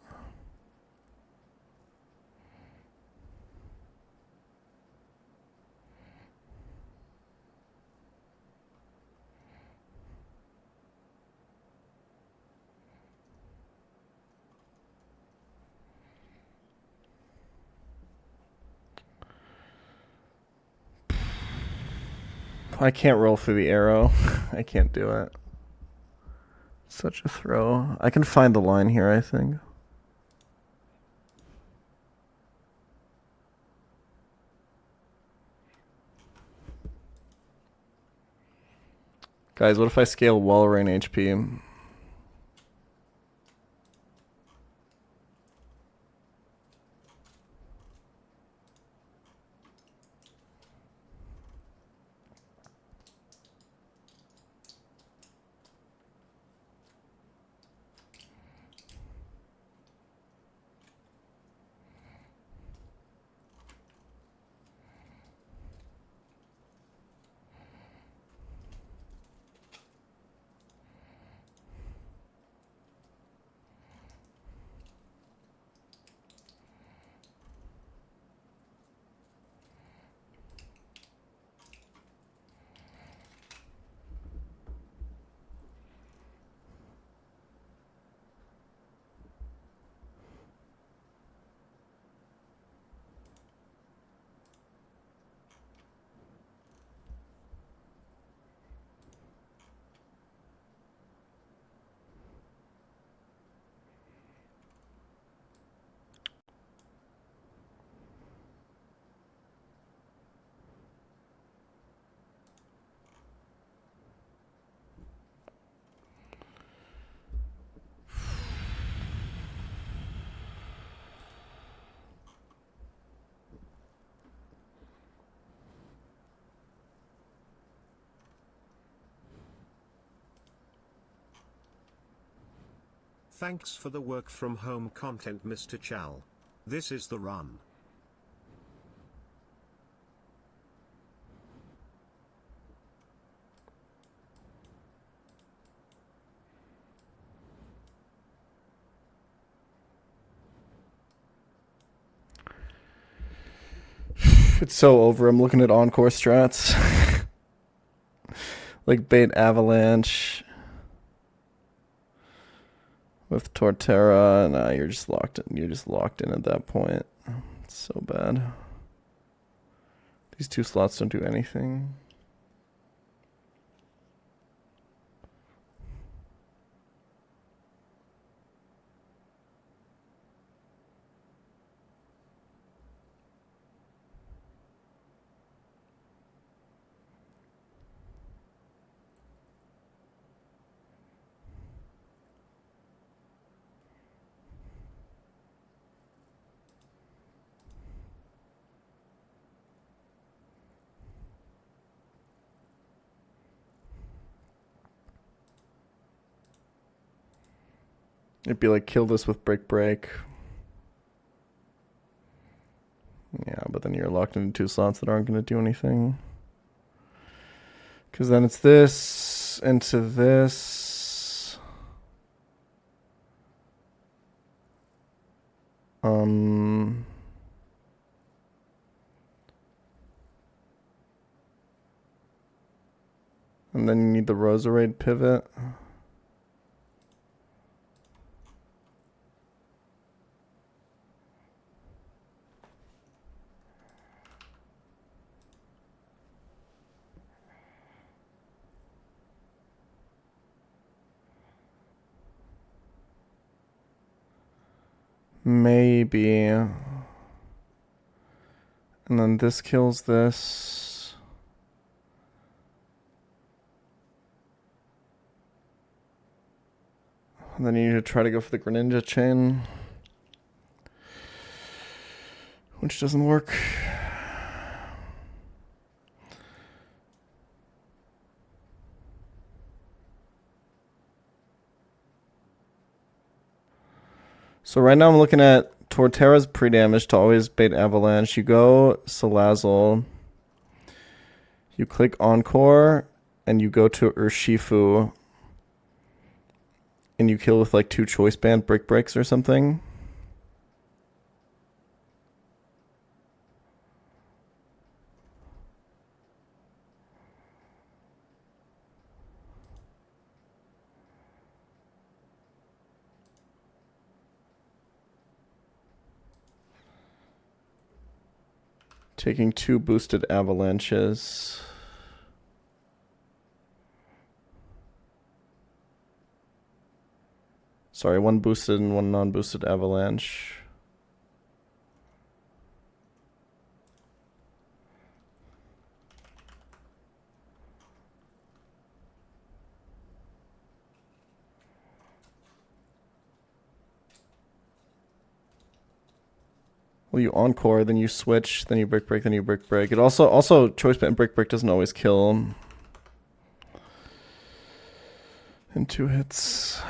I can't roll through the arrow. I can't do it. Such a throw. I can find the line here, I think. Guys, what if I scale Walrein HP? Thanks for the work from home content, Mr. Chal. This is the run. It's so over. I'm looking at Encore strats. Like bait Avalanche with Torterra. Nah, you're just locked in. You're just locked in at that point. It's so bad. These two slots don't do anything. It'd be like, kill this with Brick Break. Yeah, but then you're locked into two slots that aren't going to do anything. Because then it's this into this. And then you need the Roserade pivot. Maybe. And then this kills this. And then you need to try to go for the Greninja chain, which doesn't work. So right now I'm looking at Torterra's pre-damage to always bait Avalanche. You go Salazzle. You click Encore, and you go to Urshifu. And you kill with like 2 choice band Brick Breaks or something. Taking 2 boosted avalanches. Sorry, 1 boosted and 1 non-boosted avalanche. Well, you Encore, then you switch, then you Brick Break, then you Brick Break. It also choice band Brick Break doesn't always kill. In 2 hits.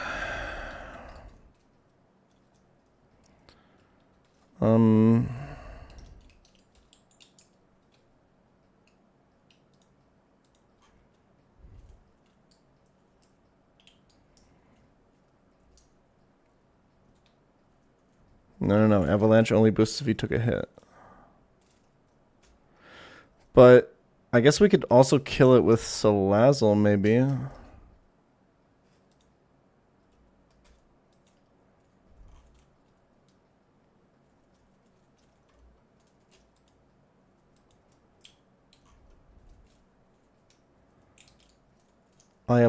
No. Avalanche only boosts if you took a hit. But I guess we could also kill it with Salazzle, maybe.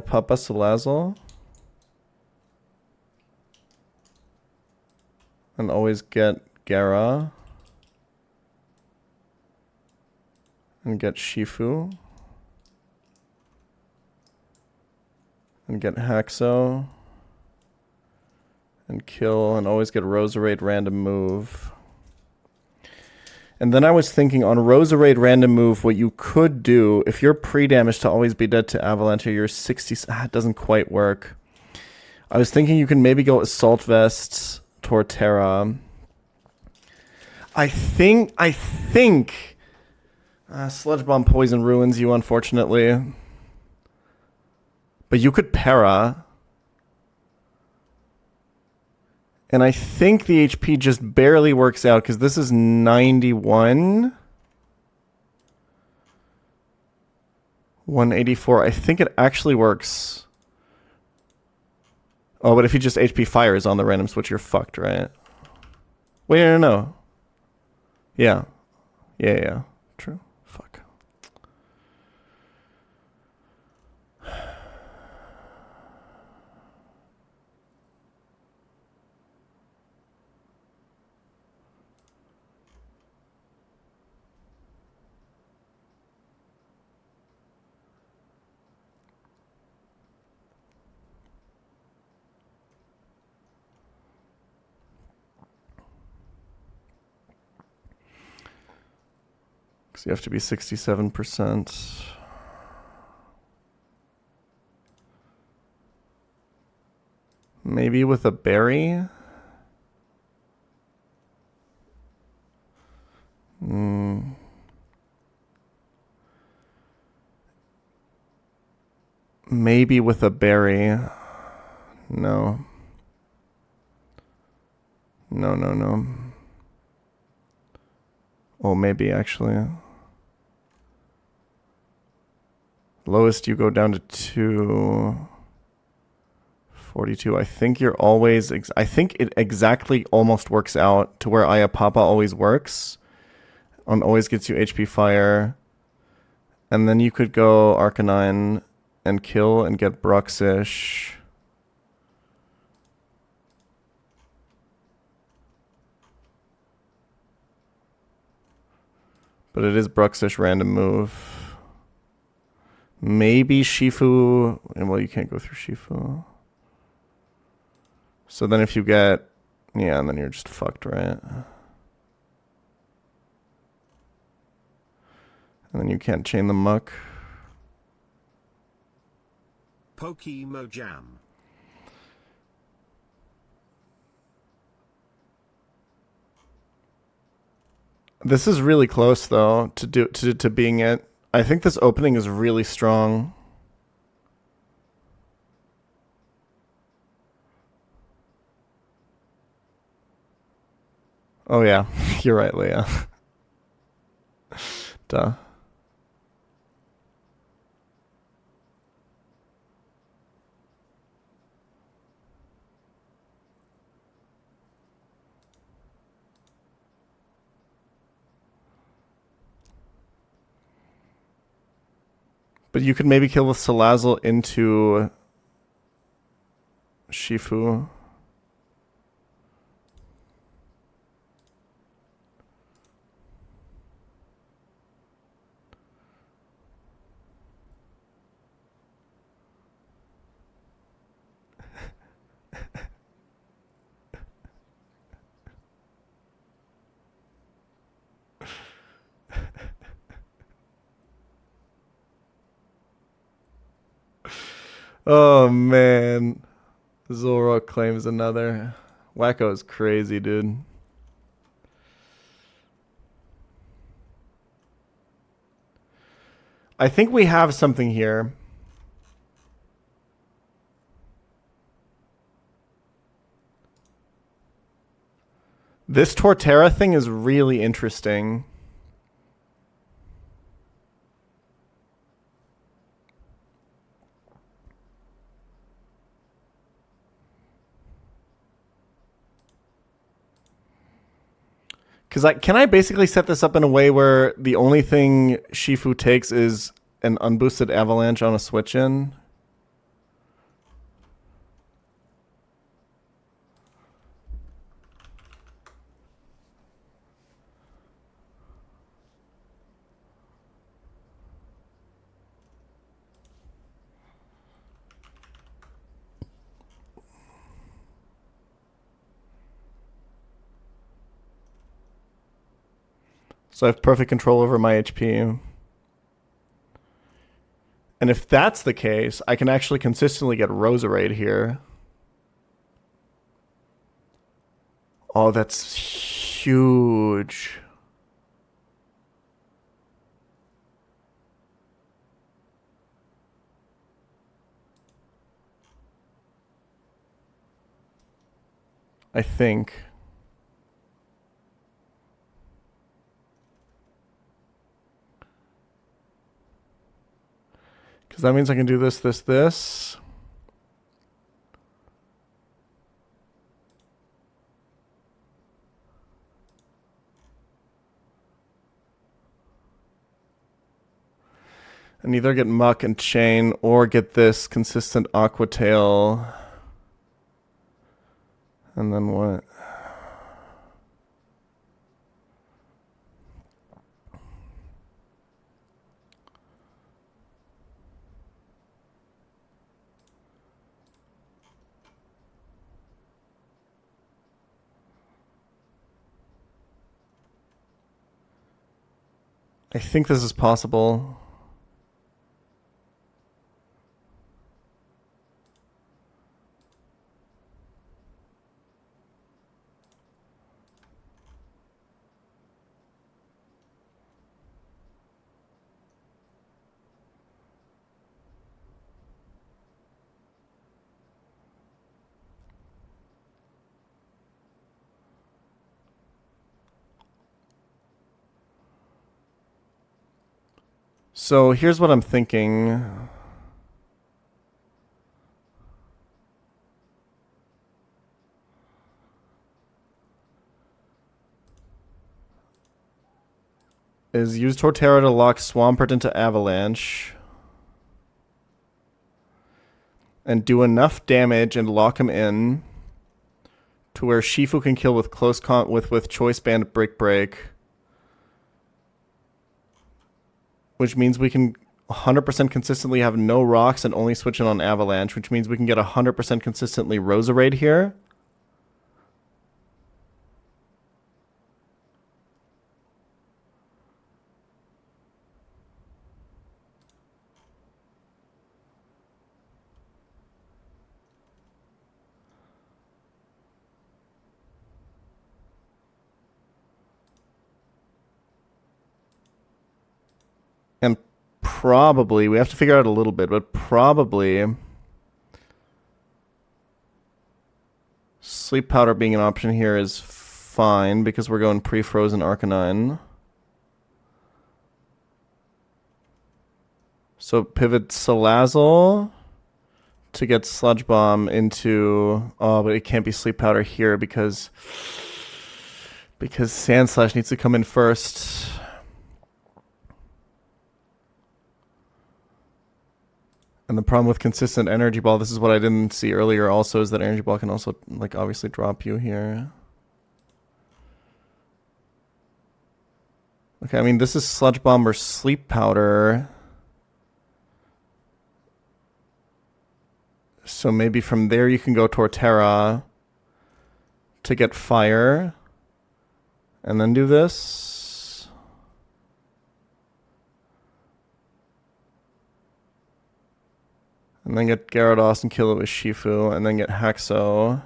Papa Salazzle. And always get Gara. And get Shifu. And get Haxo. And kill, and always get Roserade random move. And then I was thinking on Roserade random move, what you could do, if you're pre-damaged to always be dead to Avalanche, or you're 60... it doesn't quite work. I was thinking you can maybe go Assault Vest, Torterra. I think Sludge Bomb Poison ruins you, unfortunately. But you could Para. And I think the HP just barely works out because this is 91. 184. I think it actually works. Oh, but if you just HP fires on the random switch, you're fucked, right? Wait, no. Yeah. Yeah. True. Fuck. So you have to be 67%. Maybe with a berry? Maybe with a berry. No. No. Oh, maybe actually. Lowest you go down to 242. I think you're always... I think it exactly almost works out to where Ayapapa always works. Always gets you HP fire. And then you could go Arcanine and kill and get Bruxish. But it is Bruxish random move. Maybe Shifu. And well, you can't go through Shifu. So then if you get... Yeah, and then you're just fucked, right? And then you can't chain the muck. Pokemojam. This is really close though to being it. I think this opening is really strong. Oh yeah, you're right, Leah. Duh. But you could maybe kill with Salazzle into Shifu. Oh man, Zoroark claims another. Wacko is crazy, dude. I think we have something here. This Torterra thing is really interesting. Because can I basically set this up in a way where the only thing Shifu takes is an unboosted Avalanche on a switch in? So I have perfect control over my HP. And if that's the case, I can actually consistently get Roserade here. Oh, that's huge. I think. Because that means I can do this, this, this. And either get Muck and Chain or get this consistent Aqua Tail. And then what? I think this is possible. So here's what I'm thinking. Is use Torterra to lock Swampert into Avalanche. And do enough damage and lock him in to where Shifu can kill with close with Choice Band Brick Break. Which means we can 100% consistently have no rocks and only switch in on Avalanche, which means we can get 100% consistently Roserade here. And probably, we have to figure out a little bit, but probably Sleep Powder being an option here is fine because we're going pre-frozen Arcanine. So pivot Salazzle to get Sludge Bomb into... Oh, but it can't be Sleep Powder here because Sandslash needs to come in first. And the problem with consistent Energy Ball, this is what I didn't see earlier also, is that Energy Ball can also, like, obviously drop you here. Okay, I mean, this is Sludge Bomb or Sleep Powder. So maybe from there you can go Torterra to get Fire. And then do this. And then get Gyarados and kill it with Shifu. And then get Hexo.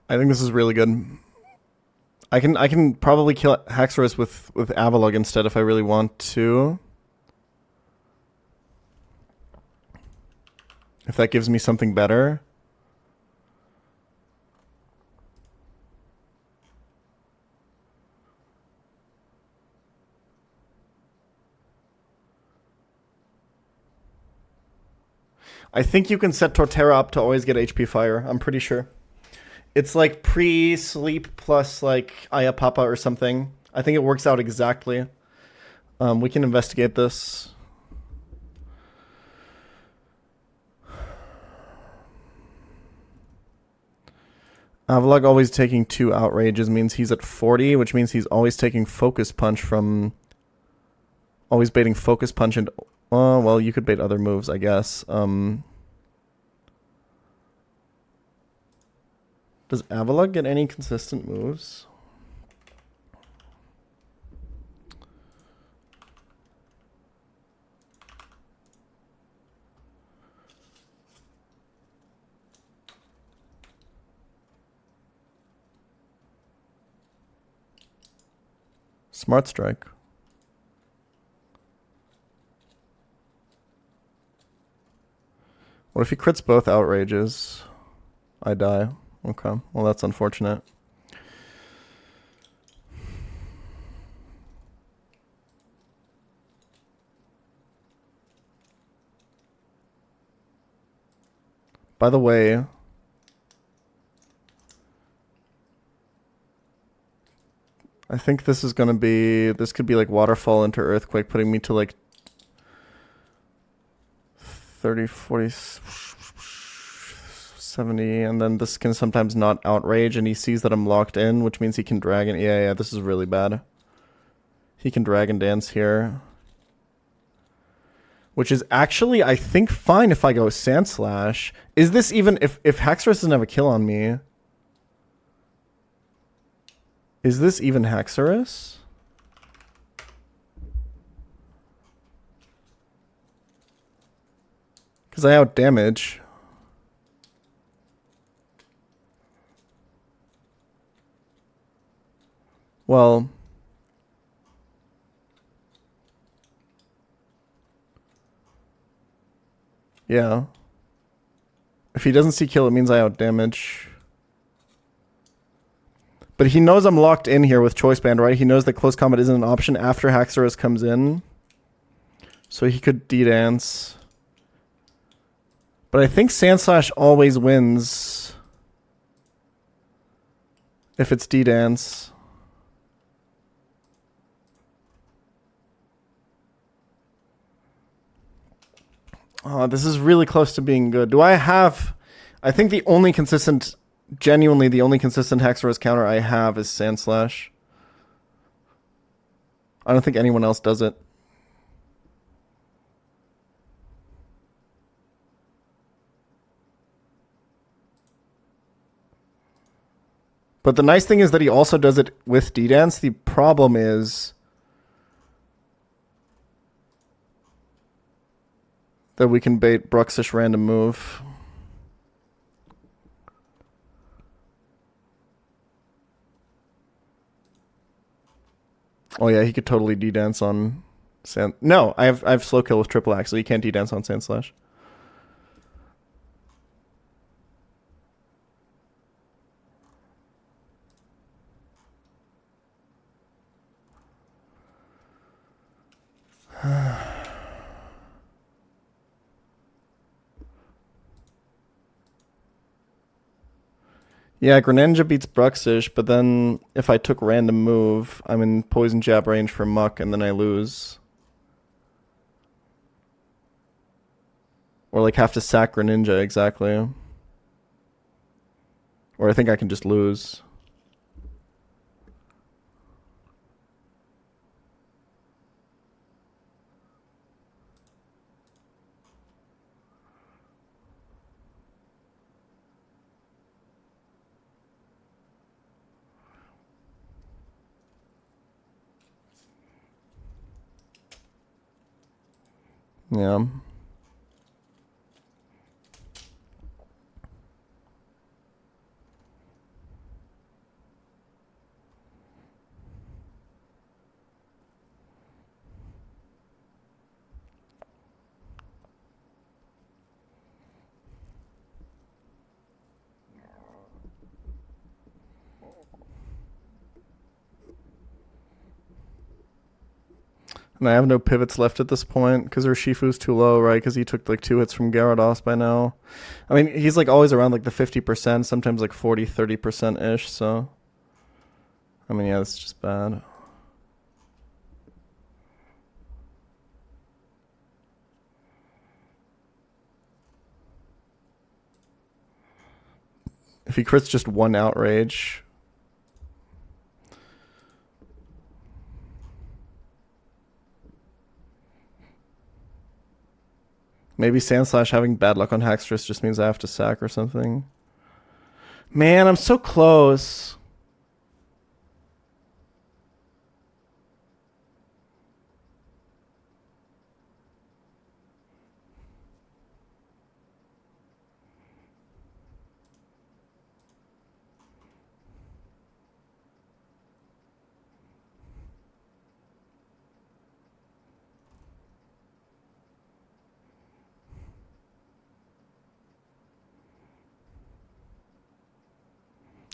I think this is really good. I can probably kill Haxorus with Avalugg instead if I really want to. If that gives me something better. I think you can set Torterra up to always get HP Fire. I'm pretty sure. It's like pre-sleep plus like Ayapapa or something. I think it works out exactly. We can investigate this. Avalugg always taking 2 Outrages means he's at 40, which means he's always taking Focus Punch from... Always baiting Focus Punch and... Oh, well, you could bait other moves, I guess. Does Avalok get any consistent moves? Smart Strike. What if he crits both outrages? I die. Okay. Well, that's unfortunate. By the way, I think this is going to be... This could be like Waterfall into Earthquake, putting me to like 30, 40, 70, and then this can sometimes not outrage, and he sees that I'm locked in, which means he can dragon. Yeah, this is really bad. He can dragon dance here. Which is actually, I think, fine if I go Sand Slash. Is this even... If Haxorus doesn't have a kill on me... Is this even Haxorus? Because I out damage. Well... Yeah. If he doesn't see kill, it means I out damage. But he knows I'm locked in here with Choice Band, right? He knows that close combat isn't an option after Haxorus comes in. So he could D-dance. But I think Sand Slash always wins if it's D-dance. Oh, this is really close to being good. Do I have... I think the only consistent... Genuinely, the only consistent Haxorus counter I have is Sand Slash. I don't think anyone else does it. But the nice thing is that he also does it with D-Dance. The problem is... that we can bait Bruxish random move. Oh yeah, he could totally D-dance on Sand... No, I have slow kill with triple axe, so he can't D-dance on Sand Slash. Yeah, Greninja beats Bruxish, but then if I took random move, I'm in Poison Jab range for Muck, and then I lose. Or like have to sack Greninja, exactly. Or I think I can just lose. Yeah. And I have no pivots left at this point because Urshifu's too low, right? Because he took like 2 hits from Gyarados by now. I mean, he's like always around like the 50%, sometimes like 40, 30%-ish, so... I mean, yeah, it's just bad. If he crits just 1 outrage... Maybe Sand Slash having bad luck on Haxorus just means I have to sack or something. Man, I'm so close.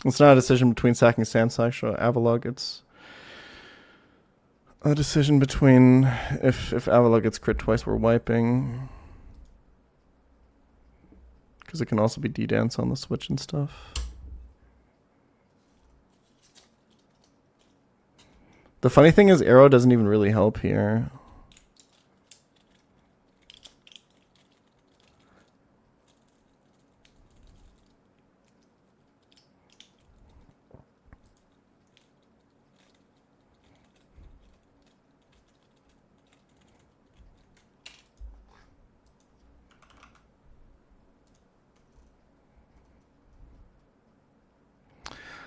It's not a decision between sacking Sandslash or Avalog. It's a decision between if Avalog gets crit twice, we're wiping. Because it can also be D-Dance on the switch and stuff. The funny thing is Arrow doesn't even really help here.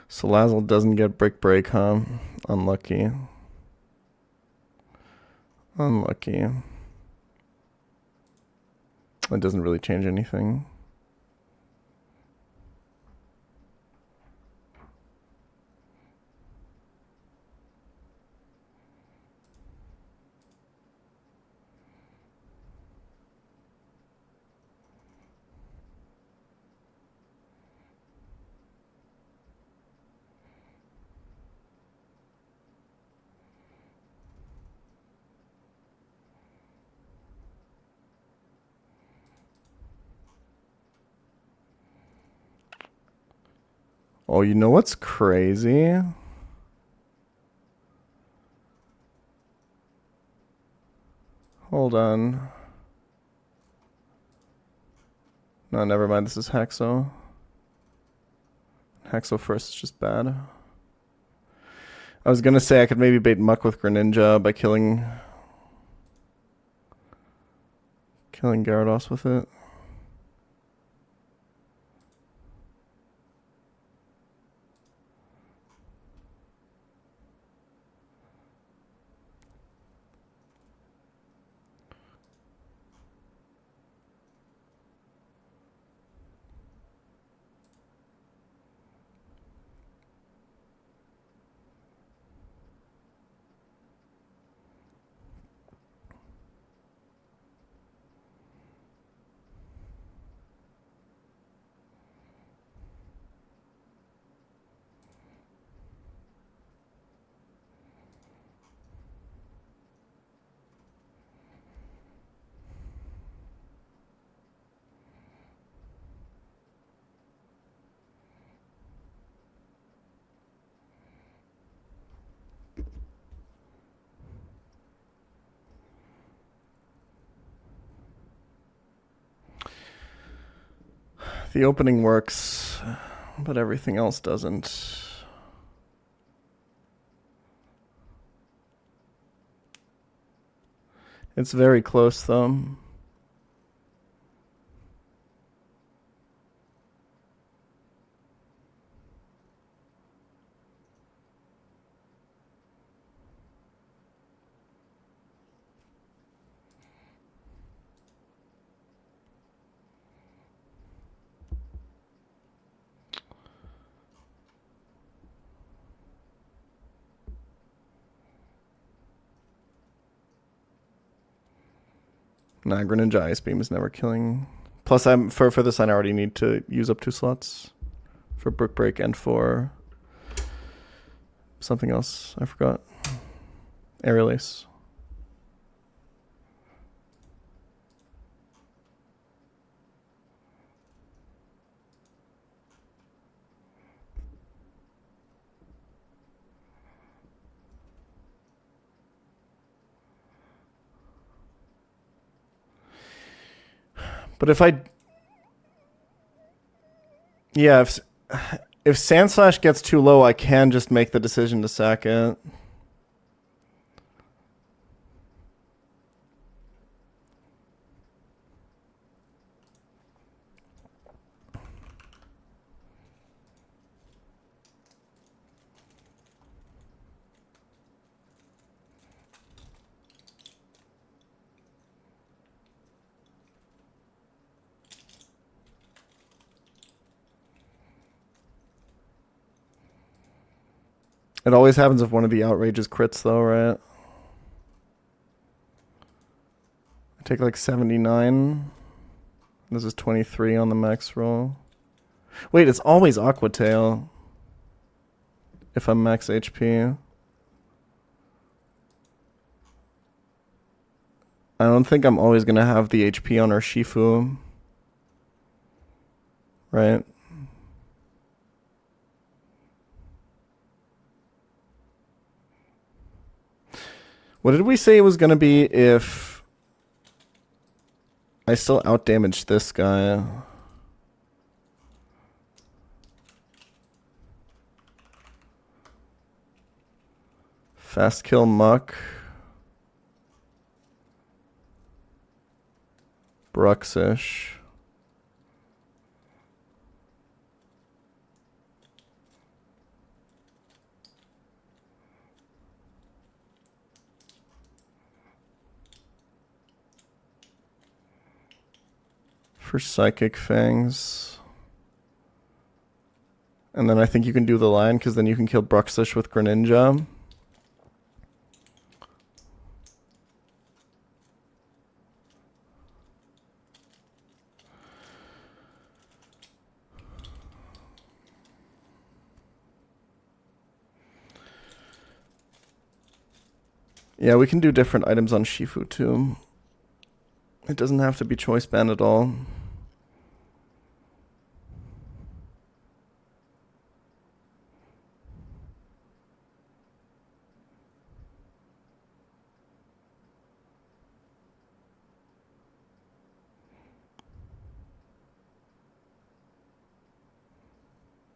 Salazzle doesn't get Brick Break, huh? Unlucky. Unlucky. It doesn't really change anything. Oh, you know what's crazy? Hold on. No, never mind. This is Hexo. Hexo first is just bad. I was gonna say I could maybe bait Muck with Greninja by killing Gyarados with it. The opening works, but everything else doesn't. It's very close, though. Nah, Greninja Ice Beam is never killing. Plus, I'm for this, I already need to use up 2 slots for Brick Break and for something else. I forgot. Aerial Ace. But if Sandslash gets too low, I can just make the decision to sack it. It always happens if one of the outrageous crits, though, right? I take like 79. This is 23 on the max roll. Wait, it's always Aqua Tail. If I'm max HP. I don't think I'm always going to have the HP on our Shifu. Right? What did we say it was going to be if I still outdamaged this guy? Fast kill Muck. Bruxish. For Psychic Fangs. And then I think you can do the line, because then you can kill Bruxish with Greninja. Yeah, we can do different items on Shifu too. It doesn't have to be choice band at all.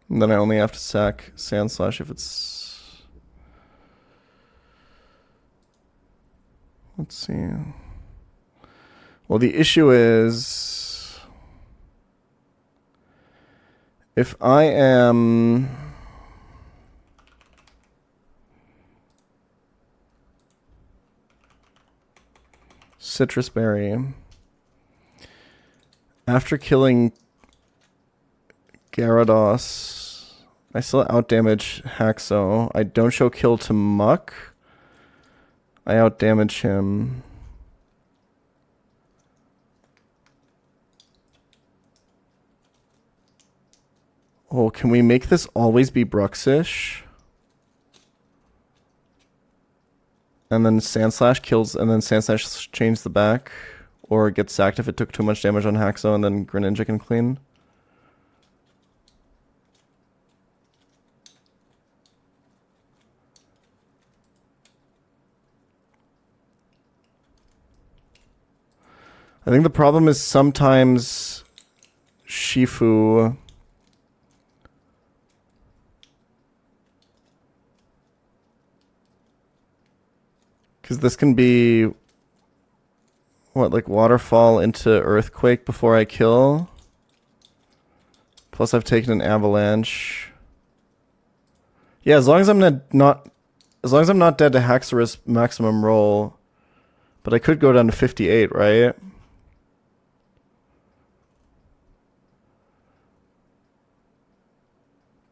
And then I only have to sack Sand Slash if it's... Let's see. Well, the issue is... If I am... Citrus Berry. After killing Gyarados, I still outdamage Haxo. I don't show kill to Muck. I outdamage him. Oh, can we make this always be Bruxish? And then Sandslash kills, and then Sandslash changes the back. Or gets sacked if it took too much damage on Haxo, and then Greninja can clean. I think the problem is sometimes Shifu because this can be what, like waterfall into earthquake before I kill. Plus I've taken an avalanche. Yeah, as long as I'm not dead to Haxorus maximum roll. But I could go down to 58, right?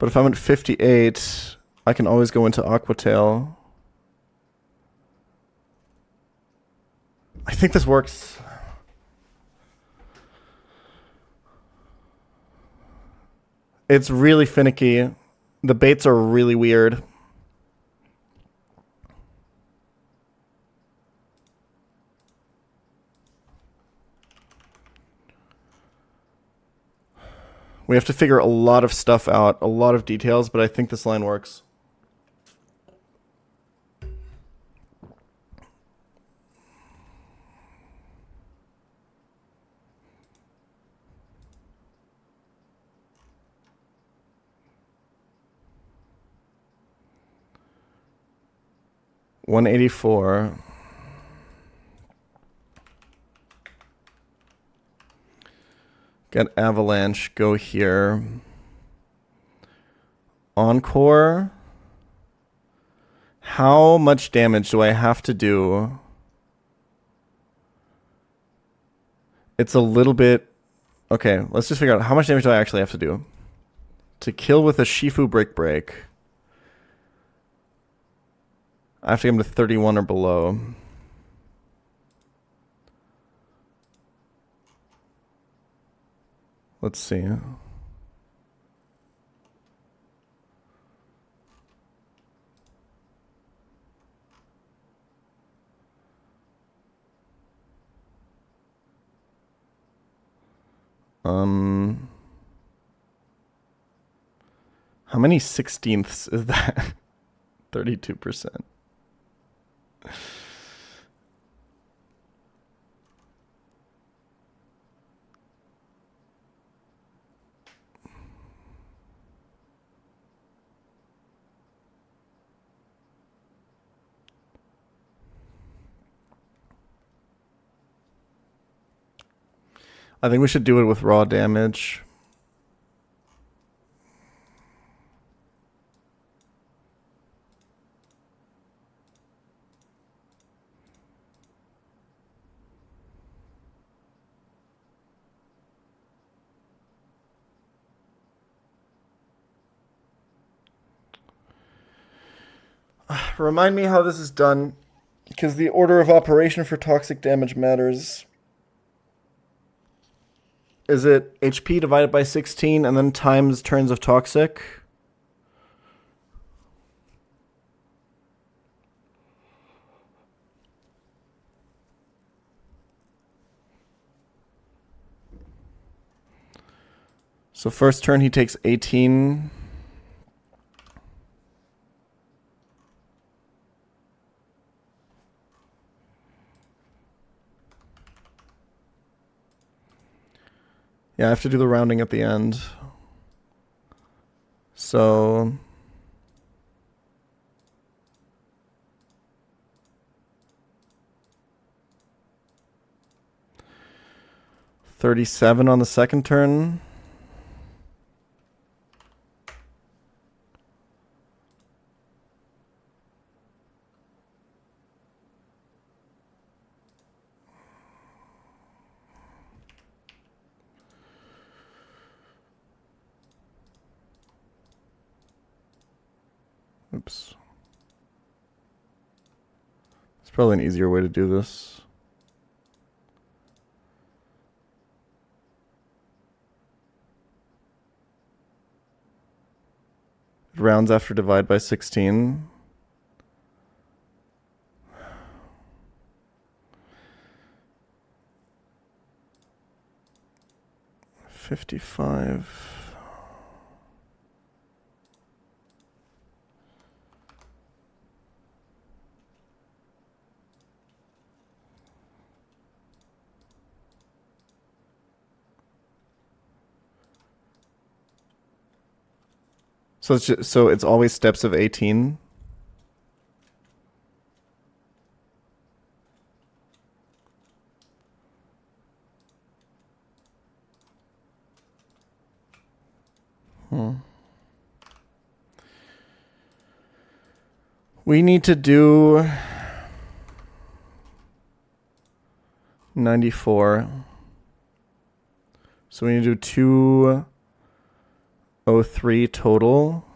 But if I'm at 58, I can always go into Aqua Tail. I think this works. It's really finicky. The baits are really weird. We have to figure a lot of stuff out, a lot of details, but I think this line works. $184. Get Avalanche, go here. Encore. How much damage do I have to do? It's a little bit... Okay, let's just figure out how much damage do I actually have to do. To kill with a Shifu Break. I have to get him to 31 or below. Let's see. How many 16ths is that? 32%. I think we should do it with raw damage. Remind me how this is done, because the order of operation for toxic damage matters. Is it HP divided by 16 and then times turns of toxic? So first turn he takes 18. Yeah, I have to do the rounding at the end. So 37 on the second turn. Oops. It's probably an easier way to do this. It rounds after divide by 16. $55. So it's always steps of 18. We need to do 94. So we need to do 203 total.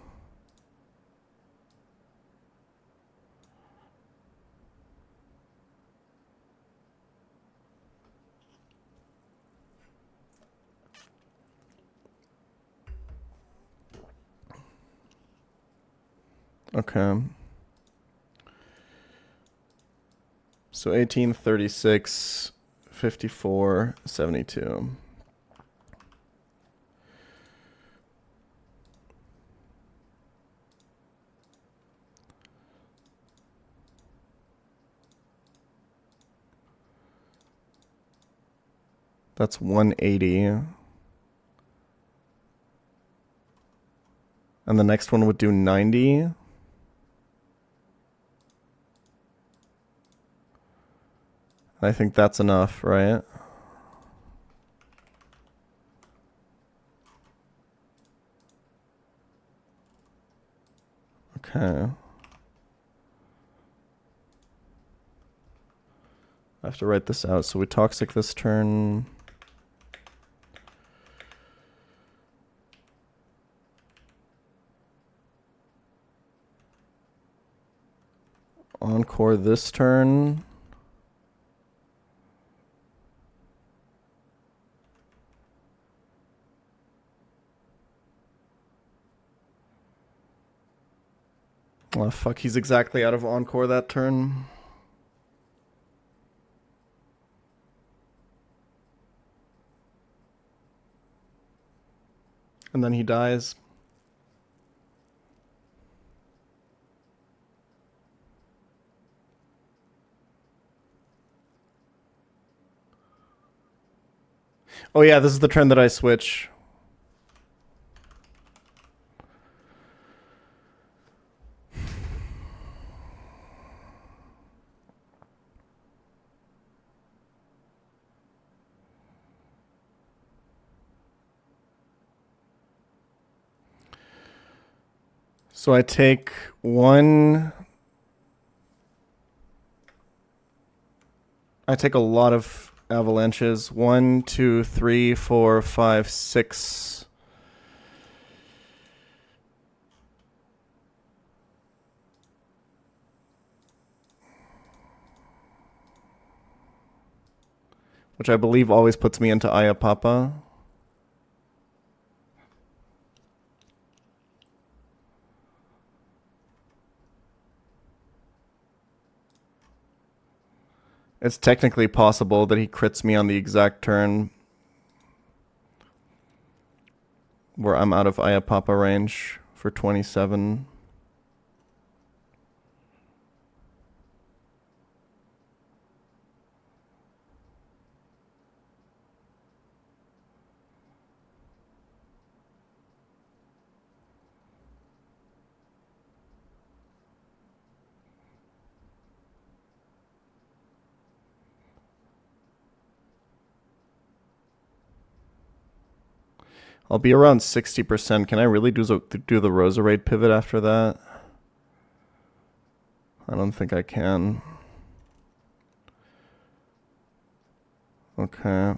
Okay. So 18, 36, 54, 72. That's 180. And the next one would do 90. I think that's enough, right? Okay. I have to write this out. So we toxic this turn. encore this turn. Oh, fuck, he's exactly out of encore that turn. And then he dies. Oh yeah, this is the trend that I switch. So I take one. I take a lot of avalanches. 1, 2, 3, 4, 5, 6. Which I believe always puts me into Ayapapa. It's technically possible that he crits me on the exact turn where I'm out of Ayapapa range for 27. I'll be around 60%. Can I really do the Roserade pivot after that? I don't think I can. Okay.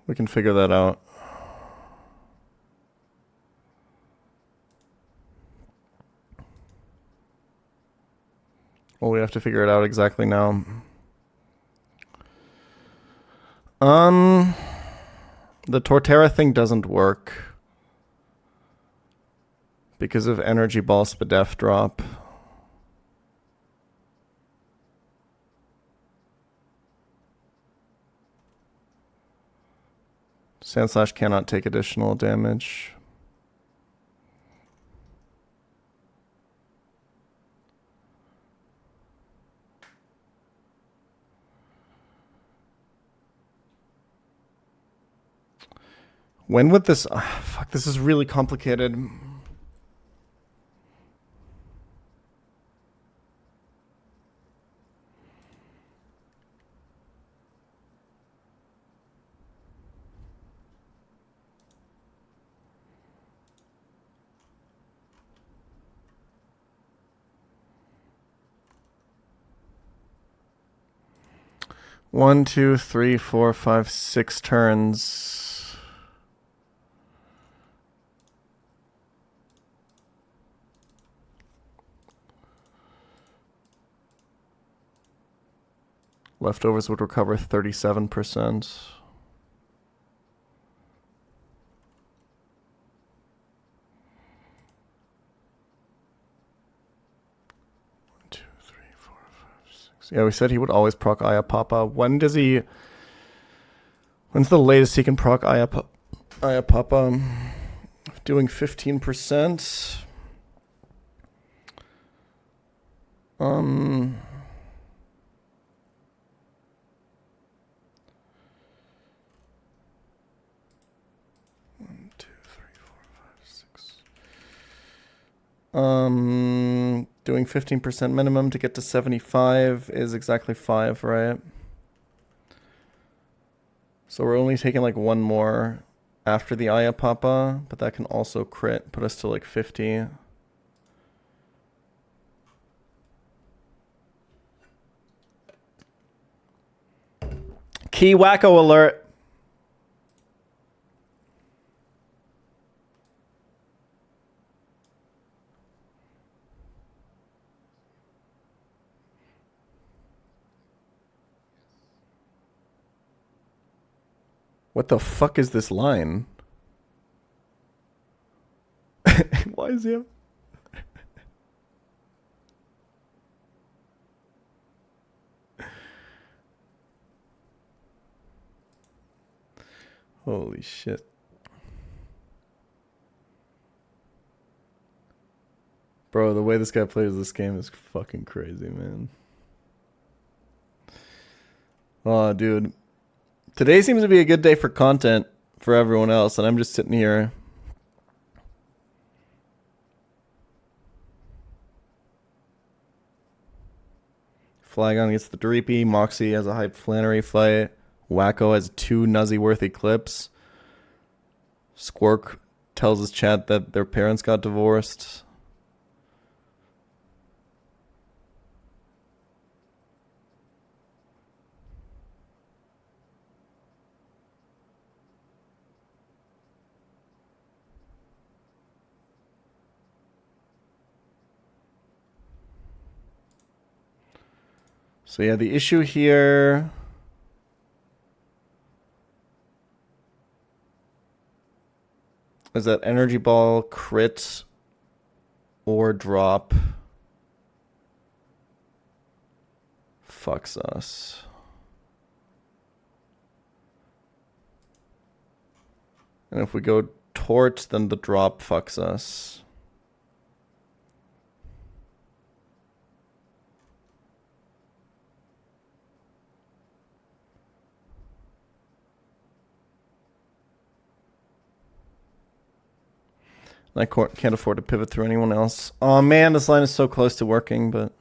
We can figure that out. Well, we have to figure it out exactly now. The Torterra thing doesn't work because of Energy Ball Spadef drop. Sandslash cannot take additional damage. When would this... fuck, this is really complicated. One, two, three, 4, 5, 6 turns. Leftovers would recover 37%. Yeah, we said he would always proc Ayapapa. When does he... When's the latest he can proc Ayapapa? Doing 15%. 1, 2, 3, 4, 5, 6. Doing 15% minimum to get to 75 is exactly 5, right? So we're only taking like one more after the Ayapapa, but that can also crit, put us to like 50. Key wacko alert. What the fuck is this line? Why is he? Holy shit. Bro, the way this guy plays this game is fucking crazy, man. Oh, dude. Today seems to be a good day for content for everyone else, and I'm just sitting here. Flagon gets the Dreepy. Moxie has a hype Flannery fight. Wacko has 2 Nuzzy-worthy clips. Squirk tells his chat that their parents got divorced. So yeah, the issue here is that energy ball crit or drop fucks us. And if we go tort, then the drop fucks us. I can't afford to pivot through anyone else. Oh man, this line is so close to working, but...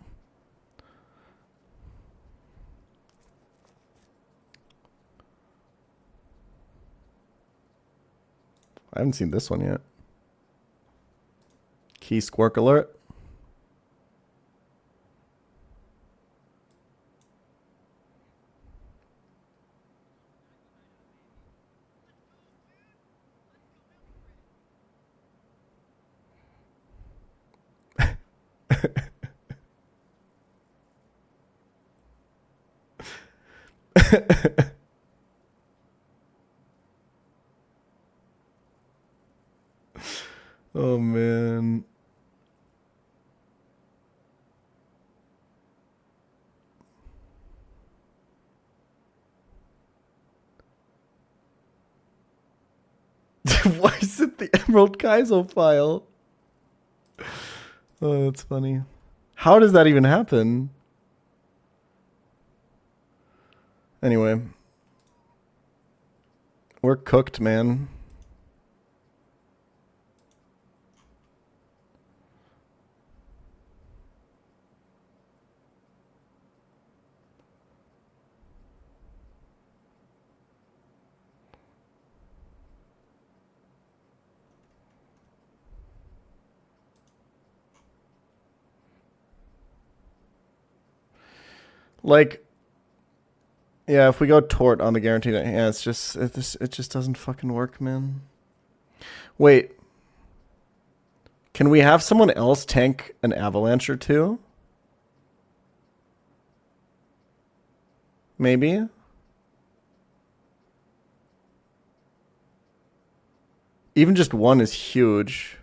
I haven't seen this one yet. Key squirk alert. Oh man. Why is it the Emerald Kaizo file? Oh, that's funny. How does that even happen? Anyway. We're cooked, man. Like, yeah, if we go tort on the guaranteed, yeah, it just doesn't fucking work, man. Wait, can we have someone else tank an avalanche or two? Maybe. Even just one is huge.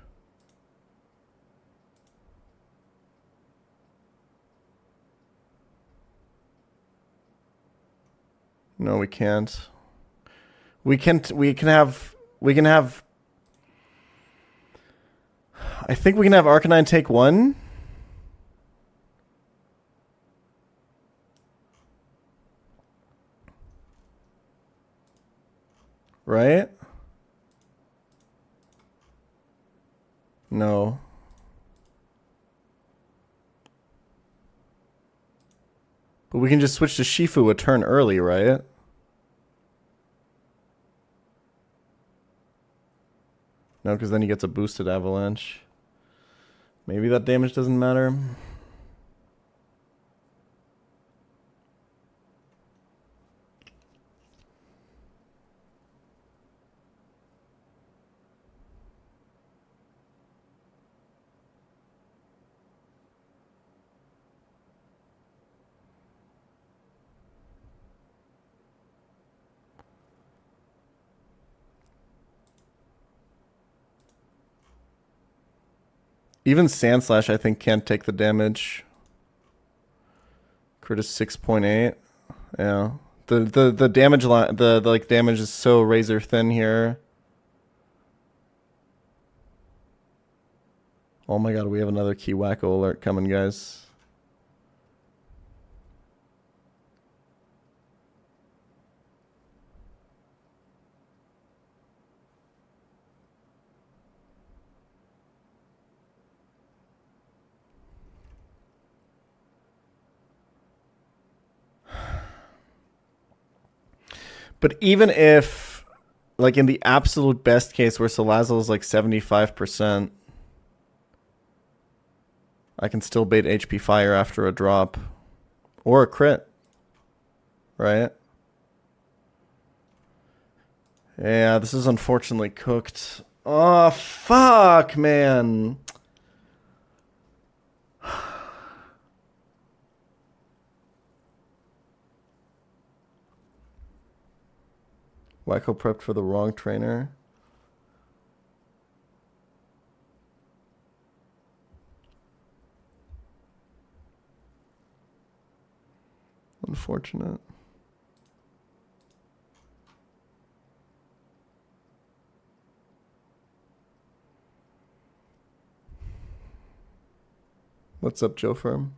No, we can't. We can have I think we can have Arcanine take one. Right? No. But we can just switch to Shifu a turn early, right? No, because then he gets a boosted avalanche. Maybe that damage doesn't matter. Even Sandslash, I think, can't take the damage. Crit is 6.8. Yeah. The damage line, the like damage is so razor thin here. Oh my god, we have another key wacko alert coming, guys. But even if, like in the absolute best case where Salazzle is like 75%, I can still bait HP Fire after a drop. Or a crit. Right? Yeah, this is unfortunately cooked. Oh, fuck, man. Wacko prepped for the wrong trainer. Unfortunate. What's up, Joe Firm?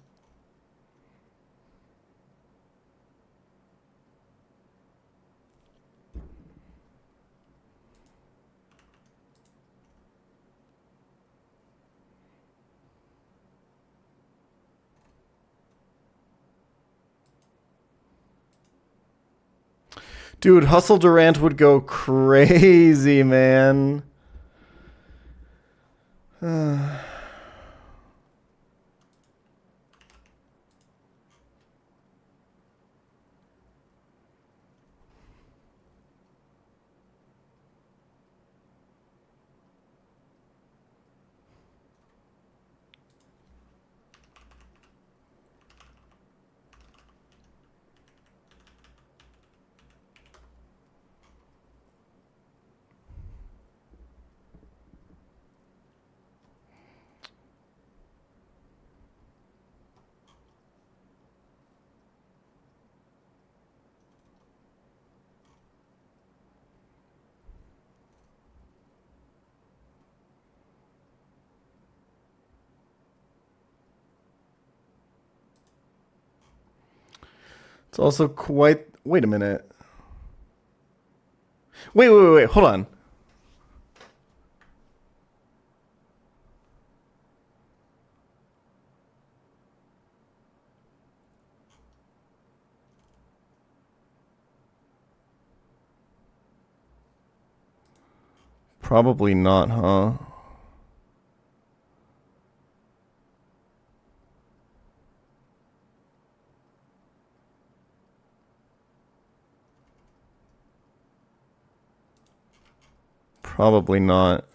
Dude, Hustle Durant would go crazy, man. It's also quite... Wait a minute. Wait. Hold on. Probably not, huh? Probably not.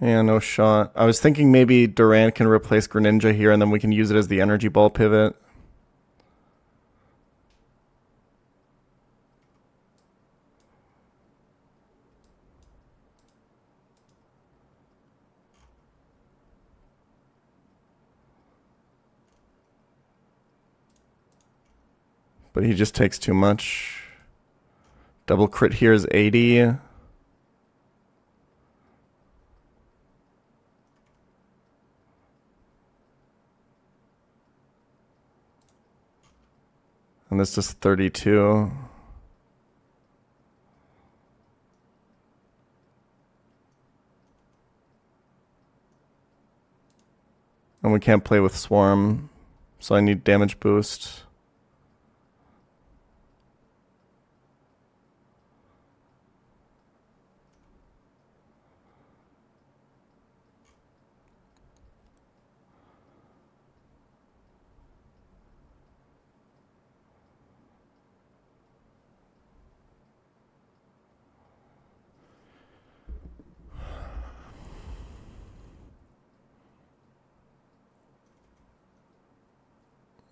Yeah, no shot. I was thinking maybe Durant can replace Greninja here and then we can use it as the energy ball pivot. But he just takes too much. Double crit here is 80. And this is 32. And we can't play with Swarm, so I need damage boost.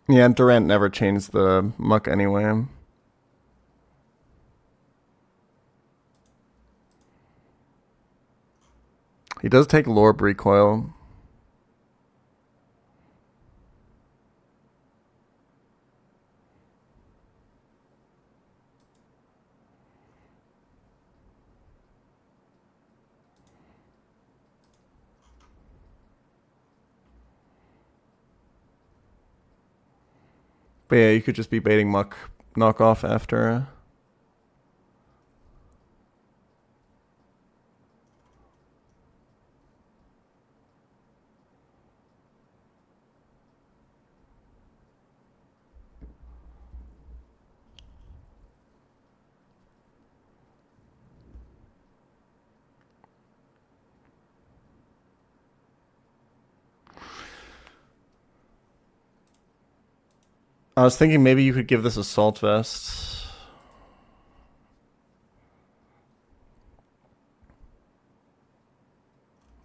Yeah, Durant never changed the muck anyway. He does take Lorb recoil. But yeah, you could just be baiting Muck knockoff after. I was thinking maybe you could give this assault vest.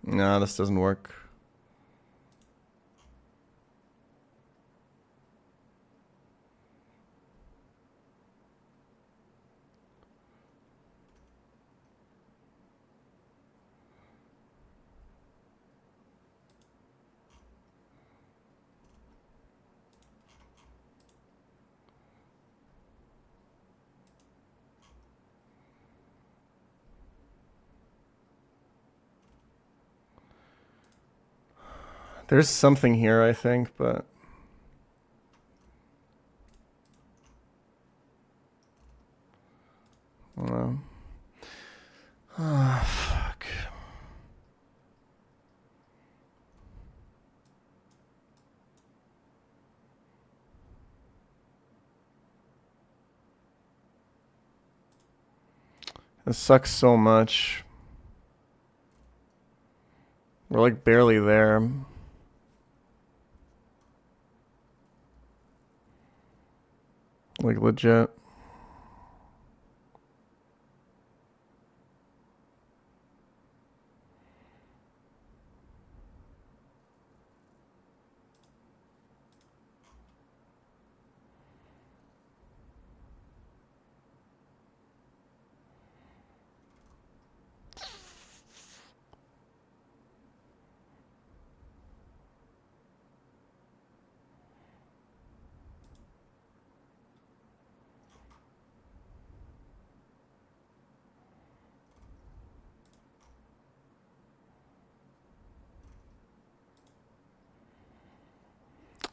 Nah, this doesn't work. There's something here, I think, but... fuck. This sucks so much. We're like barely there. Like legit.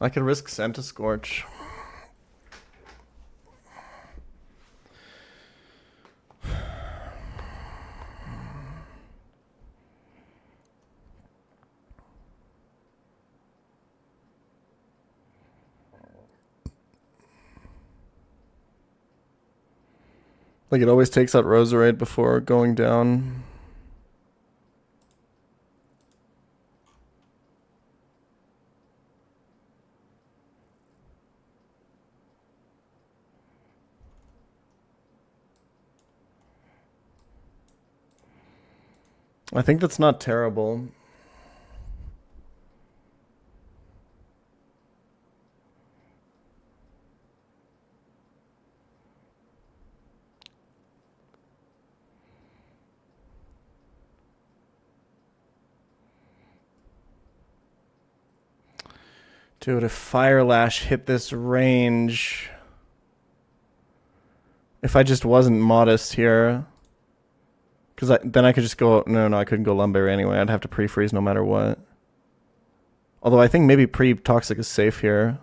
I could risk Santa Scorch. Like it always takes out Roserade before going down. I think that's not terrible. Dude, if Fire Lash hit this range... If I just wasn't modest here... Because then I could just go... No, I couldn't go Lumberry anyway. I'd have to pre-freeze no matter what. Although I think maybe pre-Toxic is safe here.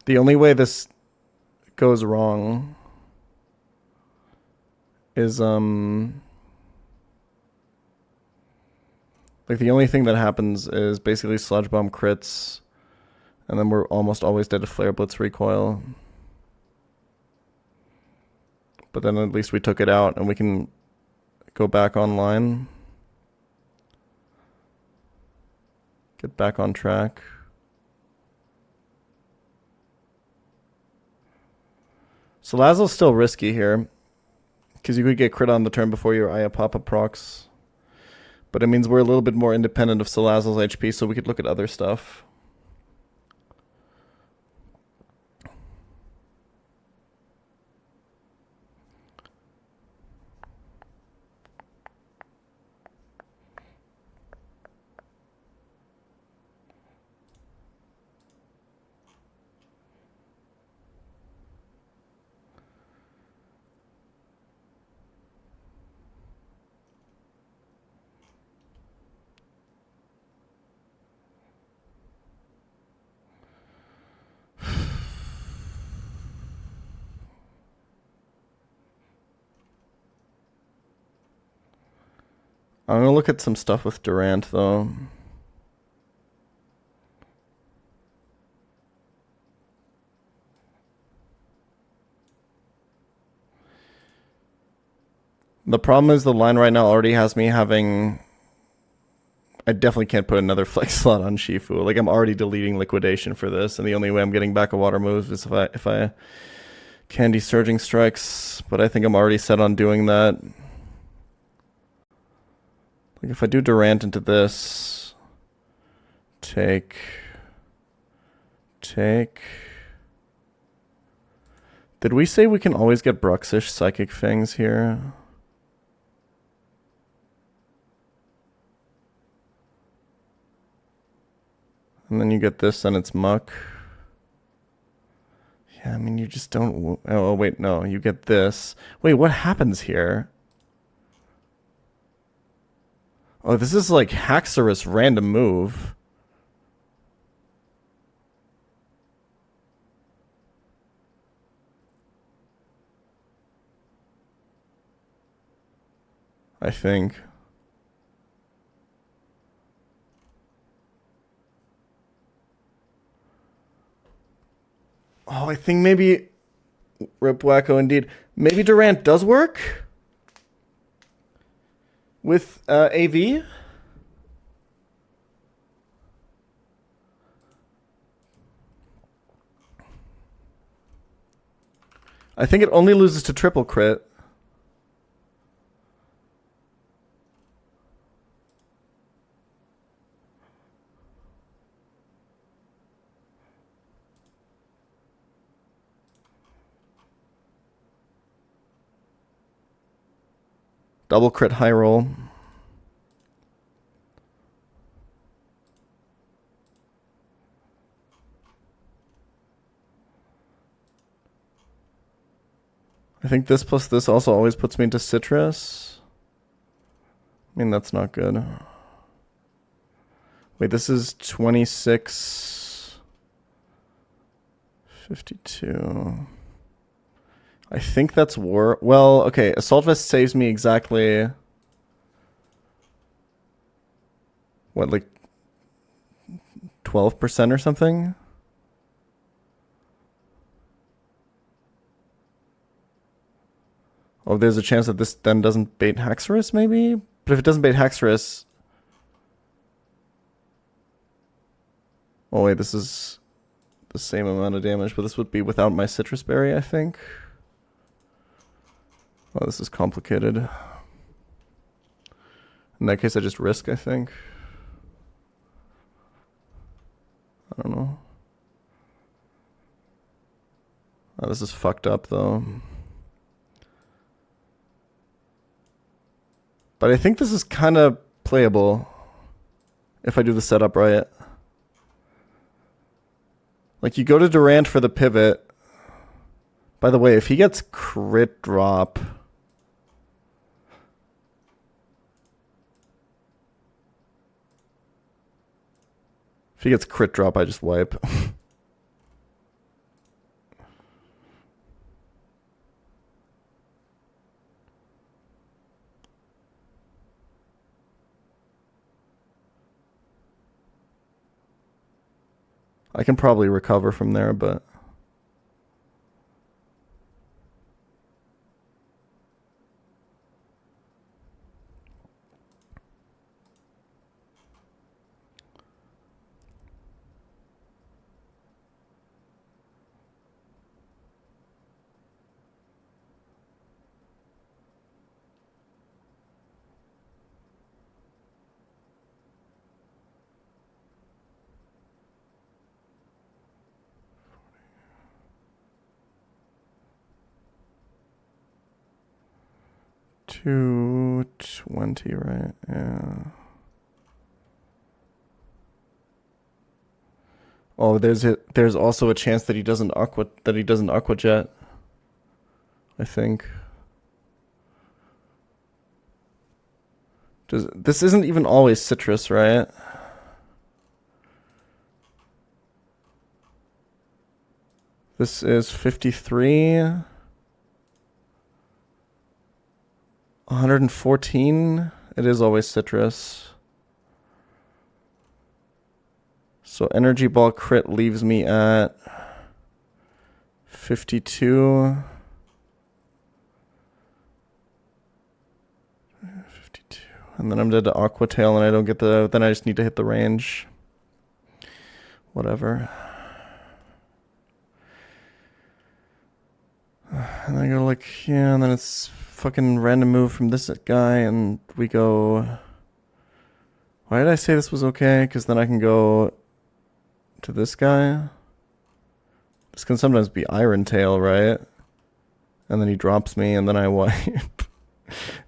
The only way this goes wrong is like the only thing that happens is basically Sludge Bomb crits, and then we're almost always dead to Flare Blitz recoil. But then at least we took it out and we can go back online. Get back on track. So Lazo's still risky here. Because you could get crit on the turn before your Ayapapa procs. But it means we're a little bit more independent of Salazzle's HP, so we could look at other stuff. I'm going to look at some stuff with Durant, though. The problem is the line right now already has me having... I definitely can't put another flex slot on Shifu. Like, I'm already deleting Liquidation for this, and the only way I'm getting back a water move is if I candy Surging Strikes, but I think I'm already set on doing that. Like, if I do Durant into this... Take... Did we say we can always get Bruxish Psychic Fangs here? And then you get this and it's Muck. Yeah, I mean, you just don't... Oh, wait, no. You get this. Wait, what happens here? Oh, this is like Haxorus random move. I think. Oh, I think maybe... Rip Wacko indeed. Maybe Durant does work? With AV? I think it only loses to triple crit. Double crit high roll. I think this plus this also always puts me into Citrus. I mean, that's not good. Wait, this is 26... 52... I think that's war. Well, okay. Assault Vest saves me exactly... What, like... 12% or something? Oh, there's a chance that this then doesn't bait Haxorus, maybe? But if it doesn't bait Haxorus... Oh, wait, this is the same amount of damage, but this would be without my Citrus Berry, I think. Oh, this is complicated. In that case, I just risk, I think. I don't know. Oh, this is fucked up, though. But I think this is kind of playable. If I do the setup right. Like, you go to Durant for the pivot. By the way, if he gets crit drop... If he gets crit drop, I just wipe. I can probably recover from there, but... 220, right? Yeah. Oh, there's also a chance that he doesn't aqua jet. I think. This isn't even always citrus, right? This is 53. 114. It is always citrus. So energy ball crit leaves me at 52. 52. And then I'm dead to Aqua Tail and I don't get then I just need to hit the range. Whatever. And I go like, yeah, and then it's fucking random move from this guy and we go... Why did I say this was okay? Because then I can go to this guy. This can sometimes be Iron Tail, right? And then he drops me and then I wipe.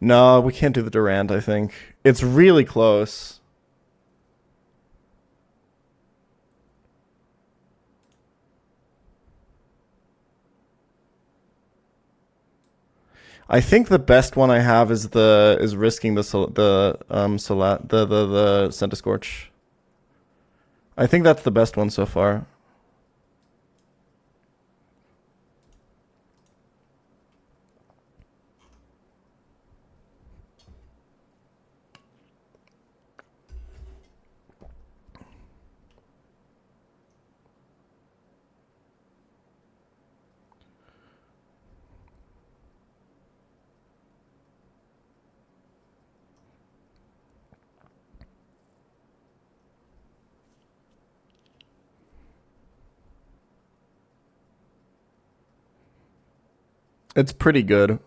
No, we can't do the Durant, I think. It's really close. I think the best one I have is risking the Centiscorch. I think that's the best one so far. It's pretty good.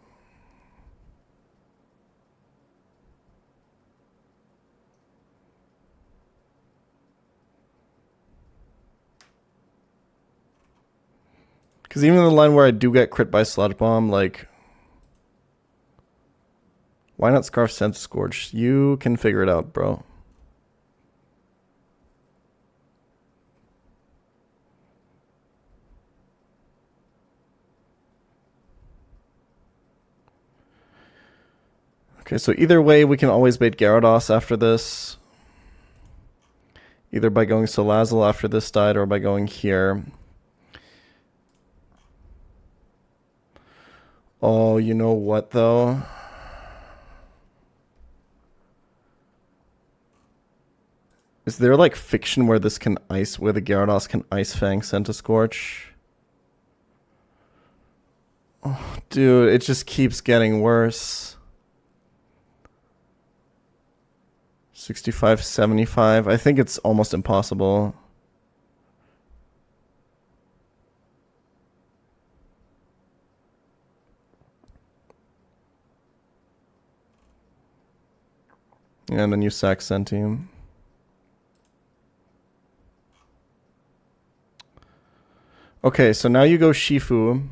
Because even in the line where I do get crit by Sludge Bomb, like... Why not Scarf Centiscorch? You can figure it out, bro. Okay, so either way, we can always bait Gyarados after this. Either by going Salazzle after this died or by going here. Oh, you know what, though? Is there, like, fiction where this can ice... Where the Gyarados can Ice Fang Centiscorch? Oh, dude, it just keeps getting worse. 65, 75. I think it's almost impossible. Yeah, and then you sack Centium. Okay, so now you go Shifu.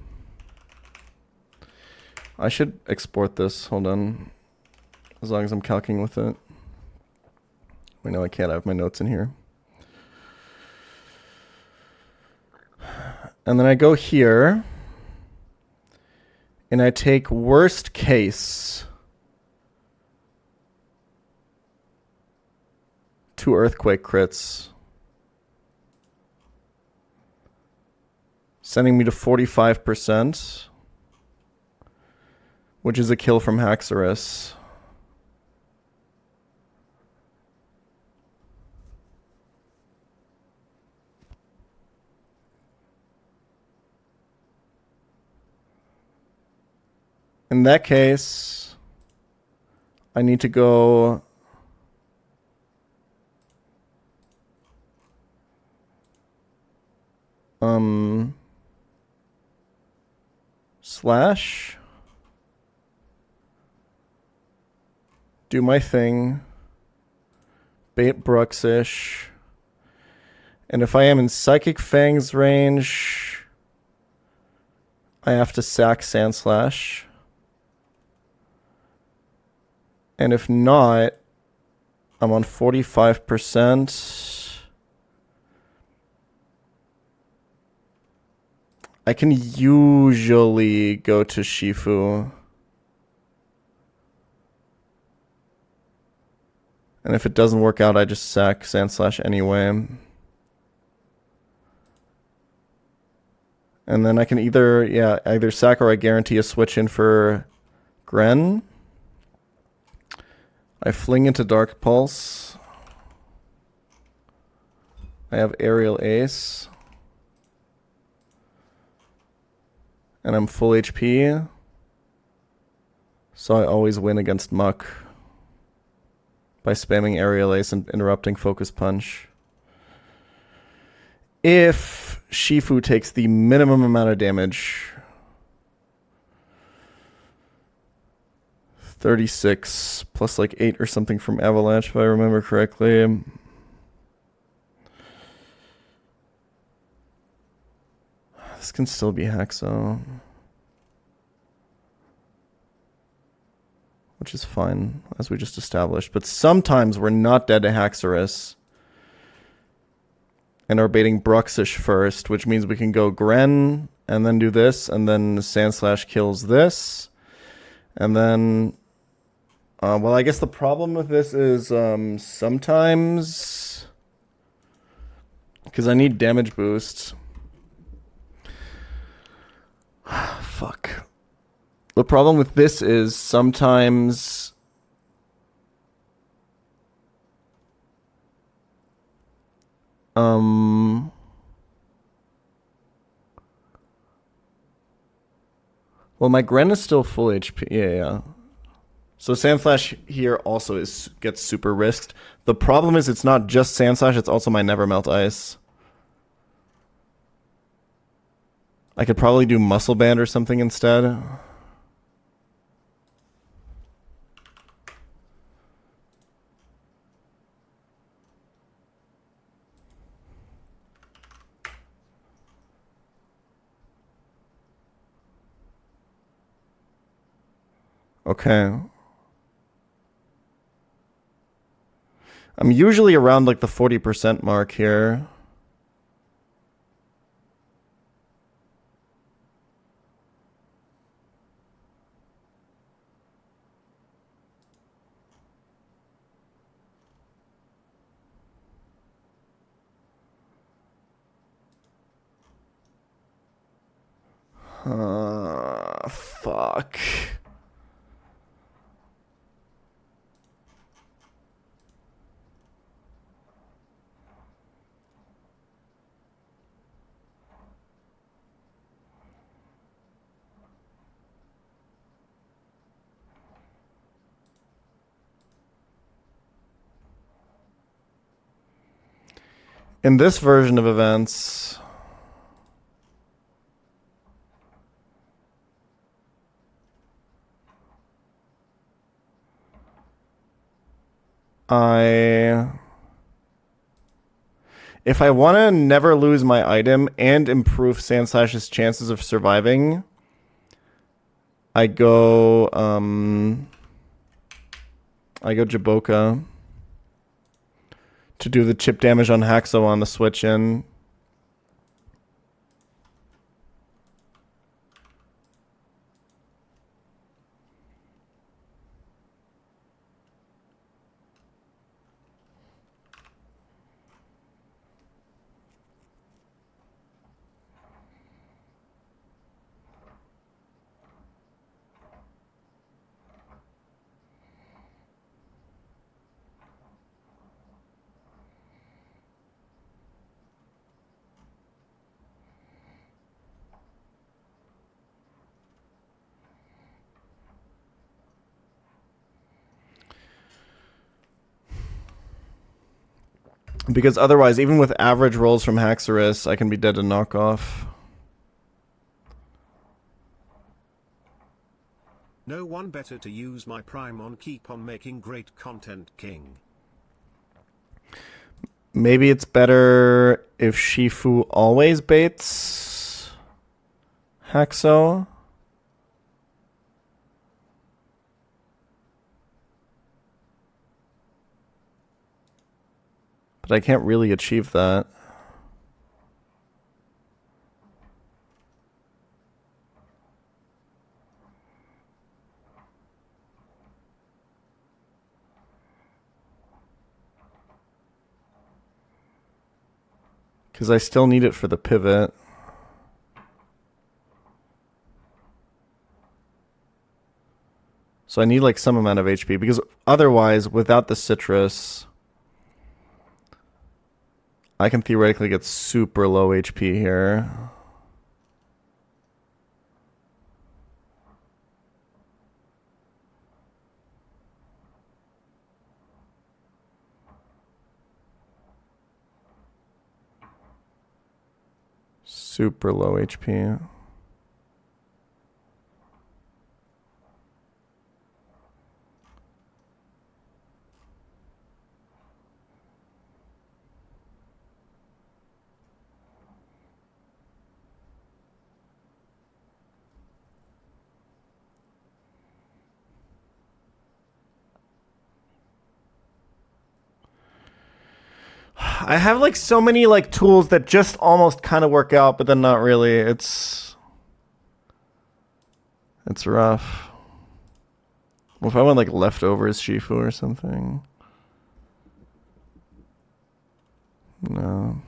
I should export this. Hold on. As long as I'm calcing with it. Wait, no, I can't. I have my notes in here. And then I go here. And I take worst case. 2 Earthquake crits. Sending me to 45%. Which is a kill from Haxorus. In that case, I need to go... Slash. Do my thing. Bait Bruxish. And if I am in Psychic Fang's range, I have to sack Sandslash. And if not, I'm on 45%. I can usually go to Shifu. And if it doesn't work out, I just sack Sandslash anyway. And then I can either sack or I guarantee a switch in for Gren. I fling into Dark Pulse. I have Aerial Ace. And I'm full HP. So I always win against Muck by spamming Aerial Ace and interrupting Focus Punch. If Shifu takes the minimum amount of damage, 36 plus like 8 or something from Avalanche, if I remember correctly. This can still be Haxo, which is fine, as we just established. But sometimes we're not dead to Haxorus and are baiting Bruxish first, which means we can go Gren and then do this, and then Sandslash kills this. And then, well, I guess the problem with this is sometimes, because I need damage boost. Fuck. The problem with this is sometimes well, my Gren is still full HP. Yeah. So Sandslash here also gets super risked. The problem is it's not just Sandslash, it's also my Never Melt Ice. I could probably do Muscle Band or something instead. Okay. I'm usually around like the 40% mark here. Fuck. In this version of events, if I want to never lose my item and improve Sandslash's chances of surviving, I go Jaboka to do the chip damage on Haxo on the switch in. Because otherwise, even with average rolls from Haxorus, I can be dead to knockoff. No one better to use my prime on. Keep on making great content, King. Maybe it's better if Shifu always baits Haxo. But I can't really achieve that. Because I still need it for the pivot. So I need like some amount of HP. Because otherwise, without the citrus, I can theoretically get super low HP here. Super low HP. I have like so many like tools that just almost kind of work out, but then not really. It's rough. Well, if I want like leftovers Shifu or something. No.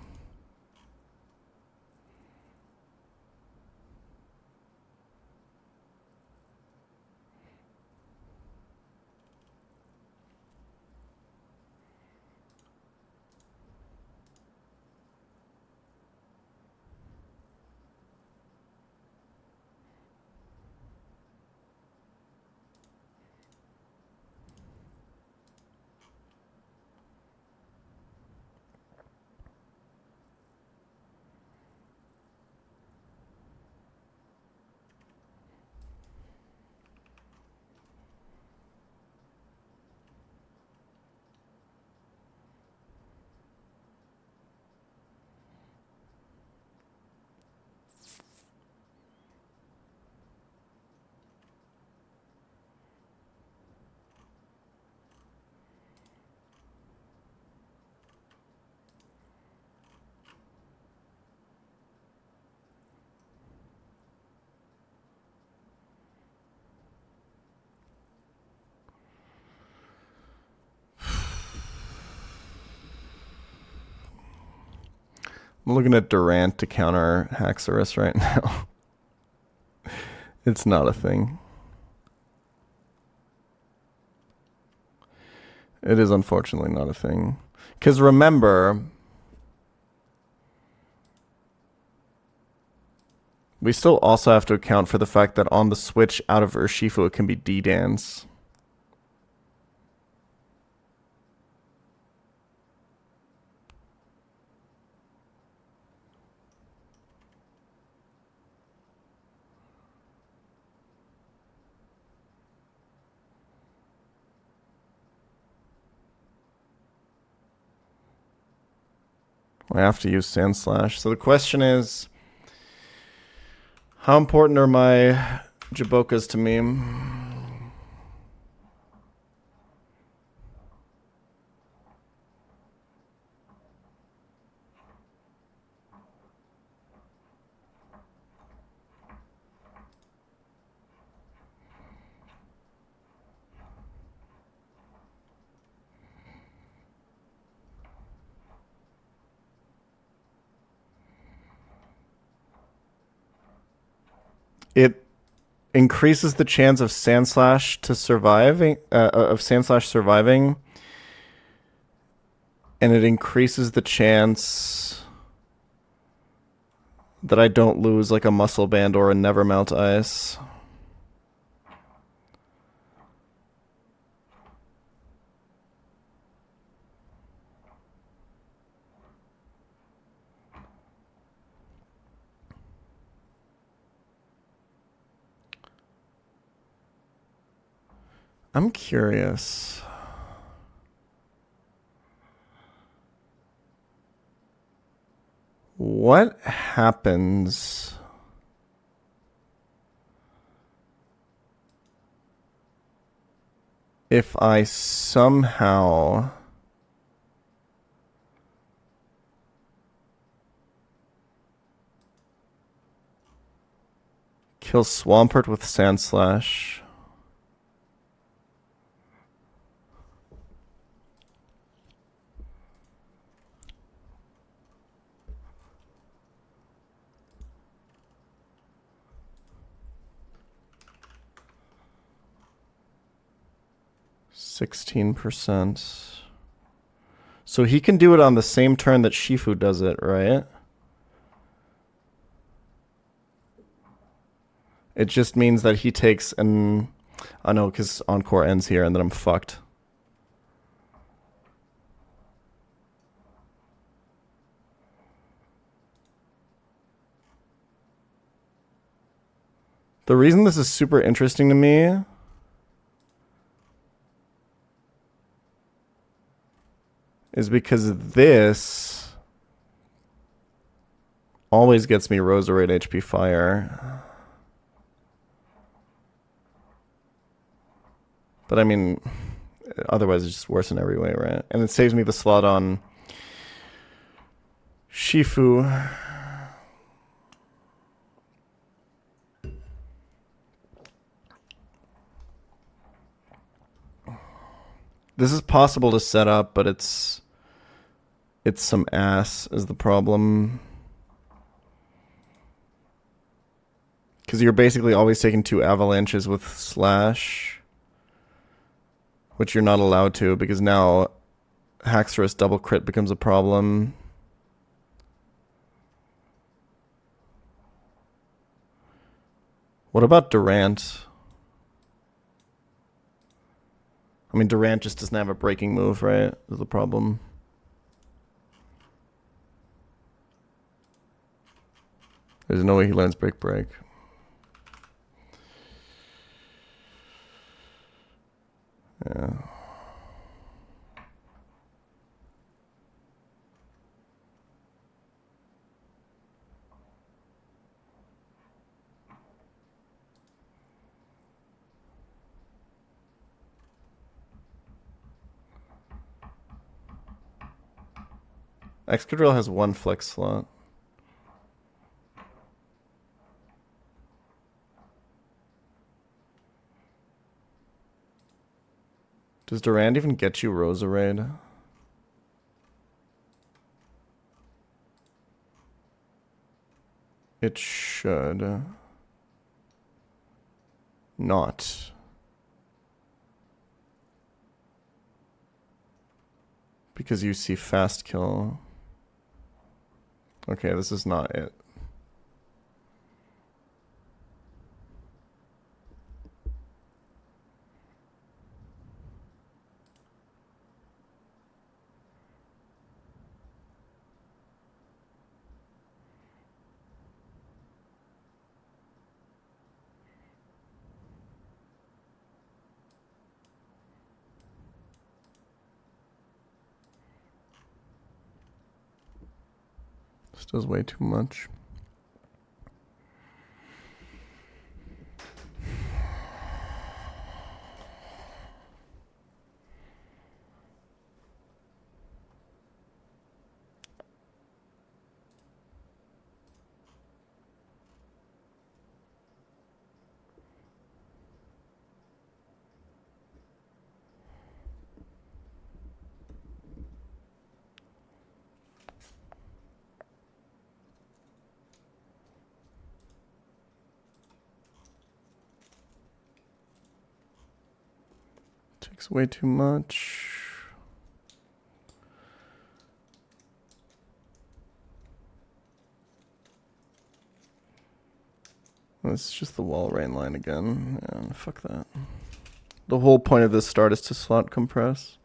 I'm looking at Durant to counter Haxorus right now. It's not a thing. It is unfortunately not a thing. Because remember, we still also have to account for the fact that on the switch out of Urshifu, it can be D-Dance. I have to use Sand Slash. So the question is, how important are my Jabokas to me? It increases the chance of Sand Slash to surviving, surviving, and it increases the chance that I don't lose like a Muscle Band or a Never Melt Ice. I'm curious. What happens if I somehow Kill Swampert with Sand Slash. %. So he can do it on the same turn that Shifu does it, right? It just means that he takes an... I know, because Encore ends here and then I'm fucked. The reason this is super interesting to me is because this always gets me Roserade HP Fire. But I mean, otherwise it's just worse in every way, right? And it saves me the slot on Shifu. This is possible to set up, but it's some ass is the problem. Because you're basically always taking 2 avalanches with Slash, which you're not allowed to because now Haxorus double crit becomes a problem. What about Durant? I mean, Durant just doesn't have a breaking move, right? Is the problem. There's no way he learns break. Yeah. Excadrill has 1 flex slot. Does Durand even get you Roserade? It should. Not. Because you see fast kill. Okay, this is not it. This does way too much. Takes way too much. It's just the wall rain line again. Yeah, fuck that. The whole point of this start is to slot compress.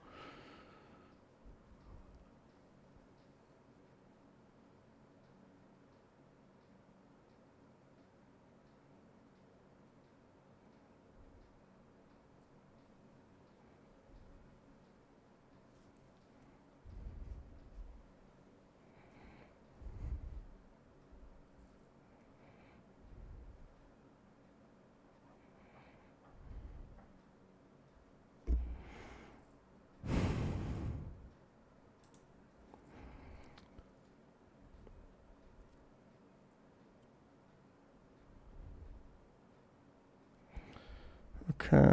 Okay.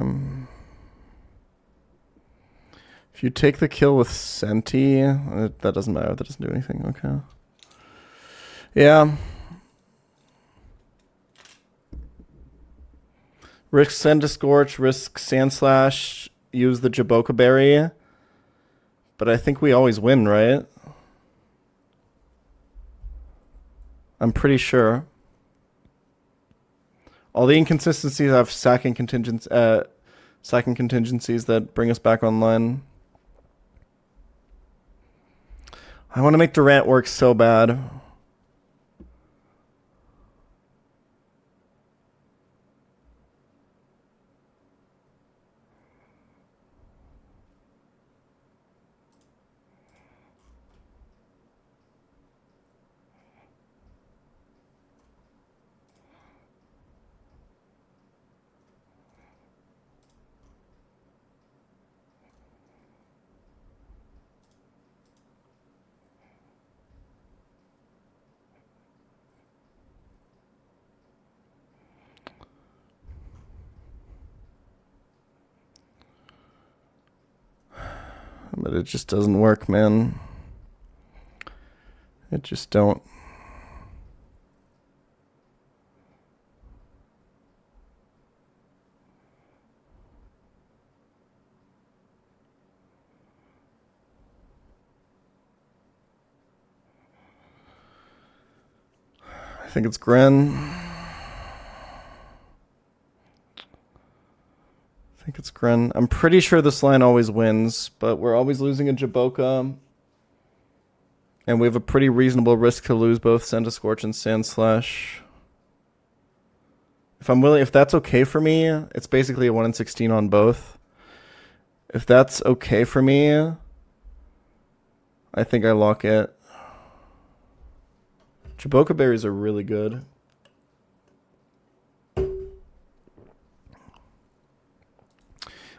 If you take the kill with Senti, that doesn't matter. That doesn't do anything. Okay. Yeah. Risk Send to Scorch, risk Sand Slash, use the Jaboka Berry. But I think we always win, right? I'm pretty sure. All the inconsistencies have sacking contingencies that bring us back online. I want to make Durant work so bad. But it just doesn't work, man. It just don't. I think it's Gren. I think it's Gren. I'm pretty sure this line always wins, but we're always losing a Jaboka. And we have a pretty reasonable risk to lose both Send to Scorch and Sand Slash. If I'm willing, if that's okay for me, it's basically a 1 in 16 on both. If that's okay for me, I think I lock it. Jaboka berries are really good.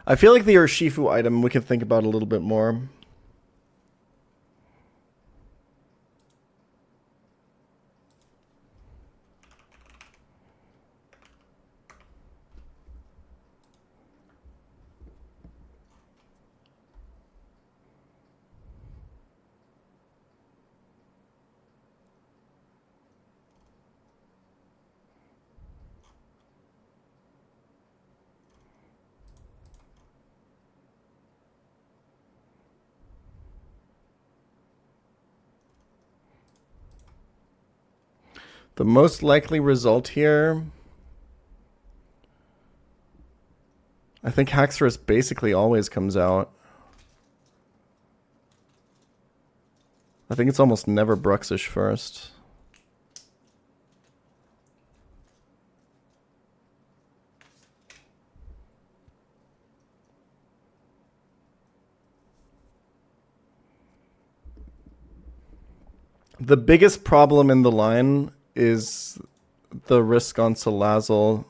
I feel like the Urshifu item we can think about a little bit more. The most likely result here, I think Haxorus basically always comes out. I think it's almost never Bruxish first. The biggest problem in the line is the risk on Salazzle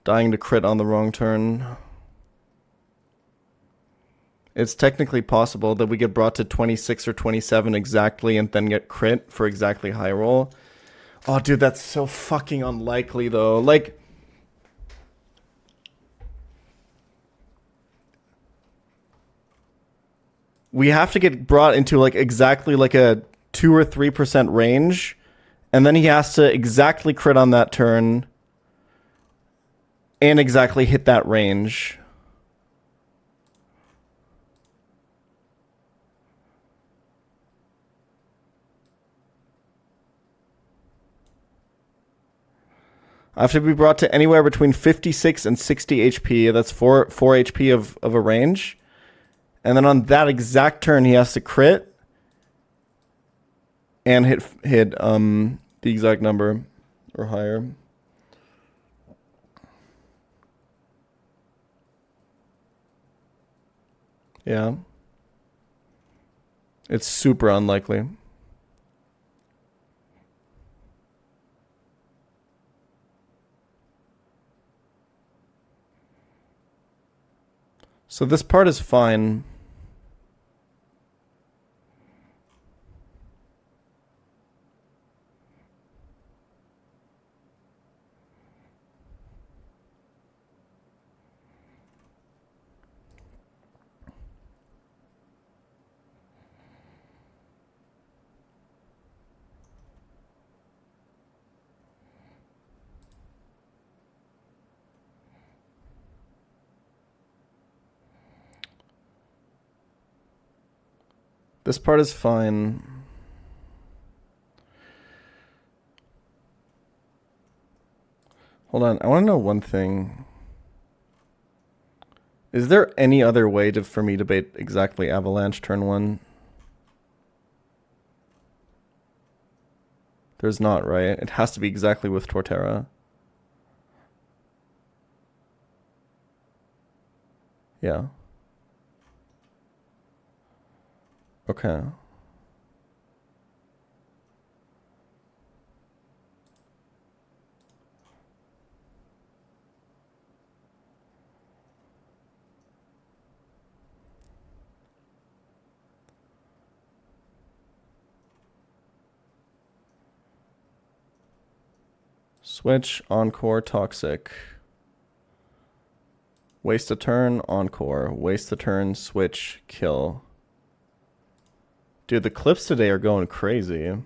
dying to crit on the wrong turn. It's technically possible that we get brought to 26 or 27 exactly and then get crit for exactly high roll. Oh, dude, that's so fucking unlikely, though. Like, we have to get brought into, like, exactly, like, a 2 or 3% range, and then he has to exactly crit on that turn and exactly hit that range. I have to be brought to anywhere between 56 and 60 HP. That's 4 HP of a range. And then on that exact turn, he has to crit and hit the exact number or higher. Yeah. It's super unlikely. So this part is fine. This part is fine. Hold on, I want to know one thing. Is there any other way for me to bait exactly Avalanche turn 1? There's not, right? It has to be exactly with Torterra. Yeah. Okay. Switch, Encore, Toxic. Waste a turn, Encore. Waste a turn, Switch, Kill. Dude, the clips today are going crazy.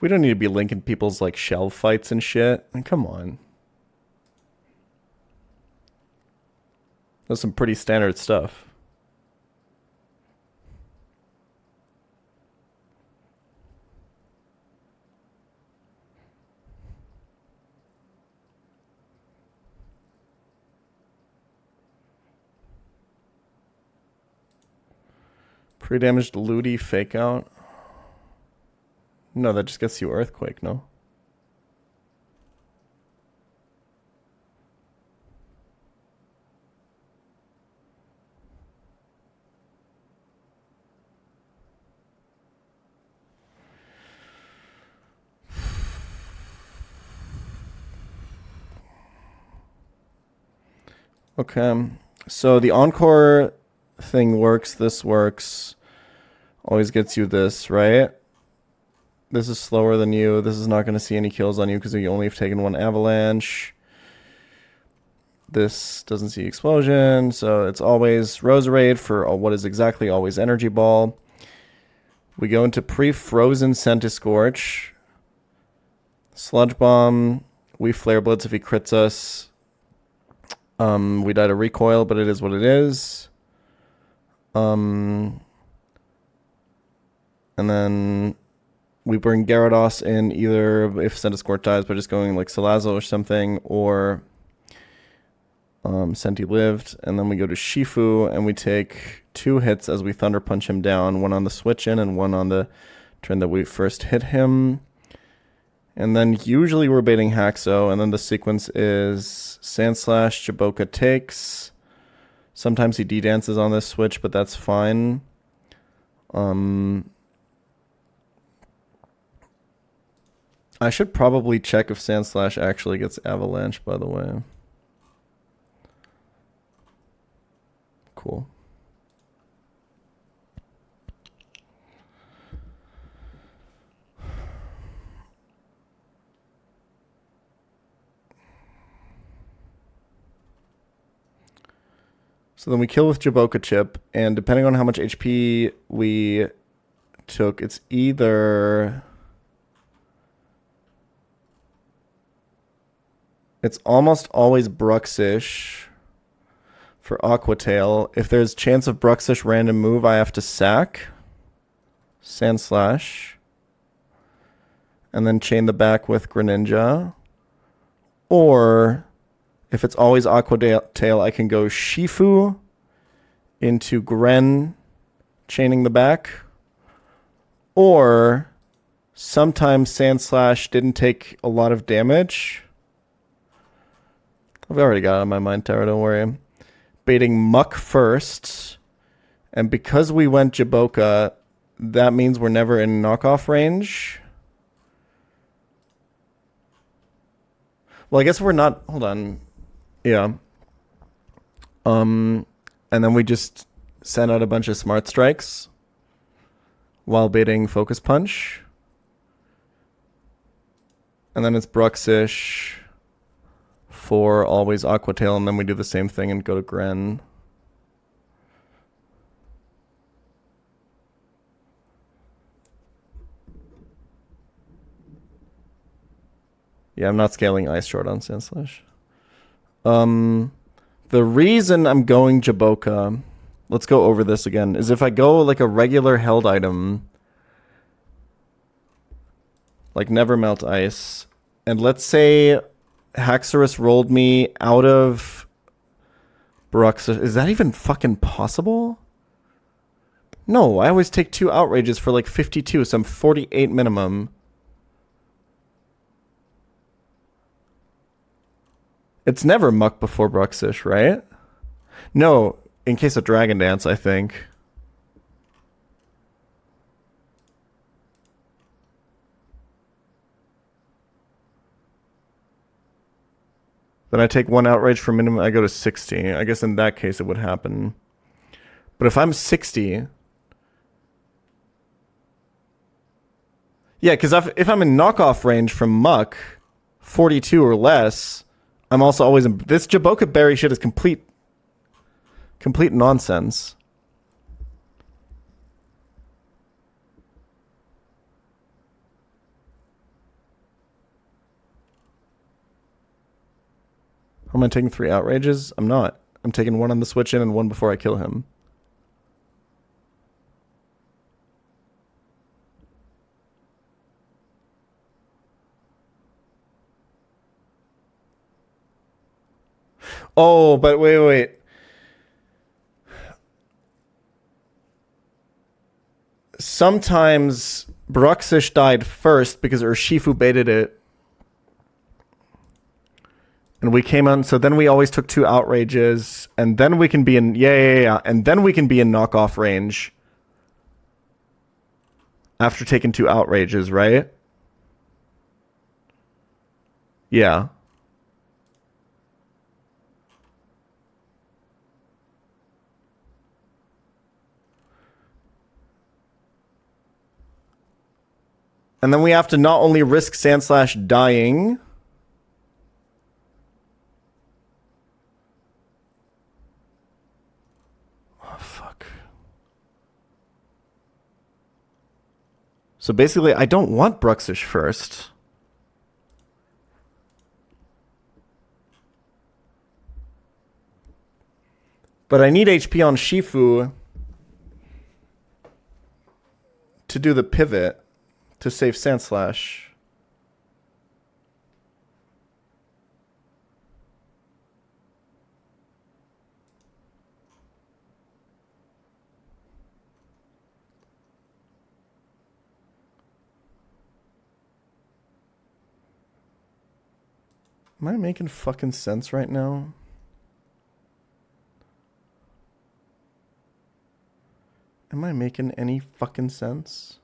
We don't need to be linking people's like shell fights and shit. And come on. That's some pretty standard stuff. Pre-damaged Ludi fake out. No, that just gets you Earthquake, no? Okay, so the Encore thing works, this works. Always gets you this, right? This is slower than you. This is not going to see any kills on you because you only have taken one Avalanche. This doesn't see Explosion, so it's always Roserade for what is exactly always Energy Ball. We go into pre-frozen Centiscorch. Sludge Bomb. We Flare Blitz if he crits us. We die to Recoil, but it is what it is. And then we bring Gyarados in either if Centiskorch dies by just going like Salazzle or something, or Senti lived, and then we go to Shifu and we take 2 hits as we Thunder Punch him down, one on the switch in and one on the turn that we first hit him. And then usually we're baiting Haxo, and then the sequence is Sandslash, Jaboka takes. Sometimes he D-dances on this switch, but that's fine. I should probably check if Sandslash actually gets Avalanche, by the way. Cool. So then we kill with Jaboka Chip, and depending on how much HP we took, it's either... It's almost always Bruxish for Aqua Tail. If there's chance of Bruxish random move, I have to sack Sandslash and then chain the back with Greninja. Or if it's always Aqua Tail, I can go Shifu into Gren, chaining the back. Or sometimes Sandslash didn't take a lot of damage. I've already got it on my mind, Tara, don't worry. Baiting Muck first, And because we went Jaboka, that means we're never in knockoff range. Well, I guess we're not. Hold on. Yeah. And then we just send out a bunch of smart strikes while baiting focus punch. And then it's Bruxish for always Aquatail, and then we do the same thing and go to Gren. Yeah, I'm not scaling Ice Short on Sandslash. The reason I'm going Jaboka, let's go over this again, is if I go like a regular held item, like Never Melt Ice, and let's say Haxorus rolled me out of Bruxish. Is that even fucking possible? No, I always take 2 Outrages for like 52, so I'm 48 minimum. It's never Muck before Bruxish, right? No, in case of Dragon Dance, I think. Then I take 1 Outrage for minimum, I go to 60. I guess in that case it would happen. But if I'm 60... Yeah, because if I'm in knockoff range from Muck, 42 or less, I'm also always in... This Jaboka Berry shit is complete nonsense. Am I taking 3 Outrages? I'm not. I'm taking 1 on the switch in and 1 before I kill him. Oh, but wait. Sometimes Bruxish died first because Urshifu baited it. And we came on, so then we always took 2 Outrages, and then we can be in, and then we can be in knockoff range after taking 2 Outrages, right? Yeah. And then we have to not only risk Sandslash dying... So basically, I don't want Bruxish first. But I need HP on Shifu to do the pivot to save Sandslash. Am I making fucking sense right now? Am I making any fucking sense?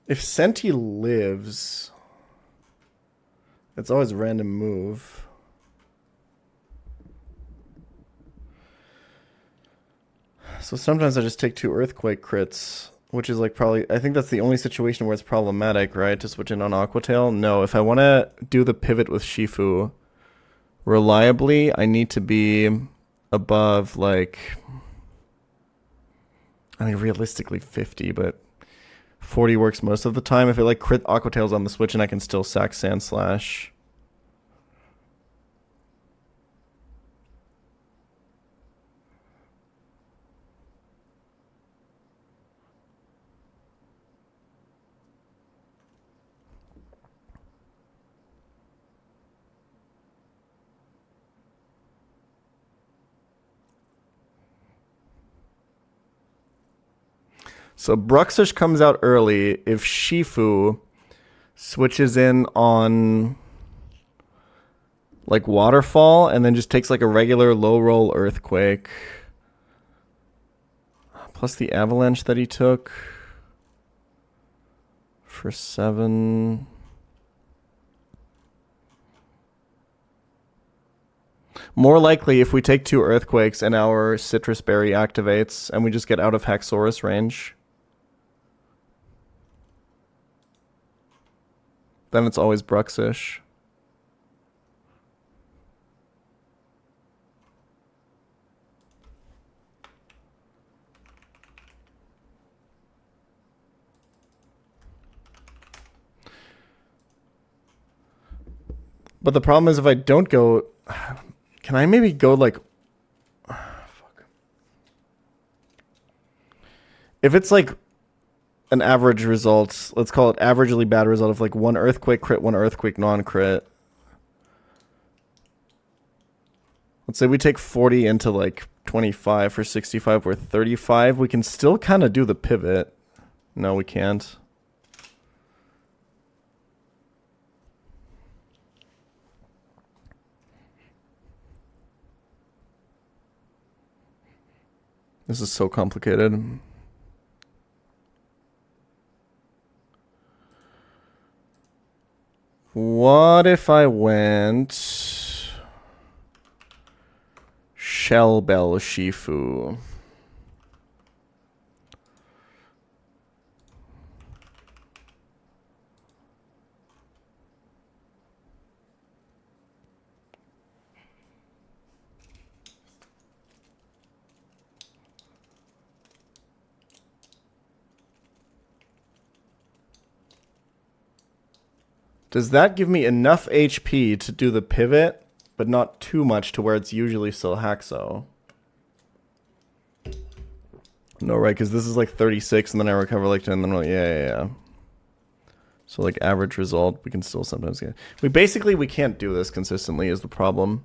If Senti lives, it's always a random move. So sometimes I just take 2 Earthquake crits, which is like probably... I think that's the only situation where it's problematic, right? To switch in on Aquatail. No, if I want to do the pivot with Shifu reliably, I need to be above, like... I mean, realistically 50, but 40 works most of the time. If it like crit Aquatails on the switch and I can still sack Sandslash. So Bruxish comes out early if Shifu switches in on like Waterfall and then just takes like a regular low roll Earthquake. Plus the Avalanche that he took for 7. More likely if we take 2 Earthquakes and our Citrus Berry activates and we just get out of Haxorus range, then it's always Bruxish. But the problem is if I don't go... Can I maybe go like... Fuck. If it's like an average result, let's call it averagely bad result of like 1 Earthquake crit, 1 Earthquake non-crit. Let's say we take 40 into like 25 for 65 or 35. We can still kind of do the pivot. No, we can't. This is so complicated. What if I went Shell Bell Shifu? Does that give me enough HP to do the pivot, but not too much to where it's usually still Haxo? No, right, because this is like 36, and then I recover like 10, and then I'm like, yeah. So like average result, we can still sometimes get... We can't do this consistently is the problem.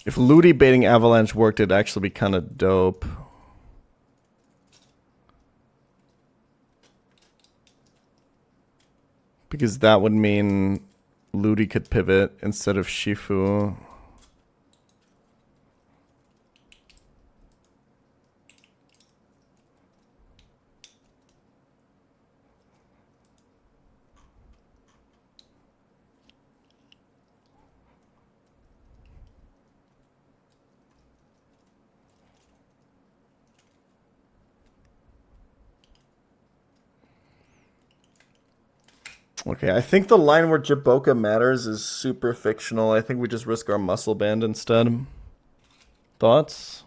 If Ludi baiting Avalanche worked, it'd actually be kind of dope. Because that would mean Ludi could pivot instead of Shifu. Okay, I think the line where Jaboka matters is super fictional. I think we just risk our muscle band instead. Thoughts?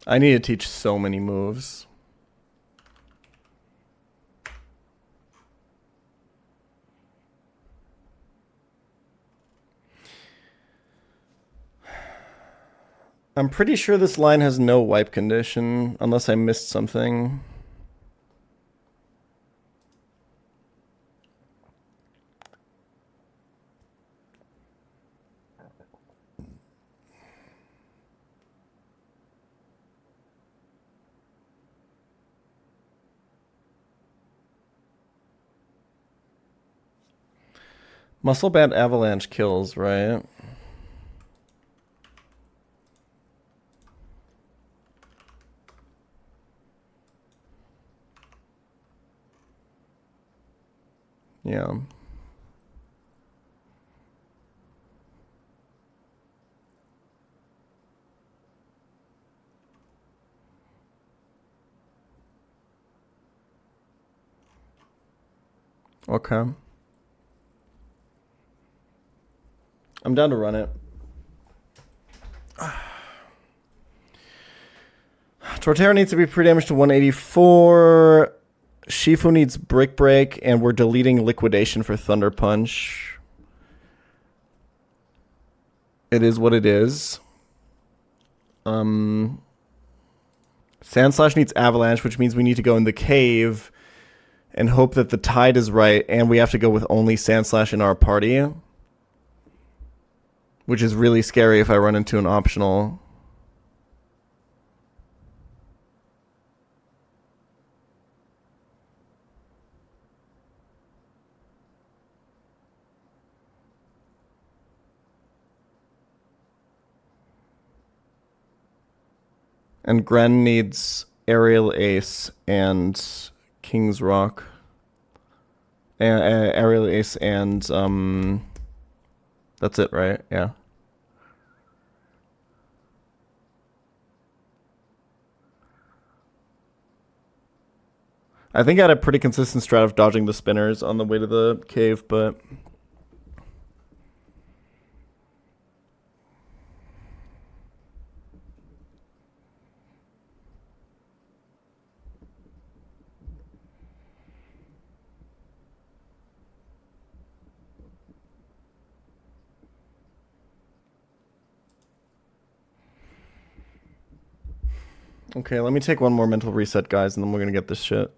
I need to teach so many moves. I'm pretty sure this line has no wipe condition, unless I missed something. Muscle Band Avalanche kills, right? Yeah. Okay. I'm down to run it. Torterra needs to be pre-damaged to 184. Shifu needs Brick Break, and we're deleting Liquidation for Thunder Punch. It is what it is. Sand Slash needs Avalanche, which means we need to go in the cave and hope that the tide is right, and we have to go with only Sand Slash in our party. Which is really scary if I run into an optional. And Gren needs Aerial Ace and King's Rock. Aerial Ace and that's it, right? Yeah. I think I had a pretty consistent strat of dodging the spinners on the way to the cave, but okay, let me take one more mental reset, guys, and then we're gonna get this shit.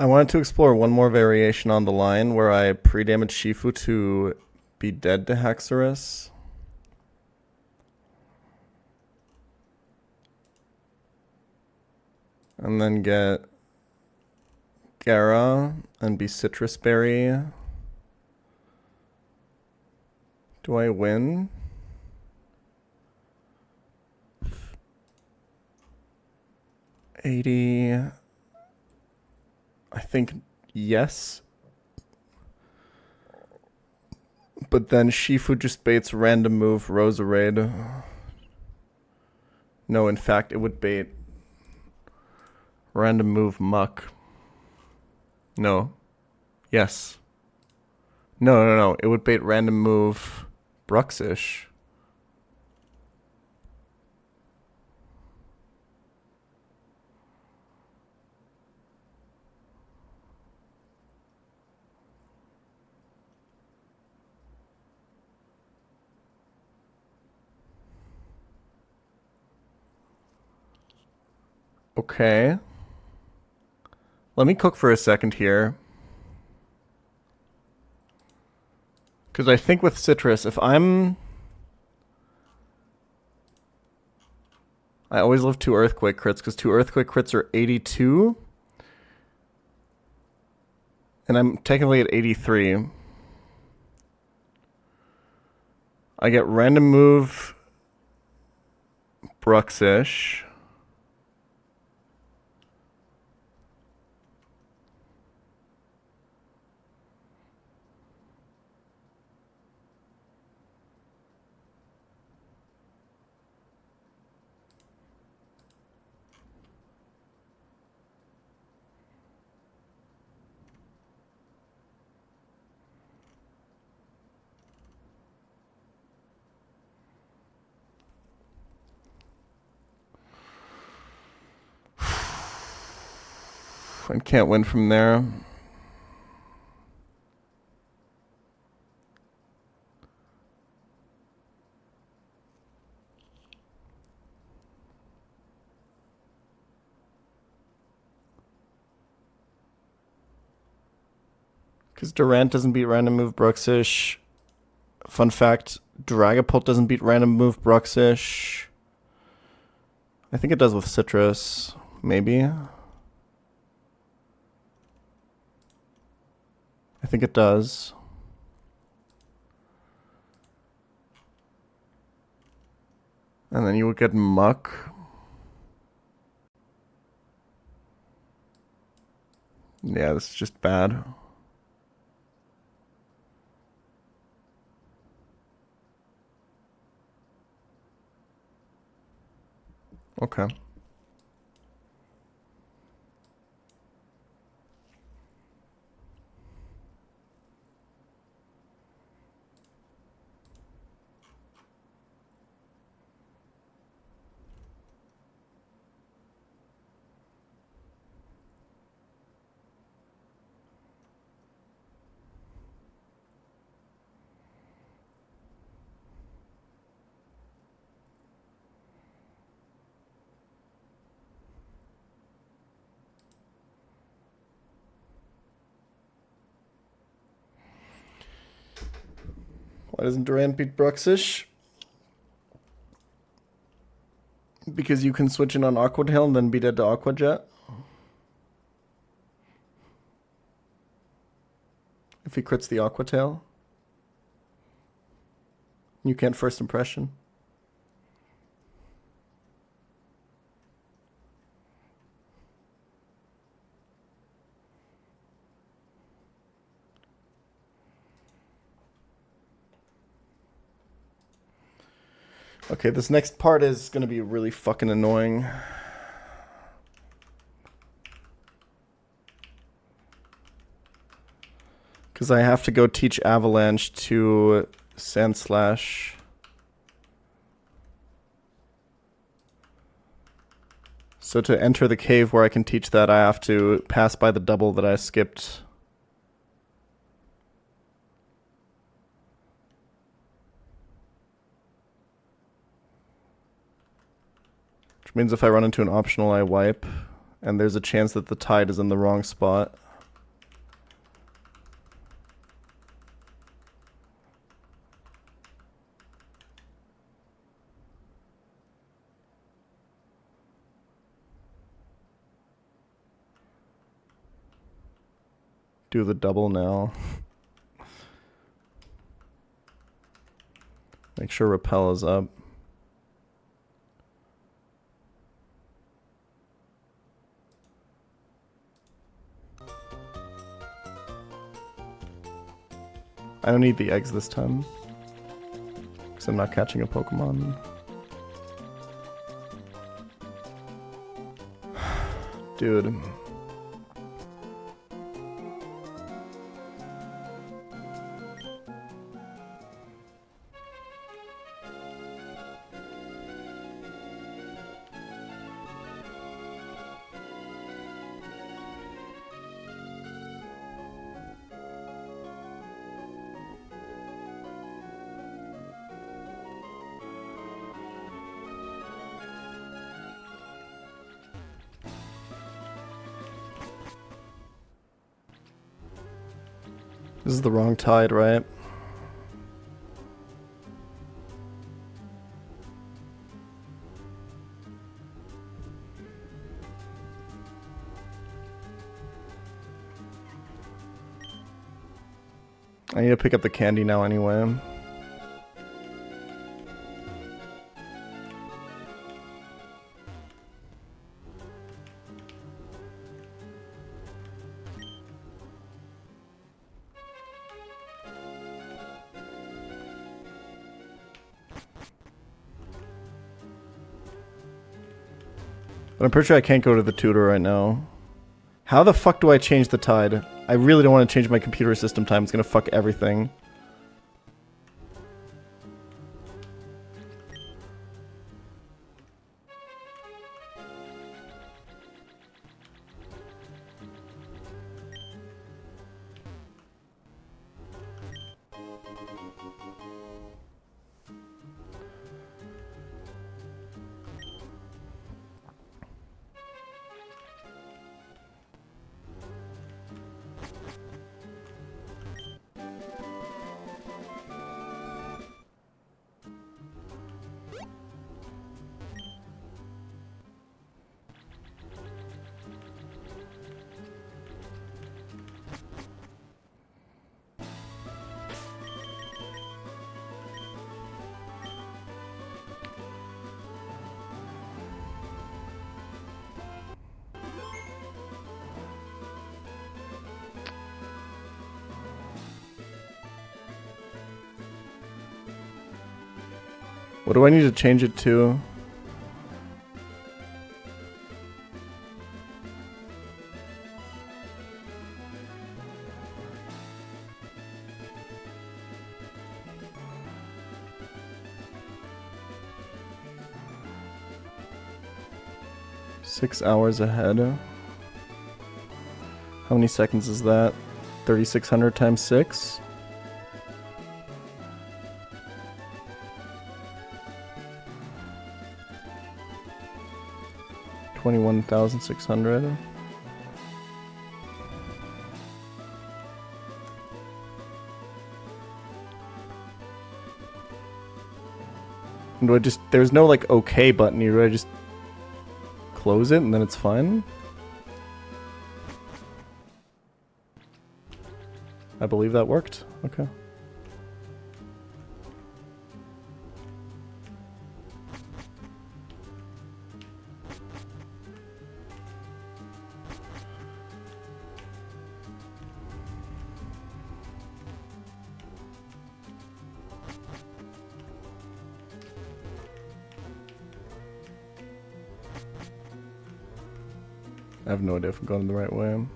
I wanted to explore one more variation on the line where I pre-damage Shifu to be dead to Haxorus. And then get Gara and be Citrus Berry. Do I win? $80. I think yes. But then Shifu just baits random move Roserade. No, in fact, it would bait random move Muck. No. Yes. No. It would bait random move Bruxish. Okay. Let me cook for a second here. Because I think with Citrus, if I'm... I always love 2 Earthquake crits, because 2 Earthquake crits are 82. And I'm technically at 83. I get random move Bruxish. I can't win from there. Because Durant doesn't beat random move Bruxish. Fun fact, Dragapult doesn't beat random move Bruxish. I think it does with Citrus. Maybe. I think it does. And then you would get Muck. Yeah, this is just bad. Okay. Why doesn't Durant beat Bruxish? Because you can switch in on Aqua Tail and then be dead to Aqua Jet. If he crits the Aqua Tail. You can't first impression. Okay, this next part is going to be really fucking annoying. Because I have to go teach Avalanche to Sandslash. So to enter the cave where I can teach that, I have to pass by the double that I skipped. Which means if I run into an optional, I wipe. And there's a chance that the tide is in the wrong spot. do the double now. Make sure repel is up. I don't need the eggs this time, because I'm not catching a Pokemon. Dude. This is the wrong tide, right? I need to pick up the candy now anyway. But I'm pretty sure I can't go to the tutor right now. How the fuck do I change the tide? I really don't want to change my computer system time. It's gonna fuck everything. What do I need to change it to? Six hours ahead. How many seconds is that? 3,600 times 6? $21,600. Do I just, there's no like OK button here, do I just close it and then it's fine? I believe that worked. Okay. I have no idea if I'm going the right way.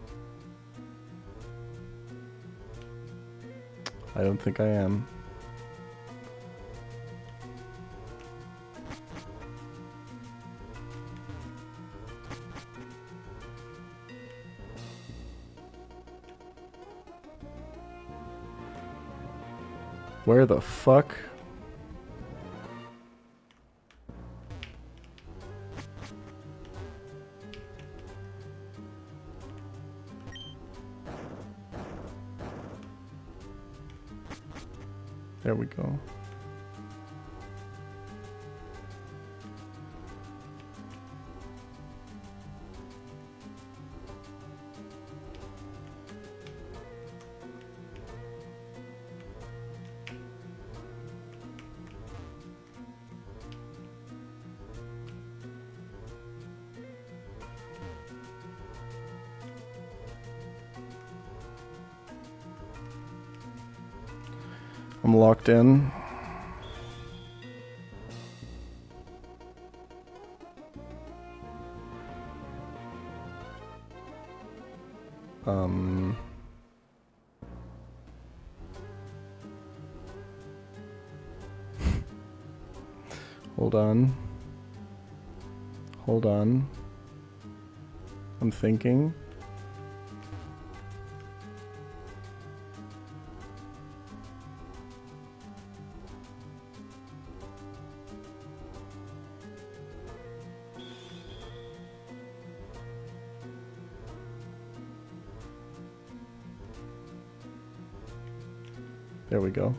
I don't think I am. Where the fuck? There we go. I'm locked in. Hold on. Hold on. I'm thinking. There we go.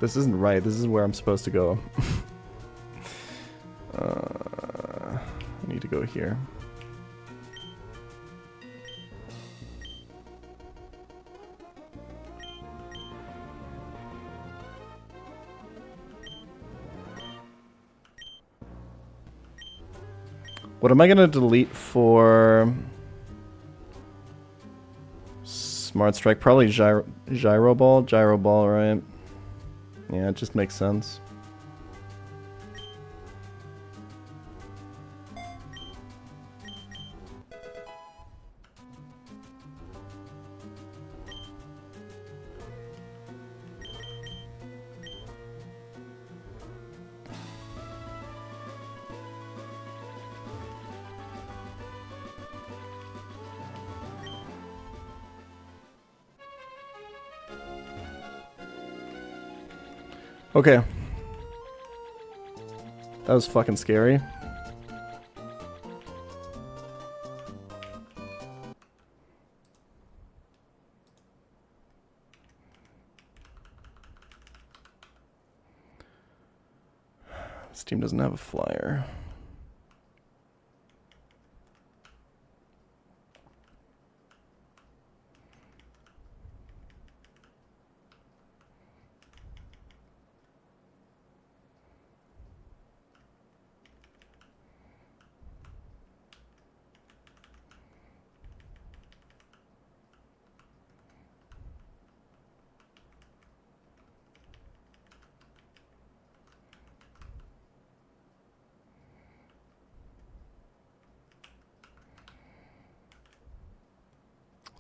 This isn't right. This is where I'm supposed to go. I need to go here. What am I gonna delete for Smart Strike? Probably Gyro Ball. Gyro Ball, right? Yeah, it just makes sense. Okay. That was fucking scary. This team doesn't have a flyer.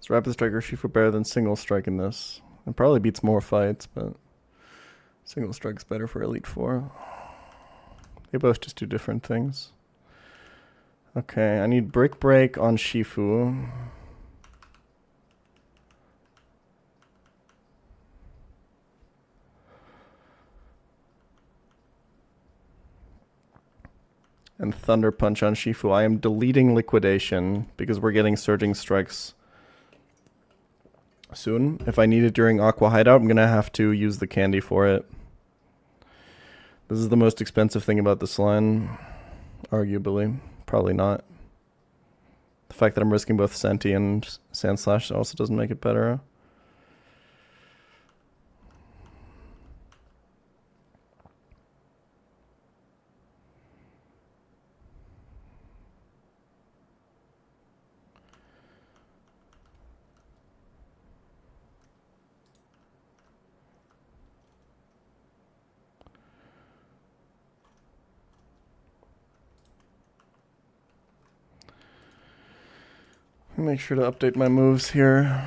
Rapid Strike or Shifu better than Single Strike in this. It probably beats more fights, but Single Strike's better for Elite Four. They both just do different things. Okay, I need Brick Break on Shifu. And Thunder Punch on Shifu. I am deleting Liquidation because we're getting Surging Strikes soon. If I need it during Aqua Hideout, I'm going to have to use the candy for it. This is the most expensive thing about this line. Arguably. Probably not. The fact that I'm risking both Senti and Sand Slash also doesn't make it better. Make sure to update my moves here.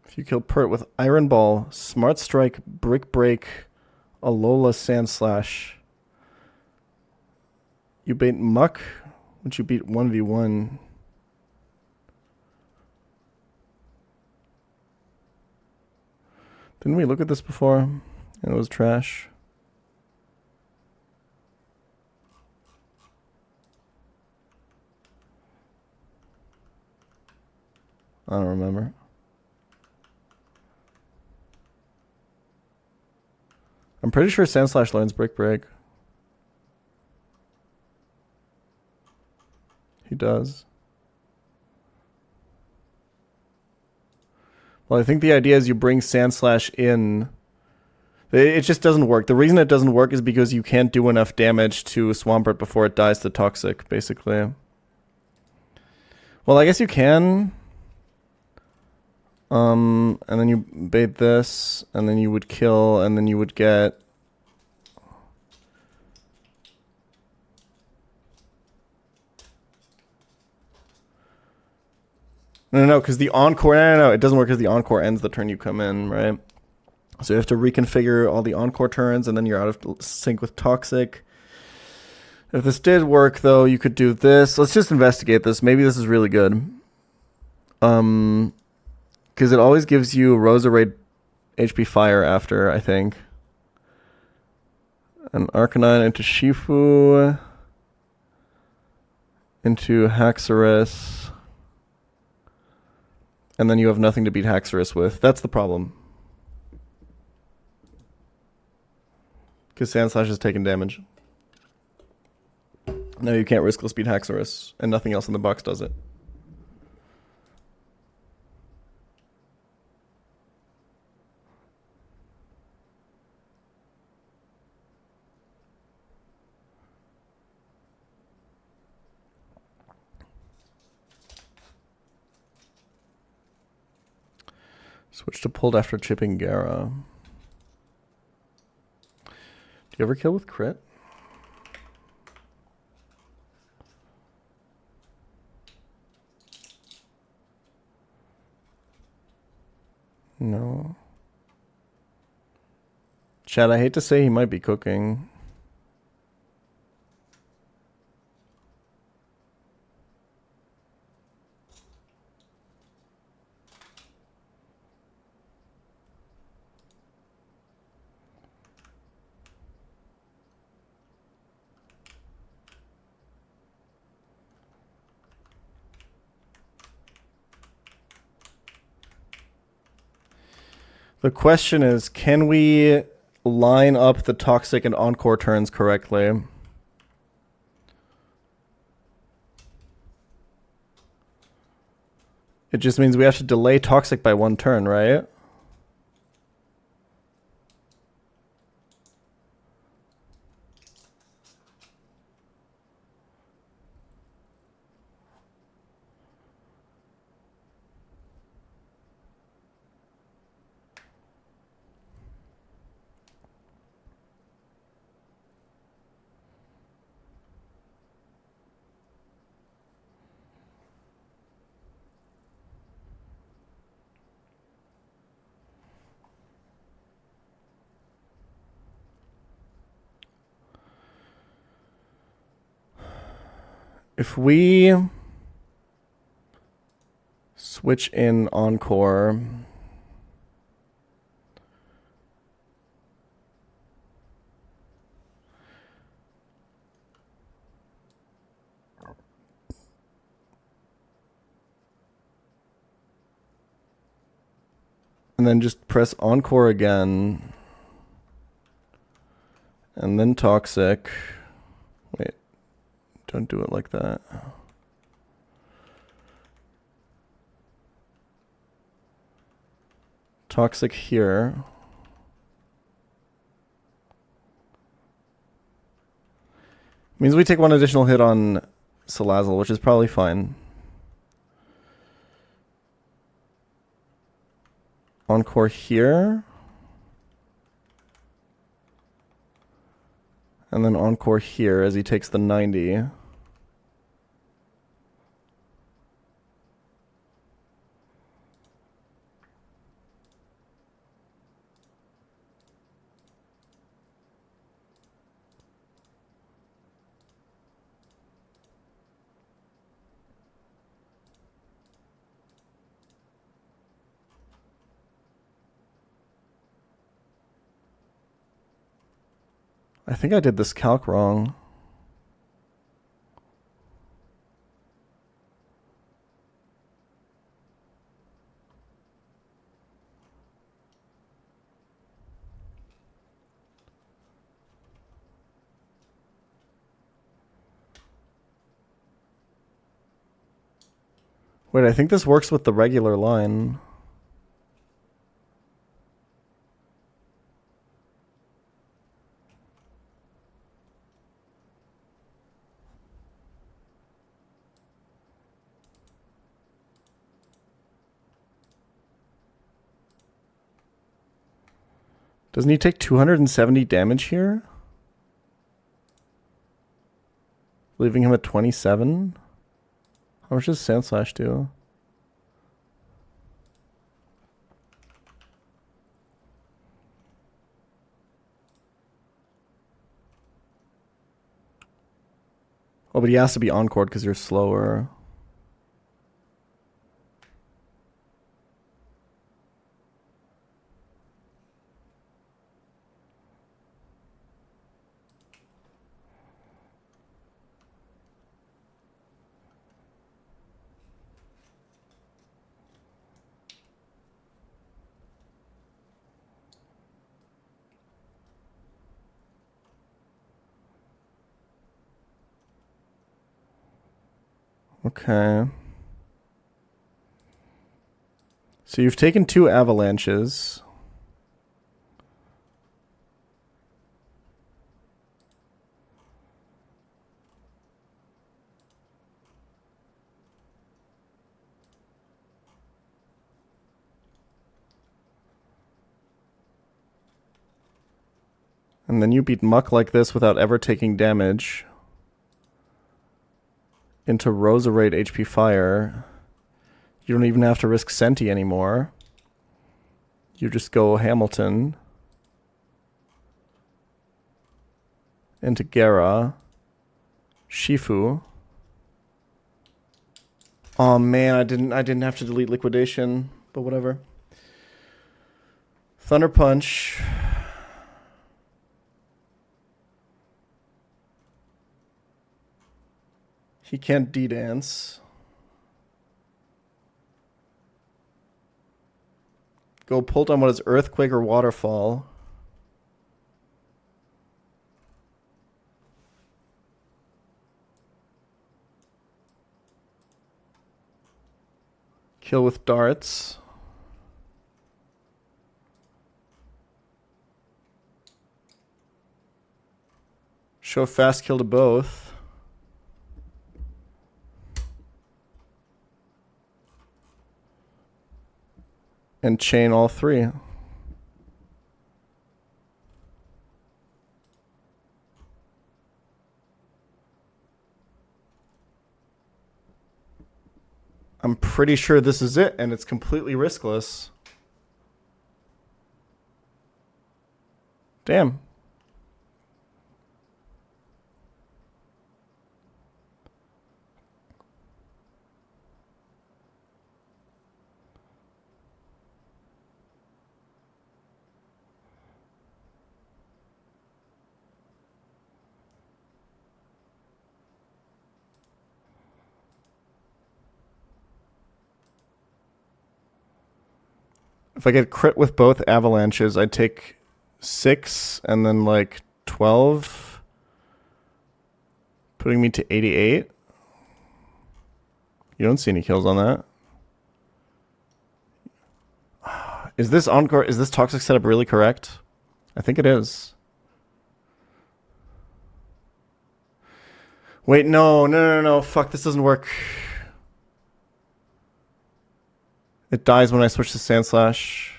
If you kill Pert with Iron Ball, Smart Strike, Brick Break, Alola Sand Slash, you bait Muck, which you beat 1v1. Didn't we look at this before? And it was trash. I don't remember. I'm pretty sure Sandslash learns Brick Break. He does. Well, I think the idea is you bring Sandslash in. It just doesn't work. The reason it doesn't work is because you can't do enough damage to Swampert before it dies to Toxic, basically. Well, I guess you can. And then you bait this, and then you would kill, and then you would get... No, because the Encore... No, it doesn't work because the Encore ends the turn you come in, right? So you have to reconfigure all the Encore turns, and then you're out of sync with Toxic. If this did work, though, you could do this. Let's just investigate this. Maybe this is really good. Because it always gives you Roserade HP Fire after, I think. An Arcanine into Shifu. Into Haxorus. And then you have nothing to beat Haxorus with. That's the problem. Because Sandslash has taken damage. No, you can't riskless beat Haxorus. And nothing else in the box does it. Switch to pulled after chipping Gara. Do you ever kill with crit? No. Chad, I hate to say he might be cooking. The question is, can we line up the Toxic and Encore turns correctly? It just means we have to delay Toxic by one turn, right? If we switch in Encore, and then just press Encore again, and then Toxic. Wait. Don't do it like that. Toxic here. Means we take one additional hit on Salazzle, which is probably fine. Encore here. And then Encore here as he takes the 90. I think I did this calc wrong. Wait, I think this works with the regular line. Doesn't he take 270 damage here? Leaving him at 27? How much does Sand Slash do? Oh, but he has to be Encored because you're slower. Okay. So you've taken 2 avalanches. And then you beat Muck like this without ever taking damage. Into Roserade HP Fire. You don't even have to risk Senti anymore. You just go Hamilton. Into Gera. Shifu. Oh man, I didn't have to delete Liquidation, but whatever. Thunder Punch. He can't D-Dance. Go Pult on what is Earthquake or Waterfall. Kill with darts. Show fast kill to both. And chain all 3. I'm pretty sure this is it, and it's completely riskless. Damn. If I get crit with both avalanches, I take 6 and then like 12, putting me to 88. You don't see any kills on that. Is this Encore? Is this toxic setup really correct? I think it is. Wait, no. Fuck, this doesn't work. It dies when I switch to Sand Slash.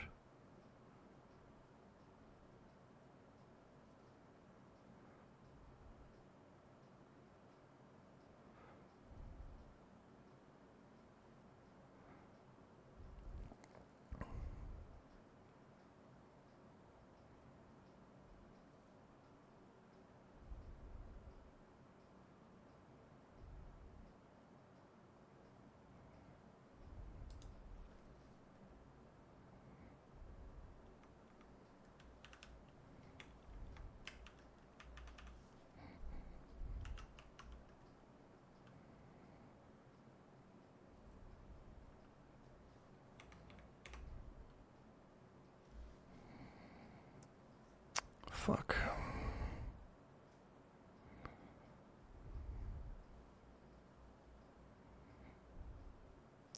Fuck.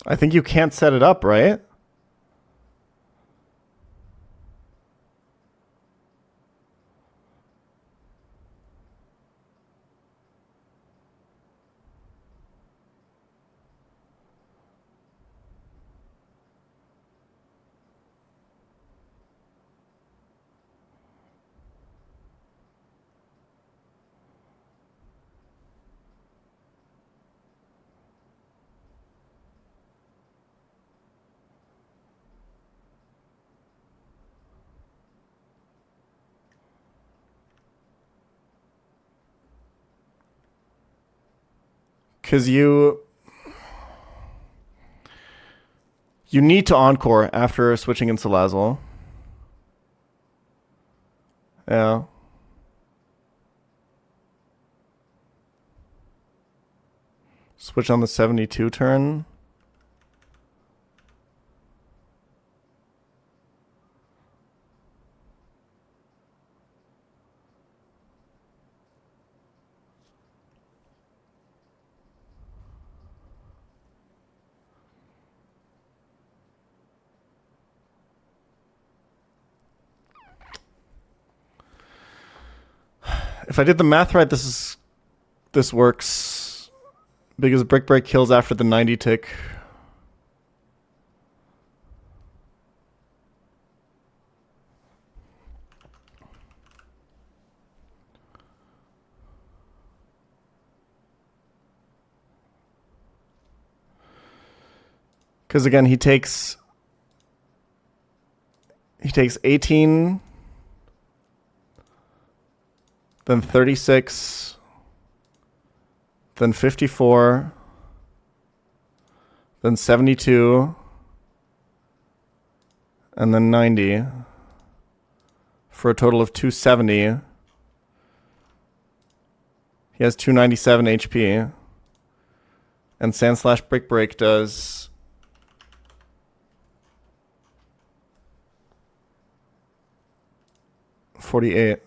I think you can't set it up, right? Because you need to encore after switching into Lazzle. Yeah. Switch on the 72 turn. If I did the math right, this works because Brick Break kills after the 90 tick. Because again, he takes 18, then 36, then 54, then 72, and then 90 for a total of 270. He has 297 HP. And Sandslash Brick Break does 48.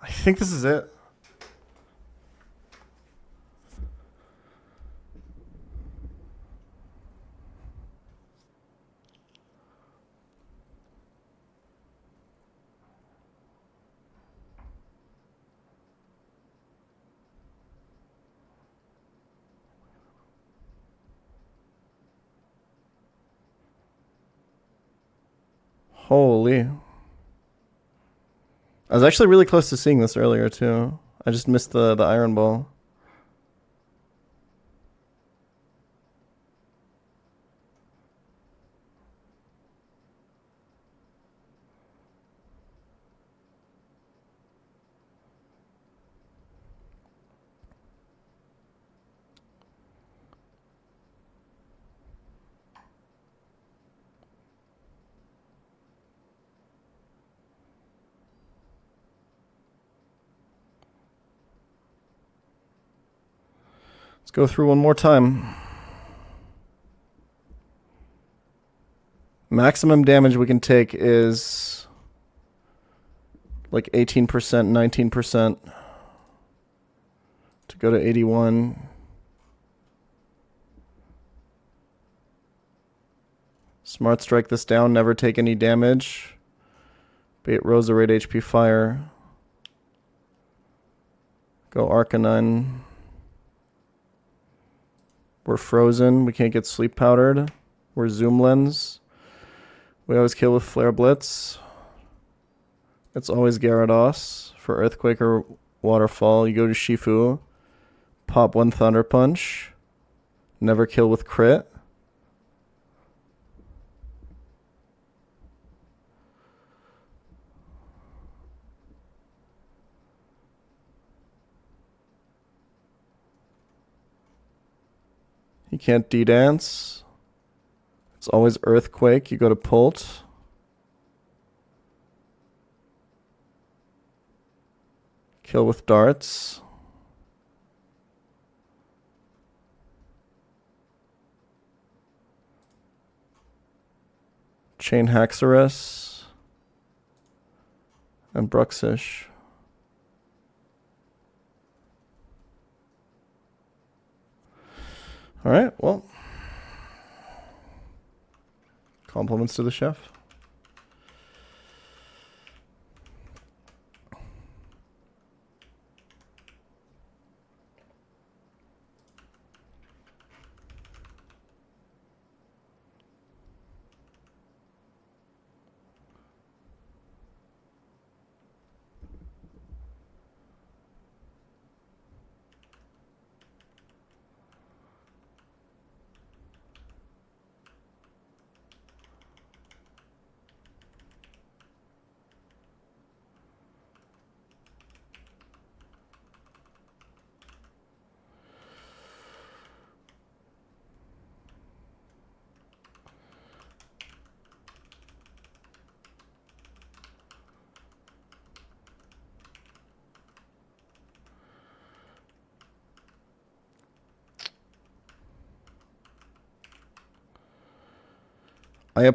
I think this is it. Holy. I was actually really close to seeing this earlier, too. I just missed the Iron Ball. Let's go through one more time. Maximum damage we can take is like 18%, 19% to go to 81. Smart Strike this down, never take any damage. Bait Roserade HP Fire. Go Arcanine. We're frozen. We can't get sleep powdered. We're Zoom Lens. We always kill with Flare Blitz. It's always Gyarados. For Earthquake or Waterfall, you go to Shifu. Pop one Thunder Punch. Never kill with crit. You can't D-Dance. It's always Earthquake. You go to Pult. Kill with darts. Chain Haxorus. And Bruxish. Alright, well. Compliments to the chef.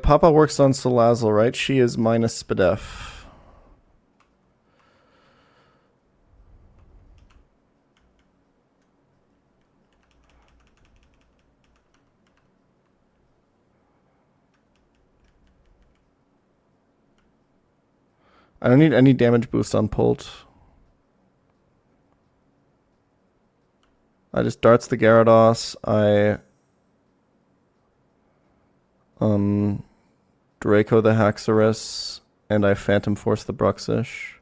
Papa works on Salazzle, right? She is minus Spadef. I don't need any damage boost on Pult. I just darts the Gyarados. I Draco the Haxorus, and I Phantom Force the Bruxish.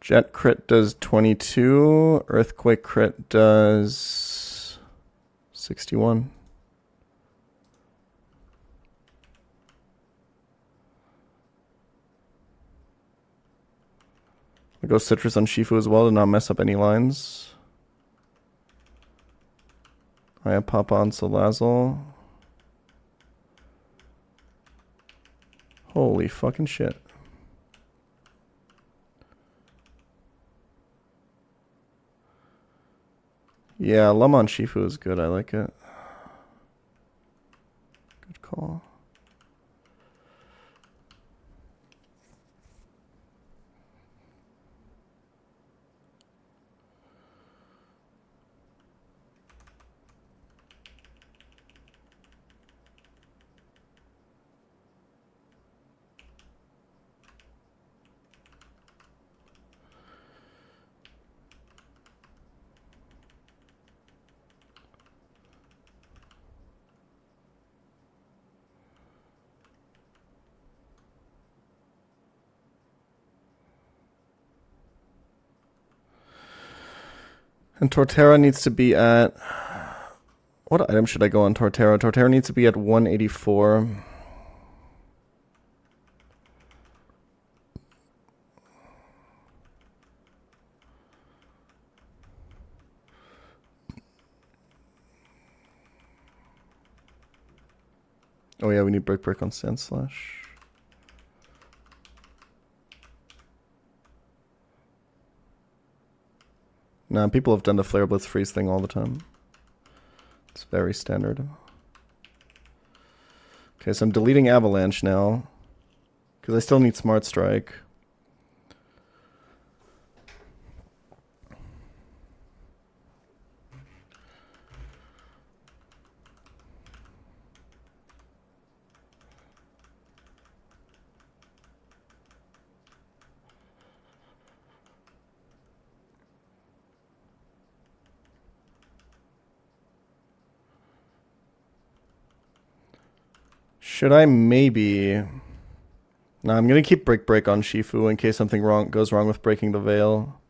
Jet crit does 22. Earthquake crit does 61. I go Citrus on Shifu as well to not mess up any lines. I have Papa on Salazzle. Holy fucking shit. Yeah, Lum on Shifu is good. I like it. Good call. And Torterra needs to be at... What item should I go on Torterra? Torterra needs to be at 184. Oh yeah, we need Break on Sandslash. Nah, people have done the Flare Blitz freeze thing all the time. It's very standard. Okay, so I'm deleting Avalanche now. Because I still need Smart Strike. Should I maybe... No, I'm going to keep Break on Shifu in case something goes wrong with breaking the Veil.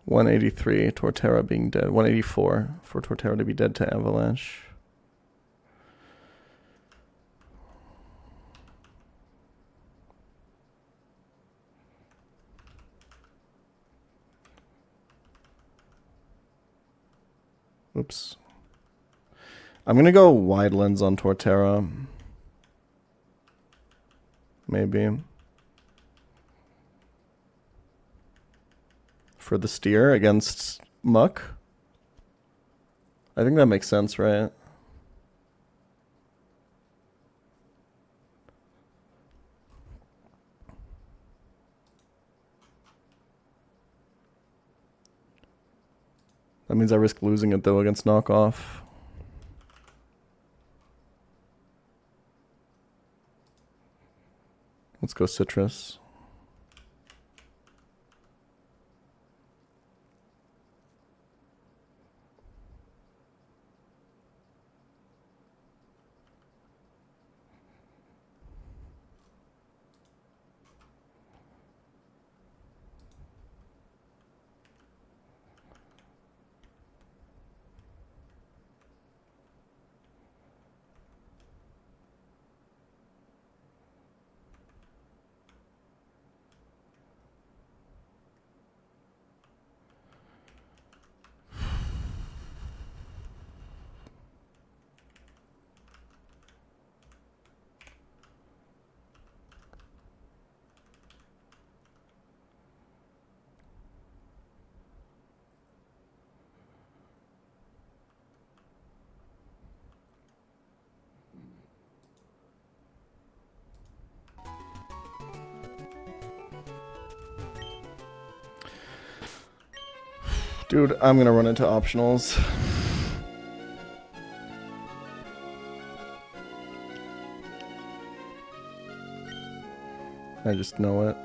$183, Torterra being dead. 184 for Torterra to be dead to Avalanche. Oops. I'm going to go wide lens on Torterra. Maybe. For the steer against Muck. I think that makes sense, right? That means I risk losing it, though, against knockoff. Let's go citrus. Dude, I'm gonna run into optionals. I just know it.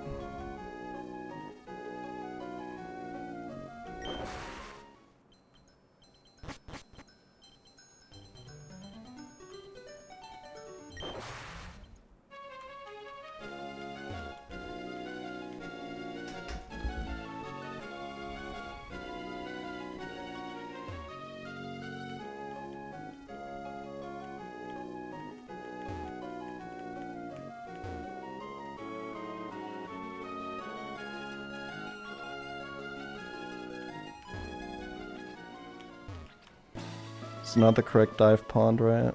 It's not the correct dive pond, right?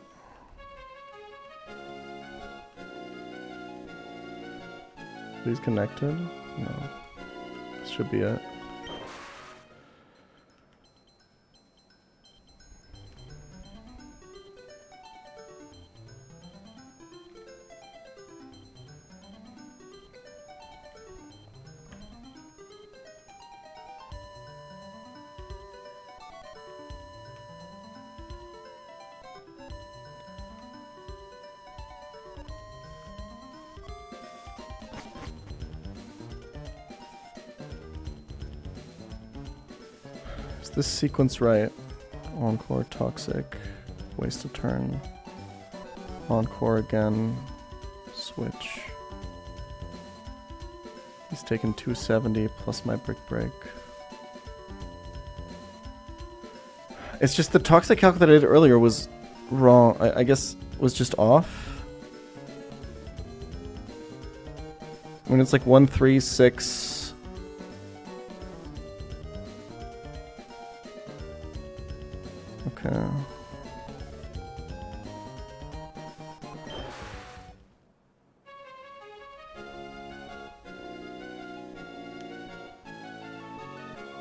These connected? No. This should be it. Is this sequence right? Encore, toxic, waste a turn. Encore again, switch. He's taken 270 plus my brick break. It's just the toxic calc that I did earlier was wrong. I guess was just off. I mean, it's like 136. Okay.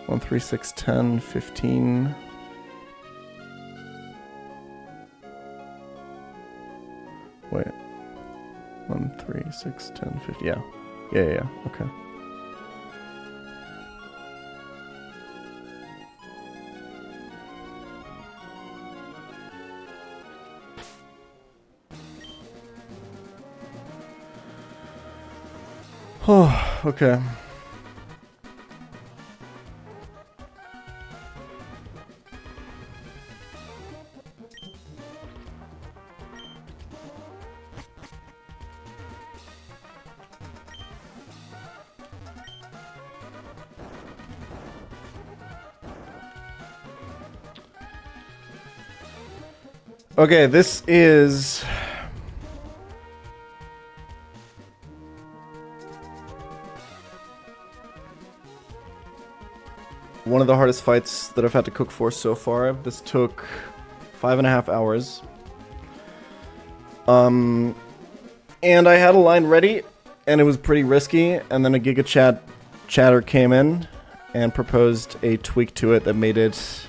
One, 3, 6, 10, 15. Wait. 1, 3, 6, 10, 15. Yeah. Yeah. Okay. Oh, okay. Okay, this is... one of the hardest fights that I've had to cook for so far. This took 5.5 hours. And I had a line ready, and it was pretty risky, and then a Giga chatter came in and proposed a tweak to it that made it,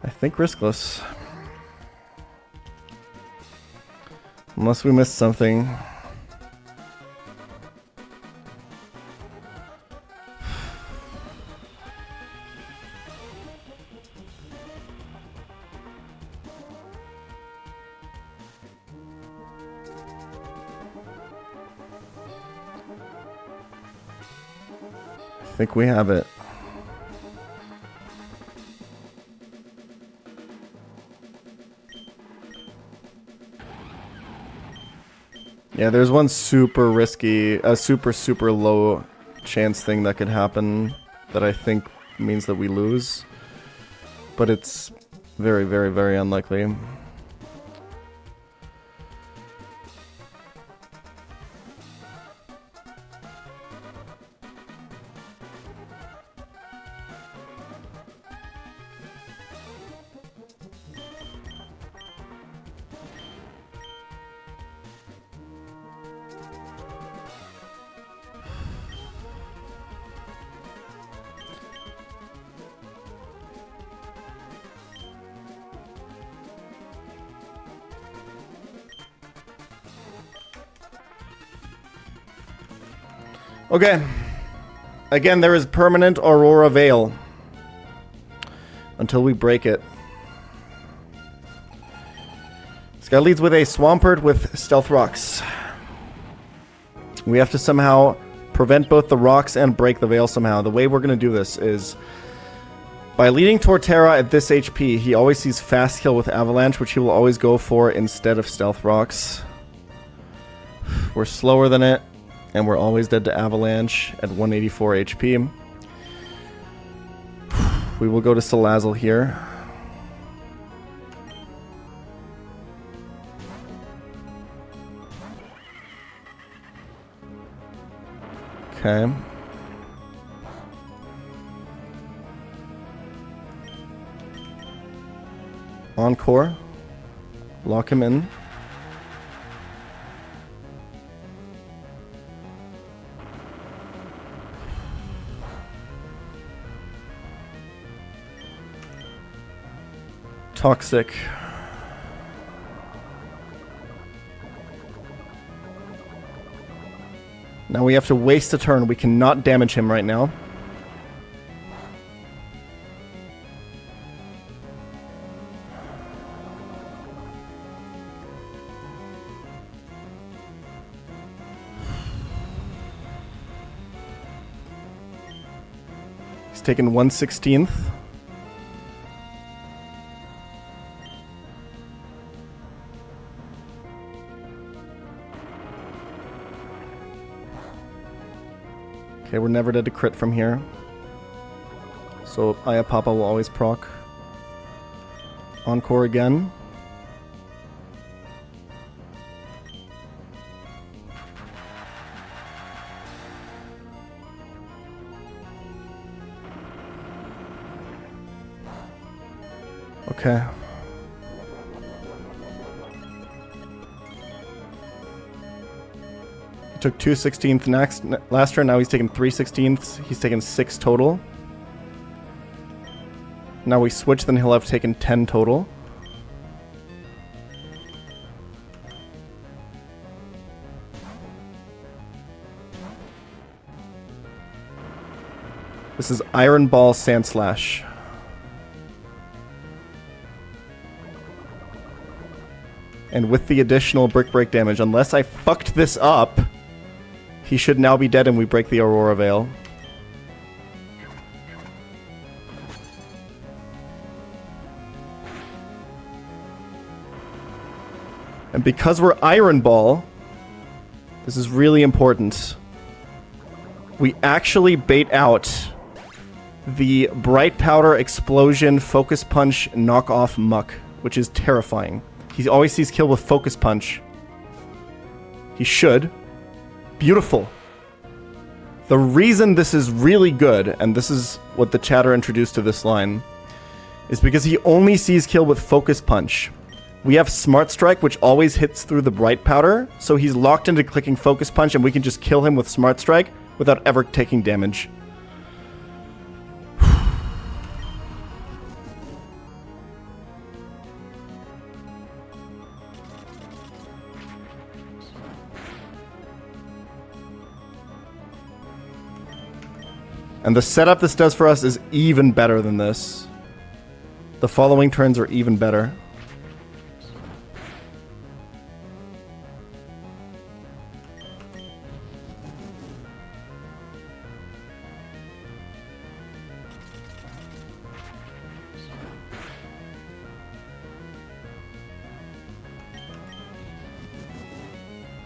I think, riskless. Unless we missed something. I think we have it. Yeah, there's one super risky, a super low chance thing that could happen that I think means that we lose. But it's very unlikely. Okay. Again, there is permanent Aurora Veil. Until we break it. This guy leads with a Swampert with Stealth Rocks. We have to somehow prevent both the rocks and break the Veil somehow. The way we're going to do this is by leading Torterra at this HP, he always sees Fast Kill with Avalanche, which he will always go for instead of Stealth Rocks. We're slower than it. And we're always dead to Avalanche at 184 HP. We will go to Salazzle here. Okay. Encore. Lock him in. Toxic. Now we have to waste a turn. We cannot damage him right now. He's taken 1/16. Okay, we're never dead to crit from here. So Ayapapa will always proc. Encore again. Okay. Took 2/16 last turn, now he's taken 3/16. He's taken 6 total. Now we switch, then he'll have taken 10 total. This is Iron Ball Sand Slash. And with the additional Brick Break damage, unless I fucked this up, he should now be dead and we break the Aurora Veil. And because we're Iron Ball, this is really important. We actually bait out the Bright Powder Explosion Focus Punch Knockoff Muck, which is terrifying. He always sees kill with Focus Punch. He should. Beautiful. The reason this is really good, and this is what the chatter introduced to this line, is because he only sees kill with Focus Punch. We have Smart Strike, which always hits through the Bright Powder, so he's locked into clicking Focus Punch, and we can just kill him with Smart Strike without ever taking damage. And the setup this does for us is even better than this. The following turns are even better.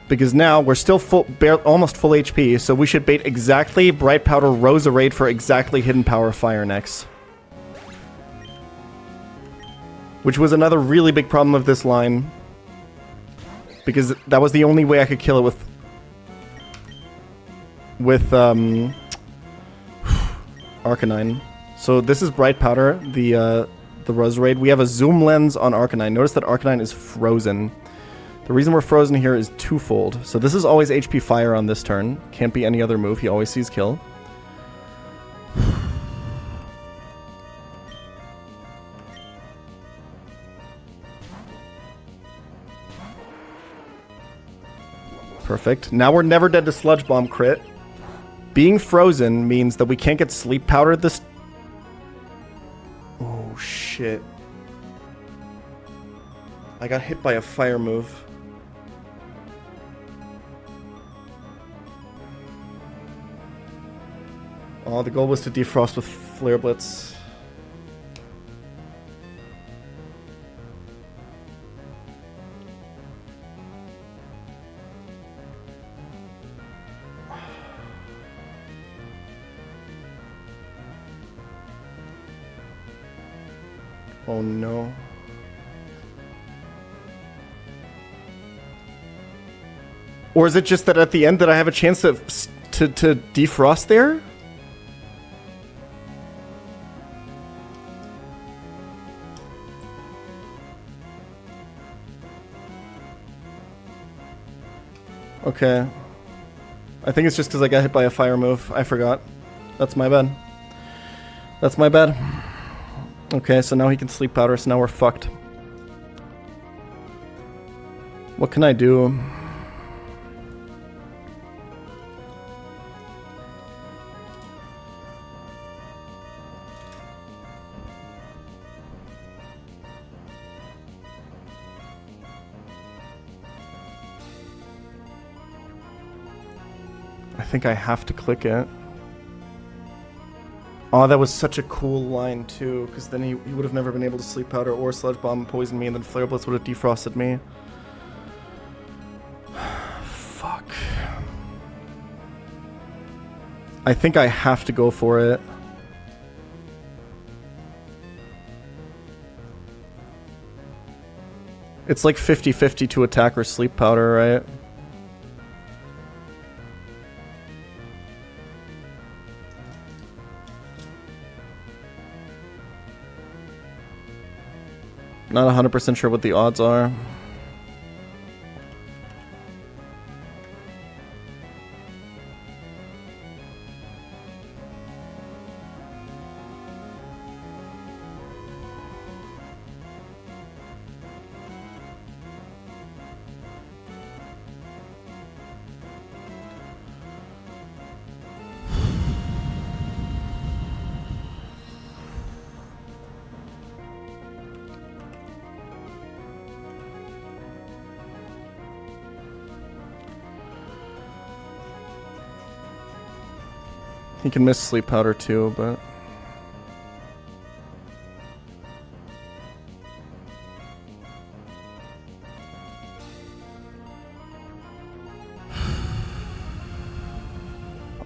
Because now we're still almost full HP, so we should bait exactly Bright Powder Roserade for exactly Hidden Power Fire next. Which was another really big problem of this line. Because that was the only way I could kill it with Arcanine. So this is Bright Powder, the Roserade. We have a zoom lens on Arcanine. Notice that Arcanine is frozen. The reason we're frozen here is twofold. So this is always HP Fire on this turn. Can't be any other move. He always sees kill. Perfect. Now we're never dead to Sludge Bomb crit. Being frozen means that we can't get Sleep Powdered this... Oh, shit. I got hit by a fire move. Oh, the goal was to defrost with Flare Blitz. Oh no. Or is it just that at the end that I have a chance to defrost there? Okay. I think it's just because I got hit by a fire move. I forgot. That's my bad. That's my bad. Okay, so now he can Sleep Powder, so now we're fucked. What can I do? I think I have to click it. Oh, that was such a cool line too, because then he would have never been able to Sleep Powder or Sludge Bomb and poison me, and then Flare Blitz would have defrosted me. Fuck. I think I have to go for it. It's like 50-50 to attack or Sleep Powder, right? Not 100% sure what the odds are. He can miss Sleep Powder too, but...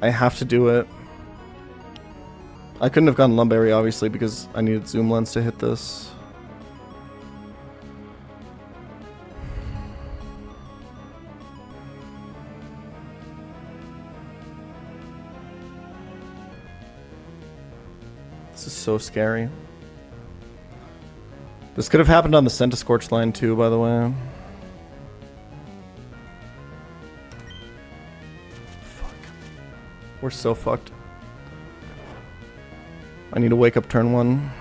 I have to do it. I couldn't have gone Lumberry, obviously, because I needed Zoom Lens to hit this. so scary. This could have happened on the Centiscorch line too, by the way. Fuck. We're so fucked. I need to wake up turn 1.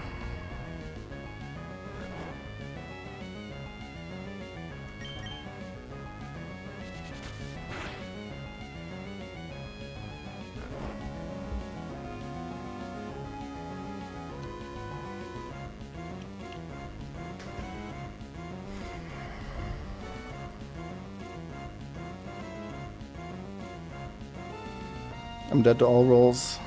I'm dead to all rolls.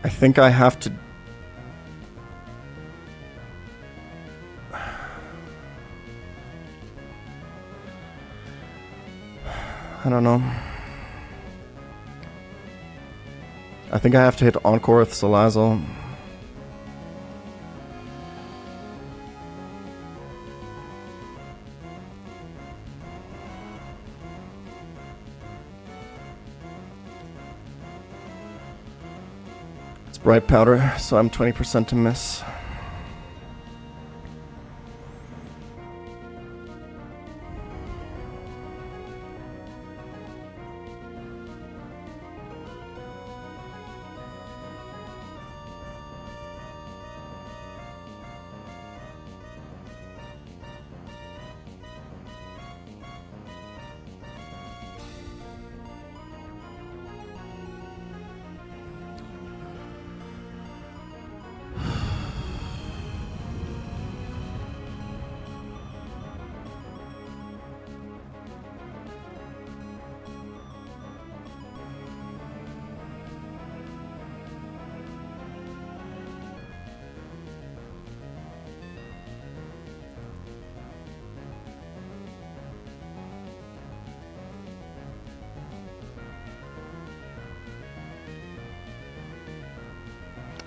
I think I have to... I don't know. I think I have to hit Encore with Salazzle. It's bright powder, so I'm 20% to miss.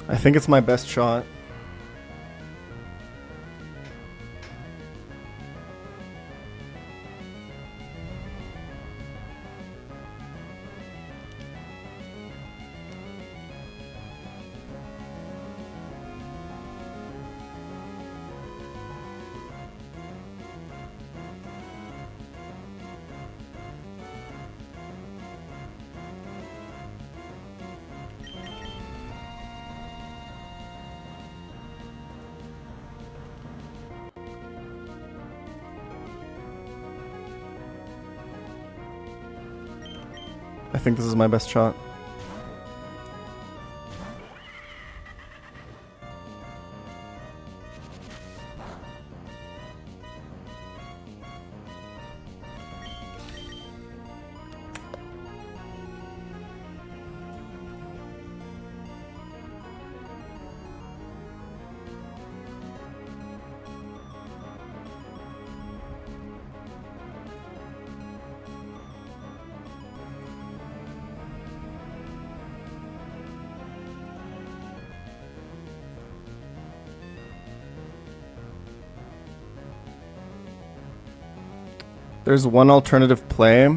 I think it's my best shot. I think this is my best shot. There's one alternative play.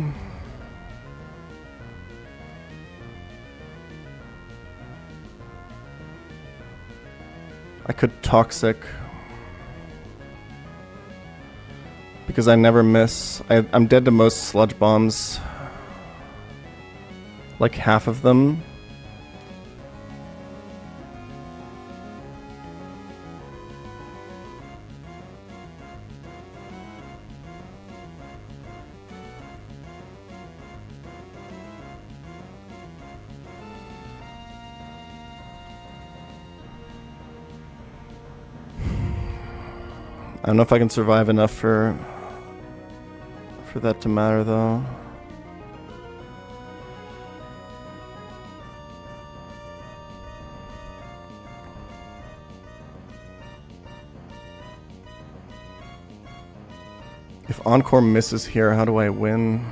I could Toxic. Because I never miss. I'm dead to most Sludge Bombs. Like half of them. don't know if I can survive enough for that to matter, though. If Encore misses here, how do I win?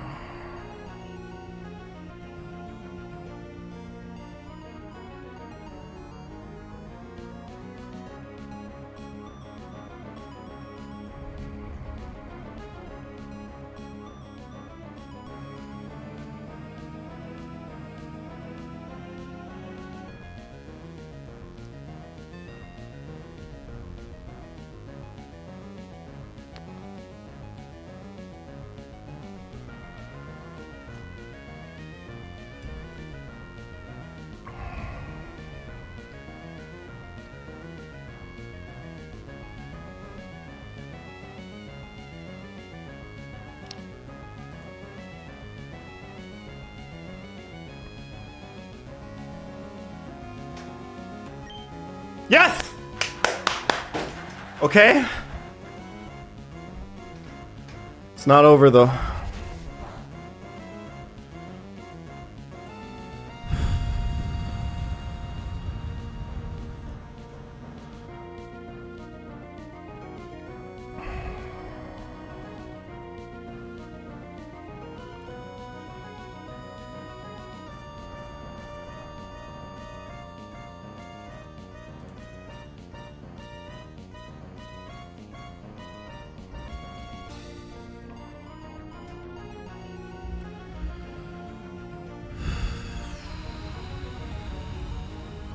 Yes! Okay. It's not over, though.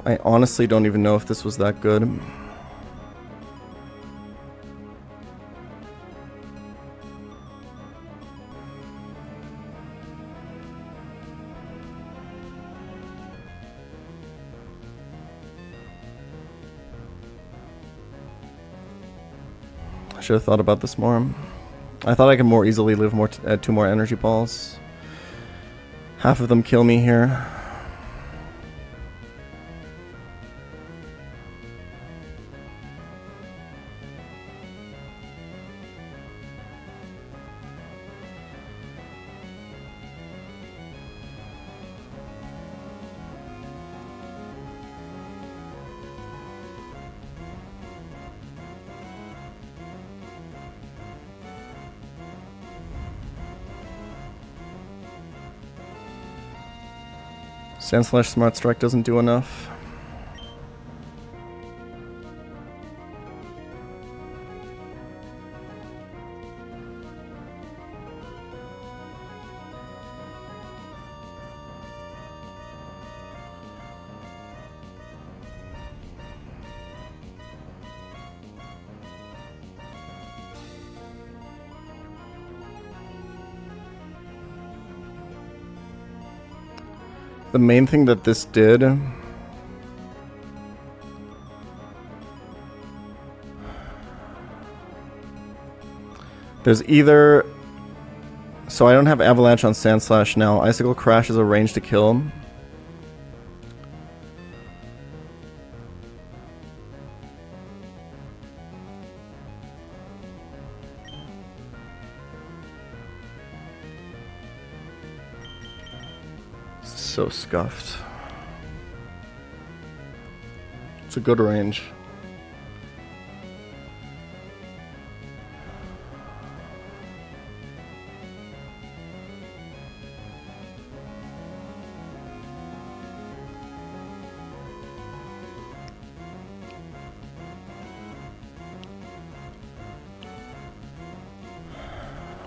I honestly don't even know if this was that good. I should have thought about this more. I thought I could more easily live more at 2 more energy balls. Half of them kill me here. Sand/Smart Strike doesn't do enough. The main thing that this did there's either, so I don't have Avalanche on Sand Slash now. Icicle Crash is a range to kill. So scuffed. It's a good range.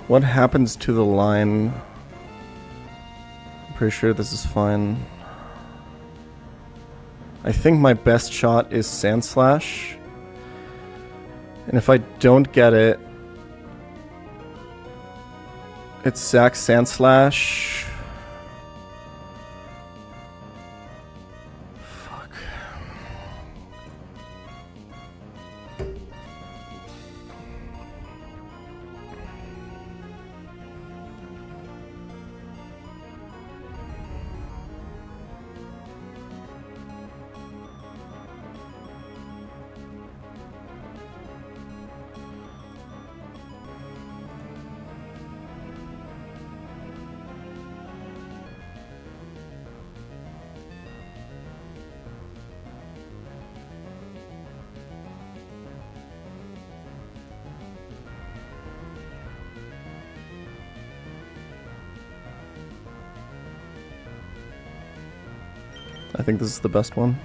What happens to the line? Pretty sure this is fine. I think my best shot is Sand Slash. And if I don't get it, it's Zac Sand Slash. Fuck. I think this is the best one.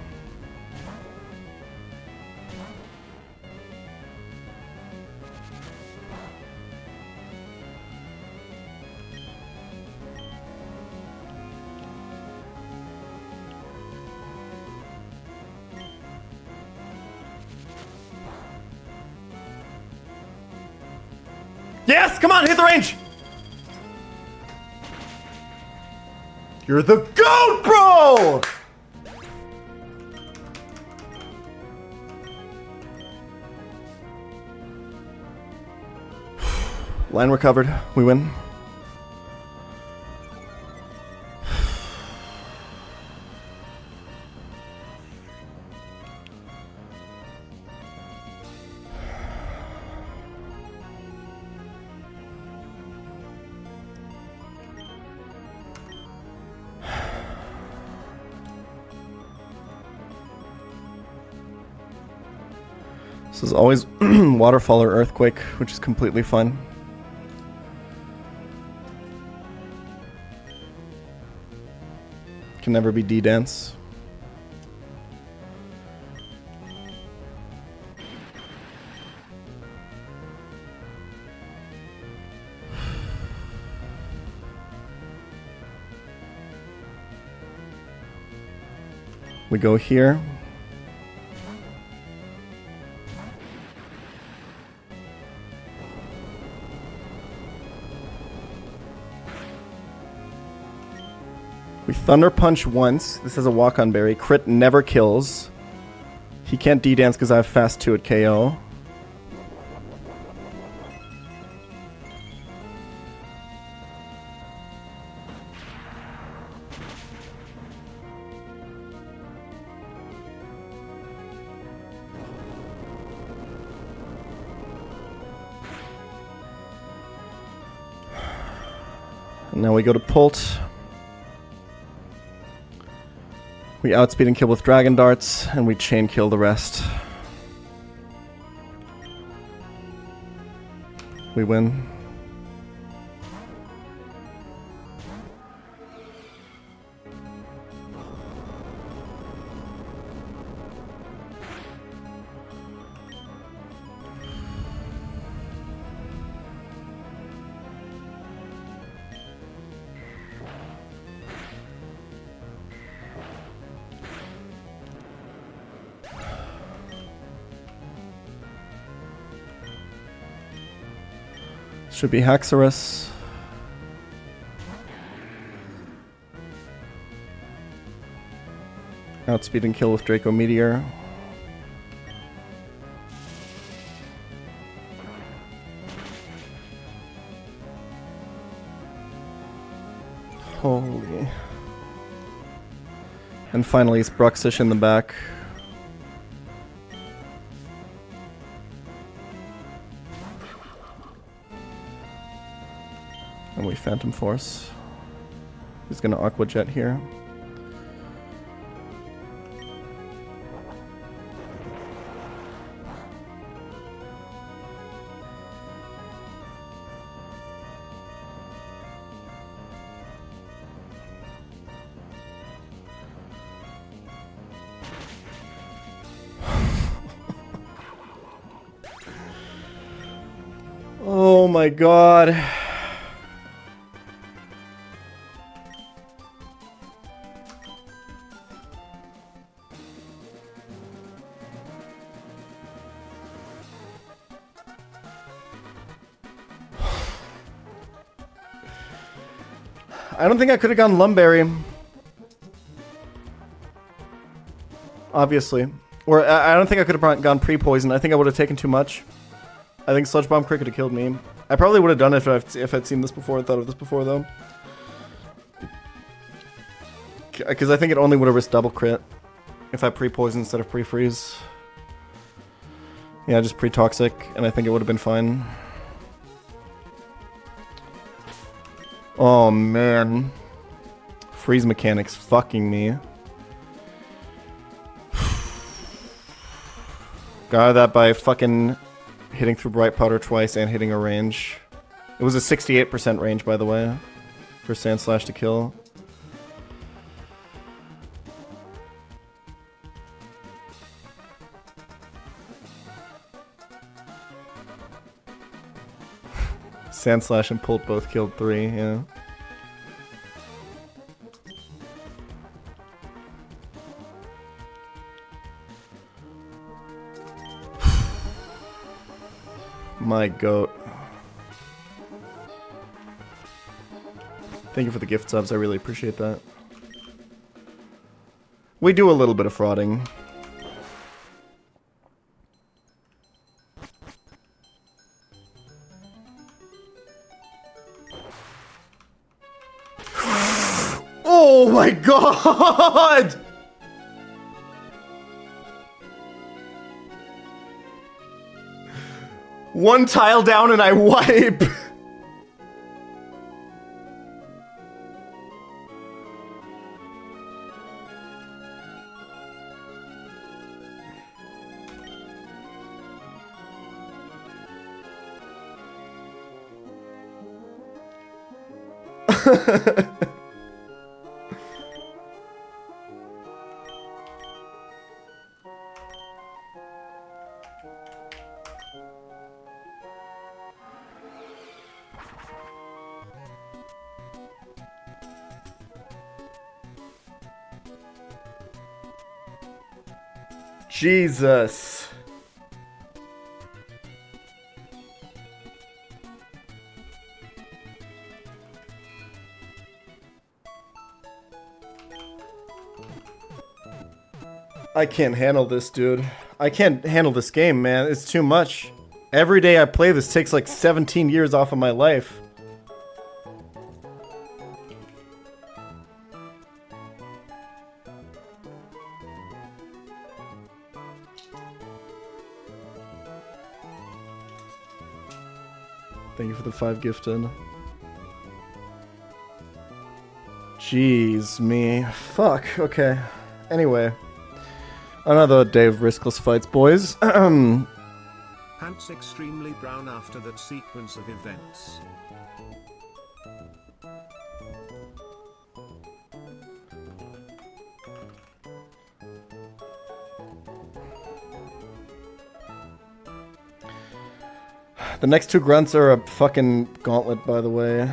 Yes! Come on, hit the range! You're the GOAT, bro! Line recovered. We win. This is always waterfall or earthquake, which is completely fine. Can never be D-dance. We go here. We Thunder Punch once. This has a walk-on berry. Crit never kills. He can't D-dance because I have fast 2 at KO. And now we go to Pult. We outspeed and kill with Dragon Darts, and we chain kill the rest. We win. Should be Haxorus. Outspeed and kill with Draco Meteor. Holy. And finally, it's Bruxish in the back. And we Phantom Force. He's gonna Aqua Jet here. Oh my god. I don't think I could have gone Lumberry. Obviously. Or I don't think I could have gone pre-poison. I think I would have taken too much. I think Sludge Bomb Crit could have killed me. I probably would have done it if I'd seen this before and thought of this before, though. Because I think it only would have risked double crit if I pre-poison instead of pre-freeze. Yeah, just pre-toxic, and I think it would have been fine. Oh, man. Freeze mechanics fucking me. Got that by fucking hitting through Bright Powder twice and hitting a range. It was a 68% range, by the way, for Sand Slash to kill. Sandslash and Pult both killed 3, yeah. My goat. Thank you for the gift subs, I really appreciate that. We do a little bit of frauding. Oh my god! One tile down and I wipe! Jesus. I can't handle this, dude. I can't handle this game, man. It's too much. Every day I play this takes like 17 years off of my life. Thank you for the 5 gifted. Jeez, me. Fuck, okay. Anyway. Another day of riskless fights, boys. Pants extremely brown after that sequence of events. The next 2 grunts are a fucking gauntlet, by the way.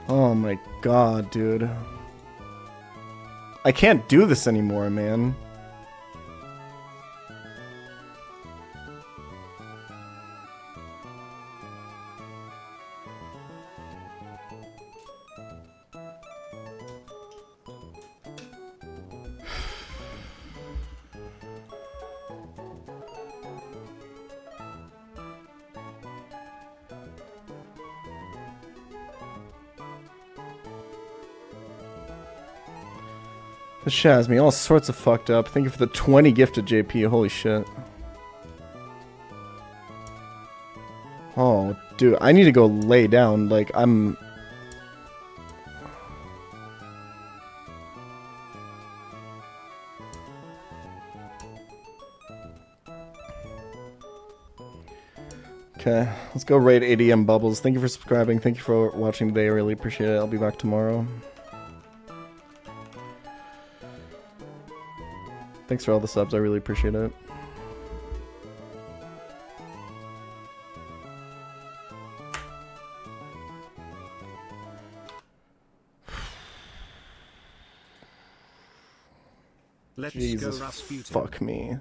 Oh my god, dude. I can't do this anymore, man. This shit has me all sorts of fucked up. Thank you for the 20 gifted, JP. Holy shit. Oh, dude. I need to go lay down. Like, I'm... Okay, let's go raid ADM Bubbles. Thank you for subscribing. Thank you for watching today. I really appreciate it. I'll be back tomorrow. Thanks for all the subs, I really appreciate it. Let's Jesus, go Rasputin. fuck me.